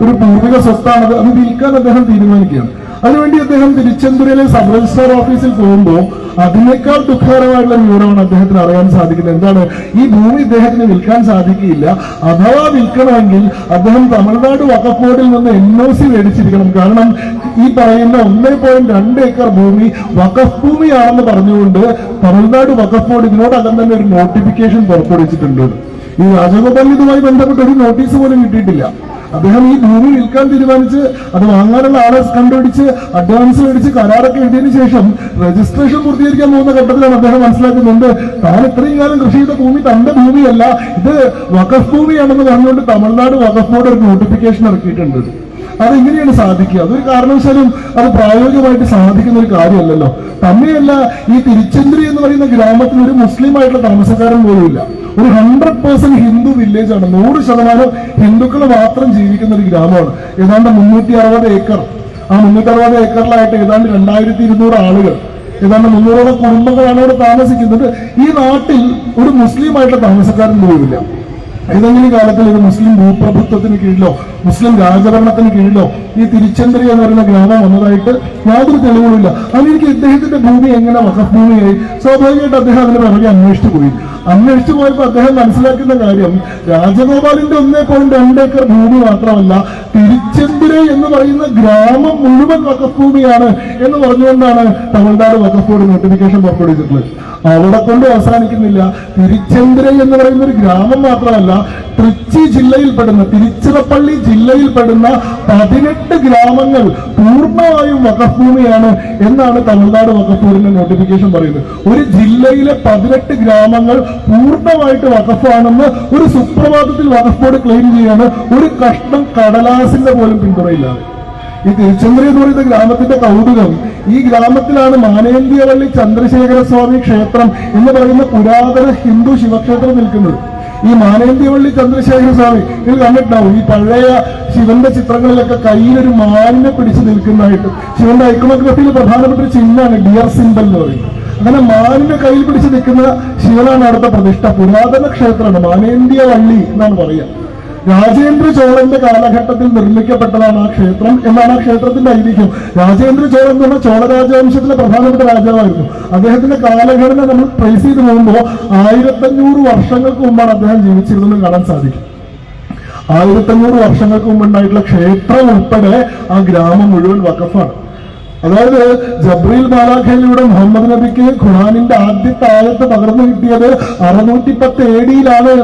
ഒരു പൂർവിക സ്വത്താണത്. അത് വിൽക്കാൻ അദ്ദേഹം തീരുമാനിക്കുകയാണ്. അതിനുവേണ്ടി അദ്ദേഹം തിരുച്ചെന്തുരയിലെ സബ് രജിസ്ട്രാർ ഓഫീസിൽ പോകുമ്പോൾ അതിനേക്കാൾ ദുഃഖകരമായിട്ടുള്ള വിവരമാണ് അദ്ദേഹത്തിന് അറിയാൻ സാധിക്കുന്നത്. എന്താണ്? ഈ ഭൂമി ഇദ്ദേഹത്തിന് വിൽക്കാൻ സാധിക്കില്ല. അഥവാ വിൽക്കണമെങ്കിൽ അദ്ദേഹം തമിഴ്നാട് വഖഫ് ബോർഡിൽ നിന്ന് NOC മേടിച്ചിരിക്കണം. കാരണം ഈ പറയുന്ന 1.2 ഏക്കർ ഭൂമി വഖഫ് ഭൂമിയാണെന്ന് പറഞ്ഞുകൊണ്ട് തമിഴ്നാട് വഖഫ് ബോർഡ് ഇതിനോടകം തന്നെ ഒരു നോട്ടിഫിക്കേഷൻ പുറപ്പെടുവിച്ചിട്ടുണ്ട്. ഈ രാജഗോപാലിന് ഇതുമായി ബന്ധപ്പെട്ട് ഒരു നോട്ടീസ് പോലും കിട്ടിയിട്ടില്ല. അദ്ദേഹം ഈ ഭൂമി വിൽക്കാൻ തീരുമാനിച്ച് അത് വാങ്ങാനുള്ള ആളെ കണ്ടുപിടിച്ച് അഡ്വാൻസ് മേടിച്ച് കരാറൊക്കെ എഴുതിയതിനു ശേഷം രജിസ്ട്രേഷൻ പൂർത്തീകരിക്കാൻ പോകുന്ന ഘട്ടത്തിലാണ് അദ്ദേഹം മനസ്സിലാക്കുന്നുണ്ട് താൻ ഇത്രയും കാലം കൃഷി ചെയ്ത ഭൂമി തന്റെ ഭൂമിയല്ല, ഇത് വഖഫ് ഭൂമിയാണെന്ന് പറഞ്ഞുകൊണ്ട് തമിഴ്നാട് വഖഫ് ബോർഡ് ഒരു നോട്ടിഫിക്കേഷൻ ഇറക്കിയിട്ടുണ്ട്. അതെങ്ങനെയാണ് സാധിക്കുക? അതൊരു കാരണവശാലും അത് പ്രായോഗികമായിട്ട് സാധിക്കുന്ന ഒരു കാര്യമല്ലല്ലോ. തന്നെയല്ല, ഈ തിരുച്ചെന്തുരി എന്ന് പറയുന്ന ഗ്രാമത്തിൽ ഒരു മുസ്ലിം ആയിട്ടുള്ള താമസക്കാരൻ പോലും ഇല്ല. ഒരു 100% ഹിന്ദു വില്ലേജ് ആണ്. 100% ഹിന്ദുക്കൾ മാത്രം ജീവിക്കുന്ന ഒരു ഗ്രാമമാണ്. ഏതാണ്ട് 360 ഏക്കർ. ആ 360 ഏക്കറിലായിട്ട് ഏതാണ്ട് 2200 ആളുകൾ, ഏതാണ്ട് 300 കുടുംബങ്ങളാണ് അവിടെ താമസിക്കുന്നത്. ഈ നാട്ടിൽ ഒരു മുസ്ലിം ആയിട്ടുള്ള താമസക്കാരൻ പോലുമില്ല. ഏതെങ്കിലും കാലത്തിൽ ഒരു മുസ്ലിം ഭൂപ്രഭുത്വത്തിന് കീഴിലോ മുസ്ലിം രാജഭരണത്തിന് കീഴിലോ ഈ തിരുച്ചെന്തരി എന്ന് പറയുന്ന ഗ്രാമം വന്നതായിട്ട് യാതൊരു തെളിവുകളില്ല. അതിലേക്ക് ഇദ്ദേഹത്തിന്റെ ഭൂമി എങ്ങനെ വഖഫ് ഭൂമിയായി? സ്വാഭാവികമായിട്ട് അദ്ദേഹം അതിന് പിറകെ അന്വേഷിച്ചു പോയപ്പോൾ അദ്ദേഹം മനസ്സിലാക്കുന്ന കാര്യം രാജഗോപാലിന്റെ 1.2 ഏക്കർ ഭൂമി മാത്രമല്ല, തിരുച്ചെന്തരി എന്ന് പറയുന്ന ഗ്രാമം മുഴുവൻ വഖഫ് ഭൂമിയാണ് എന്ന് പറഞ്ഞുകൊണ്ടാണ് തമിഴ്നാട് വഖഫ് ബോർഡ് നോട്ടിഫിക്കേഷൻ പുറപ്പെടുവിച്ചിട്ടുള്ളത്. അവിടെ കൊണ്ട് അവസാനിക്കുന്നില്ല. തിരുച്ചെന്തരി എന്ന് പറയുന്ന ഒരു ഗ്രാമം മാത്രമല്ല, തൃച്ചി ജില്ലയിൽപ്പെടുന്ന തിരുച്ചിറപ്പള്ളി ജില്ലയിൽപ്പെടുന്ന 18 ഗ്രാമങ്ങൾ പൂർണ്ണമായും വഖഫ് ഭൂമിയാണ് എന്നാണ് തമിഴ്നാട് വഖഫ് ബോർഡിന്റെ നോട്ടിഫിക്കേഷൻ പറയുന്നത്. ഒരു ജില്ലയിലെ 18 ഗ്രാമങ്ങൾ പൂർണ്ണമായിട്ട് വഖഫാണെന്ന് ഒരു സുപ്രഭാതത്തിൽ വഖഫ് ബോർഡ് ക്ലെയിം ചെയ്യാണ്, ഒരു കഷ്ണം കടലാസിന്റെ പോലും പിന്തുണയില്ലാതെ. ഈ തിരുച്ചെന്തരി എന്ന് പറയുന്ന ഗ്രാമത്തിന്റെ കൗതുകം, ഈ ഗ്രാമത്തിലാണ് മാനേന്ത്യവള്ളി ചന്ദ്രശേഖര സ്വാമി ക്ഷേത്രം എന്ന് പറയുന്ന പുരാതന ഹിന്ദു ശിവക്ഷേത്രം നിൽക്കുന്നത്. ഈ മാനേന്ത്യവള്ളി ചന്ദ്രശേഖര സ്വാമി നിങ്ങൾ കണ്ടിട്ടുണ്ടാവും. ഈ പഴയ ശിവന്റെ ചിത്രങ്ങളിലൊക്കെ കയ്യിലൊരു മാനിനെ പിടിച്ചു നിൽക്കുന്നതായിട്ട്. ശിവന്റെ ഐക്കണോഗ്രഫിയിൽ പ്രധാനപ്പെട്ട ഒരു ചിഹ്നമാണ് ഡിയർ സിംബൽ എന്ന് പറയുന്നത്. അങ്ങനെ മാനിന്റെ കയ്യിൽ പിടിച്ച് നിൽക്കുന്ന ശിവനാണ് അവിടുത്തെ പ്രതിഷ്ഠ. പുരാതന ക്ഷേത്രമാണ്, മാനേന്ത്യവള്ളി എന്നാണ് പറയുക. രാജേന്ദ്ര ചോളന്റെ കാലഘട്ടത്തിൽ നിർമ്മിക്കപ്പെട്ടതാണ് ആ ക്ഷേത്രം എന്നാണ് ആ ക്ഷേത്രത്തിന്റെ ഐതിഹ്യം. രാജേന്ദ്ര ചോളൻ എന്ന് പറഞ്ഞാൽ ചോള രാജവംശത്തിലെ പ്രധാനപ്പെട്ട രാജാവായിരുന്നു. അദ്ദേഹത്തിന്റെ കാലഘടന നമ്മൾ ട്രേസ് ചെയ്ത് പോകുമ്പോൾ 1500 വർഷങ്ങൾക്ക് മുമ്പാണ് അദ്ദേഹം ജീവിച്ചിരുന്നത് കാണാൻ സാധിക്കും. 1500 വർഷങ്ങൾക്ക് മുമ്പുണ്ടായിട്ടുള്ള ക്ഷേത്രം ഉൾപ്പെടെ ആ ഗ്രാമം മുഴുവൻ വഖഫാണ്. അതായത് ജബ്രീൽ മാലാഖയിലൂടെ മുഹമ്മദ് നബിക്ക് ഖുർആനിന്റെ ആദ്യത്തെ ആയത്ത് പകർന്നു കിട്ടിയത് 610 AD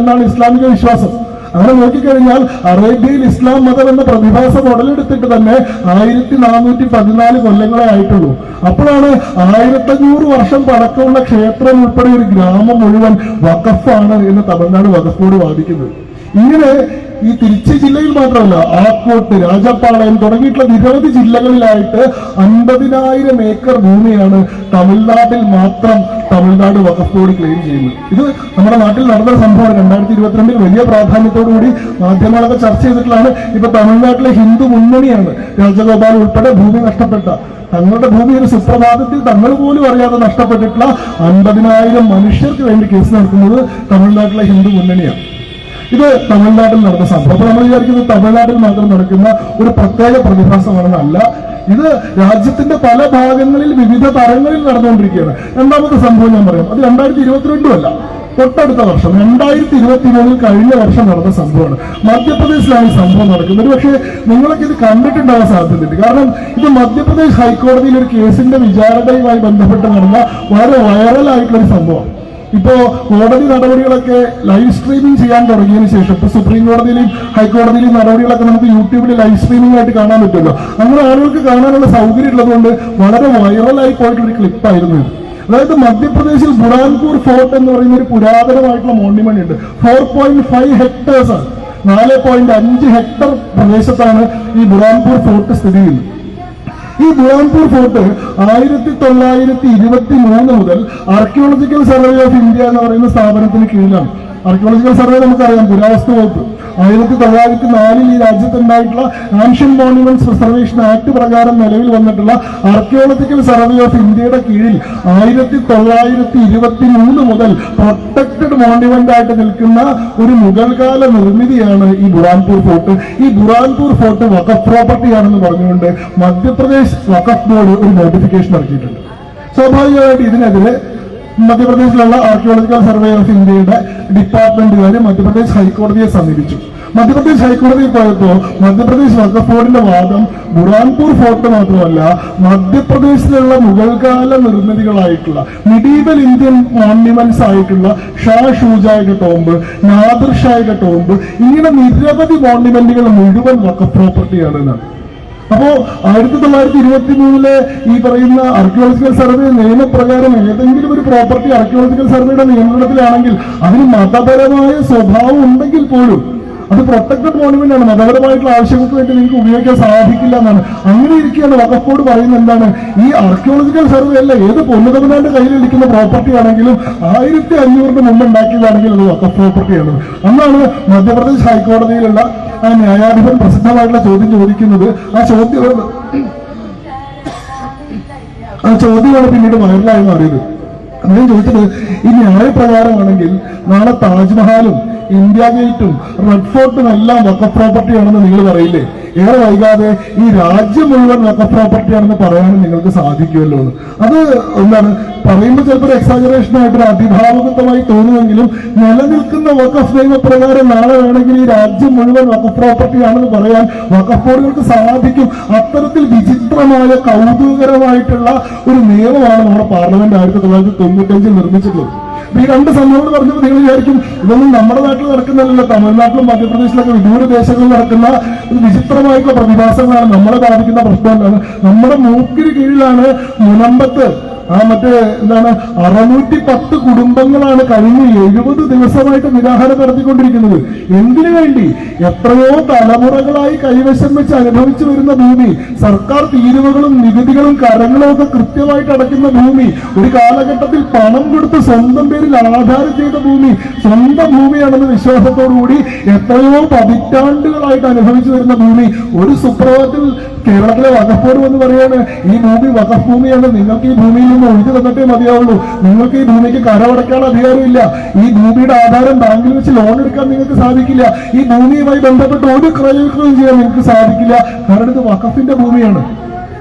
എന്നാണ് ഇസ്ലാമിക വിശ്വാസം. അങ്ങനെ നോക്കിക്കഴിഞ്ഞാൽ അറേബ്യയിൽ ഇസ്ലാം മതം എന്ന പ്രതിഭാസം ഉടലെടുത്തിട്ട് തന്നെ 1414 കൊല്ലങ്ങളെ ആയിട്ടുള്ളൂ. അപ്പോഴാണ് 1500 വർഷം പഴക്കമുള്ള ക്ഷേത്രം ഉൾപ്പെടെ ഒരു ഗ്രാമം മുഴുവൻ വഖഫാണ് എന്ന് തമിഴ്നാട് വഖഫ് ബോർഡ് വാദിക്കുന്നത്. ഇങ്ങനെ ഈ തിരുച്ചി ജില്ലയിൽ മാത്രമല്ല, ആക്കോട്ട്, രാജപാളയം തുടങ്ങിയിട്ടുള്ള നിരവധി ജില്ലകളിലായിട്ട് 50,000 ഏക്കർ ഭൂമിയാണ് തമിഴ്നാട്ടിൽ മാത്രം തമിഴ്നാട് വഖഫ് ബോർഡ് ക്ലെയിം ചെയ്യുന്നത്. ഇത് നമ്മുടെ നാട്ടിൽ നടന്ന സംഭവമാണ്. 2022 വലിയ പ്രാധാന്യത്തോടു കൂടി മാധ്യമങ്ങളൊക്കെ ചർച്ച ചെയ്തിട്ടുള്ളതാണ്. ഇപ്പൊ തമിഴ്നാട്ടിലെ ഹിന്ദു മുന്നണിയാണ് രാജഗോപാൽ ഉൾപ്പെടെ ഭൂമി നഷ്ടപ്പെട്ട തങ്ങളുടെ ഭൂമി ഒരു സുപ്രഭാതത്തിൽ തങ്ങൾ പോലും അറിയാതെ നഷ്ടപ്പെട്ടിട്ടുള്ള 50,000 മനുഷ്യർക്ക് വേണ്ടി കേസ് നടത്തുന്നത് തമിഴ്നാട്ടിലെ ഹിന്ദു മുന്നണിയാണ്. ഇത് തമിഴ്നാട്ടിൽ നടന്ന സംഭവം. അപ്പൊ നമ്മൾ വിചാരിക്കുന്നത് തമിഴ്നാട്ടിൽ മാത്രം നടക്കുന്ന ഒരു പ്രത്യേക പ്രതിഭാസമാണെന്നല്ല. ഇത് രാജ്യത്തിന്റെ പല ഭാഗങ്ങളിൽ വിവിധ തരങ്ങളിൽ നടന്നുകൊണ്ടിരിക്കുകയാണ്. രണ്ടാമത്തെ സംഭവം ഞാൻ പറയാം. അത് 2022 അല്ല, തൊട്ടടുത്ത വർഷം 2023 കഴിഞ്ഞ വർഷം നടന്ന സംഭവമാണ്. മധ്യപ്രദേശിലാണ് ഈ സംഭവം നടക്കുന്നത്. പക്ഷേ നിങ്ങളൊക്കെ ഇത് കണ്ടിട്ടുണ്ടാകാൻ സാധ്യതയുണ്ട്. കാരണം ഇത് മധ്യപ്രദേശ് ഹൈക്കോടതിയിൽ ഒരു കേസിന്റെ വിചാരണയുമായി ബന്ധപ്പെട്ട് നടന്ന വളരെ വൈറലായിട്ടുള്ള ഒരു സംഭവം. ഇപ്പോ കോടതി നടപടികളൊക്കെ ലൈവ് സ്ട്രീമിംഗ് ചെയ്യാൻ തുടങ്ങിയതിനു ശേഷം ഇപ്പൊ സുപ്രീം കോടതിയിലും ഹൈക്കോടതിയിലും നടപടികളൊക്കെ നമുക്ക് യൂട്യൂബിൽ ലൈവ് സ്ട്രീമിംഗ് ആയിട്ട് കാണാൻ പറ്റുമല്ലോ. അങ്ങനെ ആളുകൾക്ക് കാണാനുള്ള സൗകര്യം ഉള്ളതുകൊണ്ട് വളരെ വൈറലായി പോയിട്ടുള്ള ക്ലിപ്പായിരുന്നു ഇത്. അതായത് മധ്യപ്രദേശിൽ ബുറാൻപൂർ ഫോർട്ട് എന്ന് പറയുന്ന ഒരു പുരാതനമായിട്ടുള്ള മോണ്യുമെന്റ് ഉണ്ട്. 4.5 ഹെക്ടേഴ്സ് ആണ്. 4.5 ഹെക്ടർ പ്രദേശത്താണ് ഈ ബുറാൻപൂർ ഫോർട്ട് സ്ഥിതി ചെയ്യുന്നത്. ഈ ബുറാൻപൂർ ഫോർട്ട് 1923 മുതൽ ആർക്കിയോളജിക്കൽ സർവേ ഓഫ് ഇന്ത്യ എന്ന് പറയുന്ന സ്ഥാപനത്തിന് കീഴിലാണ്. ആർക്കിയോളജിക്കൽ സർവേ നമുക്കറിയാം, പുരാവസ്തു വകുപ്പ്. 1904 ഈ രാജ്യത്തുണ്ടായിട്ടുള്ള ആൻഷ്യൻ മോണ്യുമെന്റ്സ് റിസർവേഷൻ ആക്ട് പ്രകാരം നിലവിൽ വന്നിട്ടുള്ള ആർക്കിയോളജിക്കൽ സർവേ ഓഫ് ഇന്ത്യയുടെ കീഴിൽ 1923 മുതൽ പ്രൊട്ടക്റ്റഡ് മോണ്യുമെന്റ് ആയിട്ട് നിൽക്കുന്ന ഒരു മുഗൾകാല നിർമ്മിതിയാണ് ഈ ബുറാൻപൂർ ഫോർട്ട്. ഈ ബുറാൻപൂർ ഫോർട്ട് വഖഫ് പ്രോപ്പർട്ടി ആണെന്ന് പറഞ്ഞുകൊണ്ട് മധ്യപ്രദേശ് വഖഫ് ബോർഡ് ഒരു നോട്ടിഫിക്കേഷൻ ഇറക്കിയിട്ടുണ്ട്. സ്വാഭാവികമായിട്ട് ഇതിനെതിരെ മധ്യപ്രദേശിലുള്ള ആർക്കിയോളജിക്കൽ സർവേ ഓഫ് ഇന്ത്യയുടെ ഡിപ്പാർട്ട്മെന്റുകാർ മധ്യപ്രദേശ് ഹൈക്കോടതിയെ സമീപിച്ചു. മധ്യപ്രദേശ് ഹൈക്കോടതിയിൽ പോയപ്പോൾ മധ്യപ്രദേശ് വഖഫ് ബോർഡിന്റെ വാദം ബുറാൻപൂർ ഫോർട്ട് മാത്രമല്ല, മധ്യപ്രദേശിലുള്ള മുഗൾകാല നിർമ്മിതികളായിട്ടുള്ള മിഡീവൽ ഇന്ത്യൻ മോണ്യുമെന്റ്സ് ആയിട്ടുള്ള ഷാ ഷൂജായുടെ ടോംബ്, നാദിർ ഷായുടെ ടോംബ്, ഇങ്ങനെ നിരവധി മോണ്യുമെന്റുകൾ മുഴുവൻ വഖഫ് പ്രോപ്പർട്ടിയാണ് എന്നാണ്. അപ്പോ 1923 ഈ പറയുന്ന ആർക്കിയോളജിക്കൽ സർവേ നിയമപ്രകാരം ഏതെങ്കിലും ഒരു പ്രോപ്പർട്ടി ആർക്കിയോളജിക്കൽ സർവേയുടെ നിയന്ത്രണത്തിലാണെങ്കിൽ അതിന് മതപരമായ സ്വഭാവം ഉണ്ടെങ്കിൽ പോലും അത് പ്രൊട്ടക്റ്റഡ് മോണ്യുമെന്റ് ആണ്. മതപരമായിട്ടുള്ള ആവശ്യങ്ങൾക്ക് വേണ്ടി നിങ്ങൾക്ക് ഉപയോഗിക്കാൻ സാധിക്കില്ല എന്നാണ്. അങ്ങനെ ഇരിക്കുകയാണ് വഖഫ് ബോർഡ് പറയുന്നത് എന്താണ്, ഈ ആർക്കിയോളജിക്കൽ സർവേ അല്ല, ഏത് പൊന്നുതവനാന്റെ കയ്യിലിരിക്കുന്ന പ്രോപ്പർട്ടി ആണെങ്കിലും 1500 മുമ്പ് ഉണ്ടാക്കിയതാണെങ്കിൽ അത് വഖഫ് പ്രോപ്പർട്ടിയാണ്. അന്നാണ് മധ്യപ്രദേശ് ഹൈക്കോടതിയിലുള്ള ആ ന്യായാധിപൻ പ്രസിദ്ധമായിട്ടുള്ള ചോദ്യം ചോദിക്കുന്നത്. ആ ചോദ്യമാണ് പിന്നീട് വൈറലായി മാറിയത്. അദ്ദേഹം ചോദിച്ചത്, ഈ ന്യായപ്രകാരമാണെങ്കിൽ നാളെ താജ്മഹാലും ഇന്ത്യ ഗേറ്റും റെഡ് ഫോർട്ടും എല്ലാം വഖഫ് പ്രോപ്പർട്ടിയാണെന്ന് നിങ്ങൾ പറയില്ലേ? ഏറെ വൈകാതെ ഈ രാജ്യം മുഴുവൻ വഖഫ് പ്രോപ്പർട്ടിയാണെന്ന് പറയാനും നിങ്ങൾക്ക് സാധിക്കുമല്ലോ എന്ന്. അത് എന്താണ് പറയുമ്പോൾ ചിലപ്പോൾ എക്സാജറേഷൻ ആയിട്ടൊരു അതിഭാവകത്വമായി തോന്നുമെങ്കിലും നിലനിൽക്കുന്ന വഖഫ് നിയമപ്രകാരം നാളെ വേണമെങ്കിൽ ഈ രാജ്യം മുഴുവൻ വഖഫ് പ്രോപ്പർട്ടിയാണെന്ന് പറയാൻ വഖഫ് ബോർഡുകൾക്ക് സാധിക്കും. അത്തരത്തിൽ വിചിത്രമായ കൗതുകകരമായിട്ടുള്ള ഒരു നിയമമാണ് നമ്മുടെ പാർലമെന്റ് 1995 നിർമ്മിച്ചിട്ടുള്ളത്. ഈ രണ്ട് സംഭവങ്ങൾ പറഞ്ഞപ്പോൾ നിങ്ങൾ വിചാരിക്കും ഇതൊന്നും നമ്മുടെ നാട്ടിൽ നടക്കുന്നതല്ല, തമിഴ്നാട്ടിലും മധ്യപ്രദേശിലൊക്കെ വിദൂര ദേശങ്ങളിൽ നടക്കുന്ന വിചിത്രമായിട്ടുള്ള പ്രതിഭാസങ്ങളാണ് നമ്മളെ ബാധിക്കുന്ന പ്രശ്നങ്ങളാണ്. നമ്മുടെ മൂക്കിന് കീഴിലാണ് മുനമ്പത്ത് മറ്റേ എന്താണ് 610 കുടുംബങ്ങളാണ് കഴിഞ്ഞ 70 ദിവസമായിട്ട് നിരാഹാരം നടത്തിക്കൊണ്ടിരിക്കുന്നത്. എന്തിനു വേണ്ടി? എത്രയോ തലമുറകളായി കൈവശം വെച്ച് അനുഭവിച്ചു വരുന്ന ഭൂമി, സർക്കാർ തീരുവകളും നികുതികളും കരങ്ങളും ഒക്കെ കൃത്യമായിട്ട് അടയ്ക്കുന്ന ഭൂമി, ഒരു കാലഘട്ടത്തിൽ പണം കൊടുത്ത് സ്വന്തം പേരിൽ ആധാരം ചെയ്ത ഭൂമി, സ്വന്തം ഭൂമിയാണെന്ന വിശ്വാസത്തോടുകൂടി എത്രയോ പതിറ്റാണ്ടുകളായിട്ട് അനുഭവിച്ചു വരുന്ന ഭൂമി ഒരു സുപ്രഭാതത്തിൽ കേരളത്തിലെ വഖഫ് ബോർഡ് എന്ന് പറയാണ് ഈ ഭൂമി വഖഫ് ഭൂമിയാണ്, നിങ്ങൾക്ക് ഈ ഭൂമിയിൽ നിന്ന് ഒഴിഞ്ഞു തന്നിട്ടേ മതിയാവുള്ളൂ, നിങ്ങൾക്ക് ഈ ഭൂമിക്ക് കരമടയ്ക്കാൻ അധികാരമില്ല, ഈ ഭൂമിയുടെ ആധാരം ബാങ്കിൽ വെച്ച് ലോൺ എടുക്കാൻ നിങ്ങൾക്ക് സാധിക്കില്ല, ഈ ഭൂമിയുമായി ബന്ധപ്പെട്ട് ഒരു ക്രയവിക്രയം ചെയ്യാൻ നിങ്ങൾക്ക് സാധിക്കില്ല, കാരണം ഇത് വഖഫിന്റെ ഭൂമിയാണ്.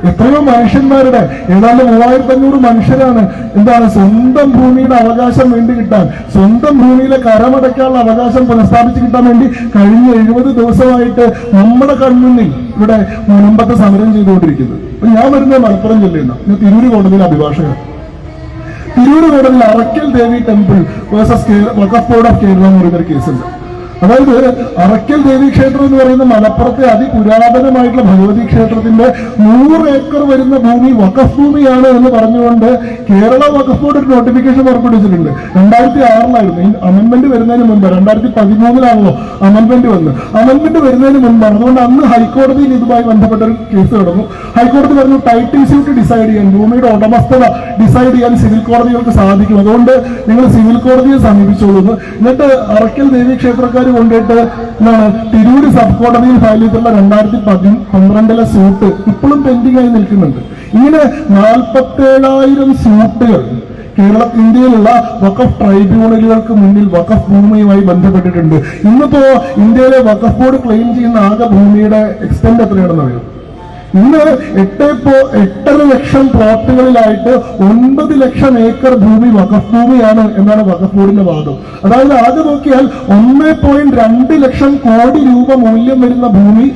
എത്രയോ മനുഷ്യന്മാരുടെ ഏതാണ്ട് 3500 മനുഷ്യരാണ് എന്താണ് സ്വന്തം ഭൂമിയുടെ അവകാശം വേണ്ടി കിട്ടാൻ, സ്വന്തം ഭൂമിയിലെ കരമടയ്ക്കാനുള്ള അവകാശം പുനഃസ്ഥാപിച്ച് കിട്ടാൻ വേണ്ടി കഴിഞ്ഞ 70 ദിവസമായിട്ട് നമ്മുടെ കൺമുന്നിൽ ഇവിടെ മുനമ്പത്ത് സമരം ചെയ്തുകൊണ്ടിരിക്കുന്നത്. അപ്പൊ ഞാൻ വരുന്നത് മലപ്പുറം ജില്ലയിൽ നിന്ന്. ഞാൻ തിരൂര് കോടതിയിലെ അഭിഭാഷകൻ. തിരൂര് കോടതിയിൽ Arakkal Devi temple versus waqf board of Kerala എന്ന് പറയുന്ന ഒരു കേസുണ്ട്. അതായത് അറക്കൽ ദേവി ക്ഷേത്രം എന്ന് പറയുന്ന മലപ്പുറത്തെ അതിപുരാതനമായിട്ടുള്ള ഭഗവതി ക്ഷേത്രത്തിന്റെ 100 ഏക്കർ വരുന്ന ഭൂമി വഖഫ് ഭൂമിയാണ് എന്ന് പറഞ്ഞുകൊണ്ട് കേരള വഖഫ് ബോർഡ് ഒരു നോട്ടിഫിക്കേഷൻ പുറപ്പെടുവിച്ചിട്ടുണ്ട്. 2006 ഈ അമെന്റ്മെന്റ് വരുന്നതിന് മുൻപ്, 2013 അമെന്റ്മെന്റ് വന്ന്. അമെന്റ്മെന്റ് വരുന്നതിന് മുൻപാണ്. അതുകൊണ്ട് അന്ന് ഹൈക്കോടതിയിൽ ഇതുമായി ബന്ധപ്പെട്ട ഒരു കേസ് നടന്നു. ഹൈക്കോടതി പറഞ്ഞു ടൈറ്റിൽ സ്യൂട്ട് ഡിസൈഡ് ചെയ്യാൻ, ഭൂമിയുടെ ഉടമസ്ഥത ഡിസൈഡ് ചെയ്യാൻ സിവിൽ കോടതികൾക്ക് സാധിക്കും, അതുകൊണ്ട് നിങ്ങൾ സിവിൽ കോടതിയെ സമീപിച്ചോളൂ. എന്നിട്ട് അറക്കൽ ദേവി ക്ഷേത്രക്കാർ കൊണ്ടിട്ട് എന്താണ് തിരൂര് സബ് കോടതിയിൽ ഫയൽ ചെയ്തിട്ടുള്ള 2012 സ്യൂട്ട് ഇപ്പോഴും പെൻഡിംഗ് ആയി നിൽക്കുന്നുണ്ട്. ഇങ്ങനെ 47,000 സ്യൂട്ടുകൾ ഇന്ത്യയിലുള്ള വഖഫ് ട്രൈബ്യൂണലുകൾക്ക് മുന്നിൽ വഖഫ് ഭൂമിയുമായി ബന്ധപ്പെട്ടിട്ടുണ്ട്. ഇന്നിപ്പോ ഇന്ത്യയിലെ വഖഫ് ബോർഡ് ക്ലെയിം ചെയ്യുന്ന ആകെ ഭൂമിയുടെ എക്സ്റ്റെന്റ് എത്രയാണെന്ന് അറിയാം? ഇന്ന് 8.5 ലക്ഷം പ്ലോട്ടുകളിലായിട്ട് 9 ലക്ഷം ഏക്കർ ഭൂമി വഖഫ് ഭൂമിയാണ് എന്നാണ് വഖഫ് ബോർഡിന്റെ വാദം. അതായത് ആകെ നോക്കിയാൽ 1.2 ലക്ഷം കോടി രൂപ മൂല്യം വരുന്ന ഭൂമി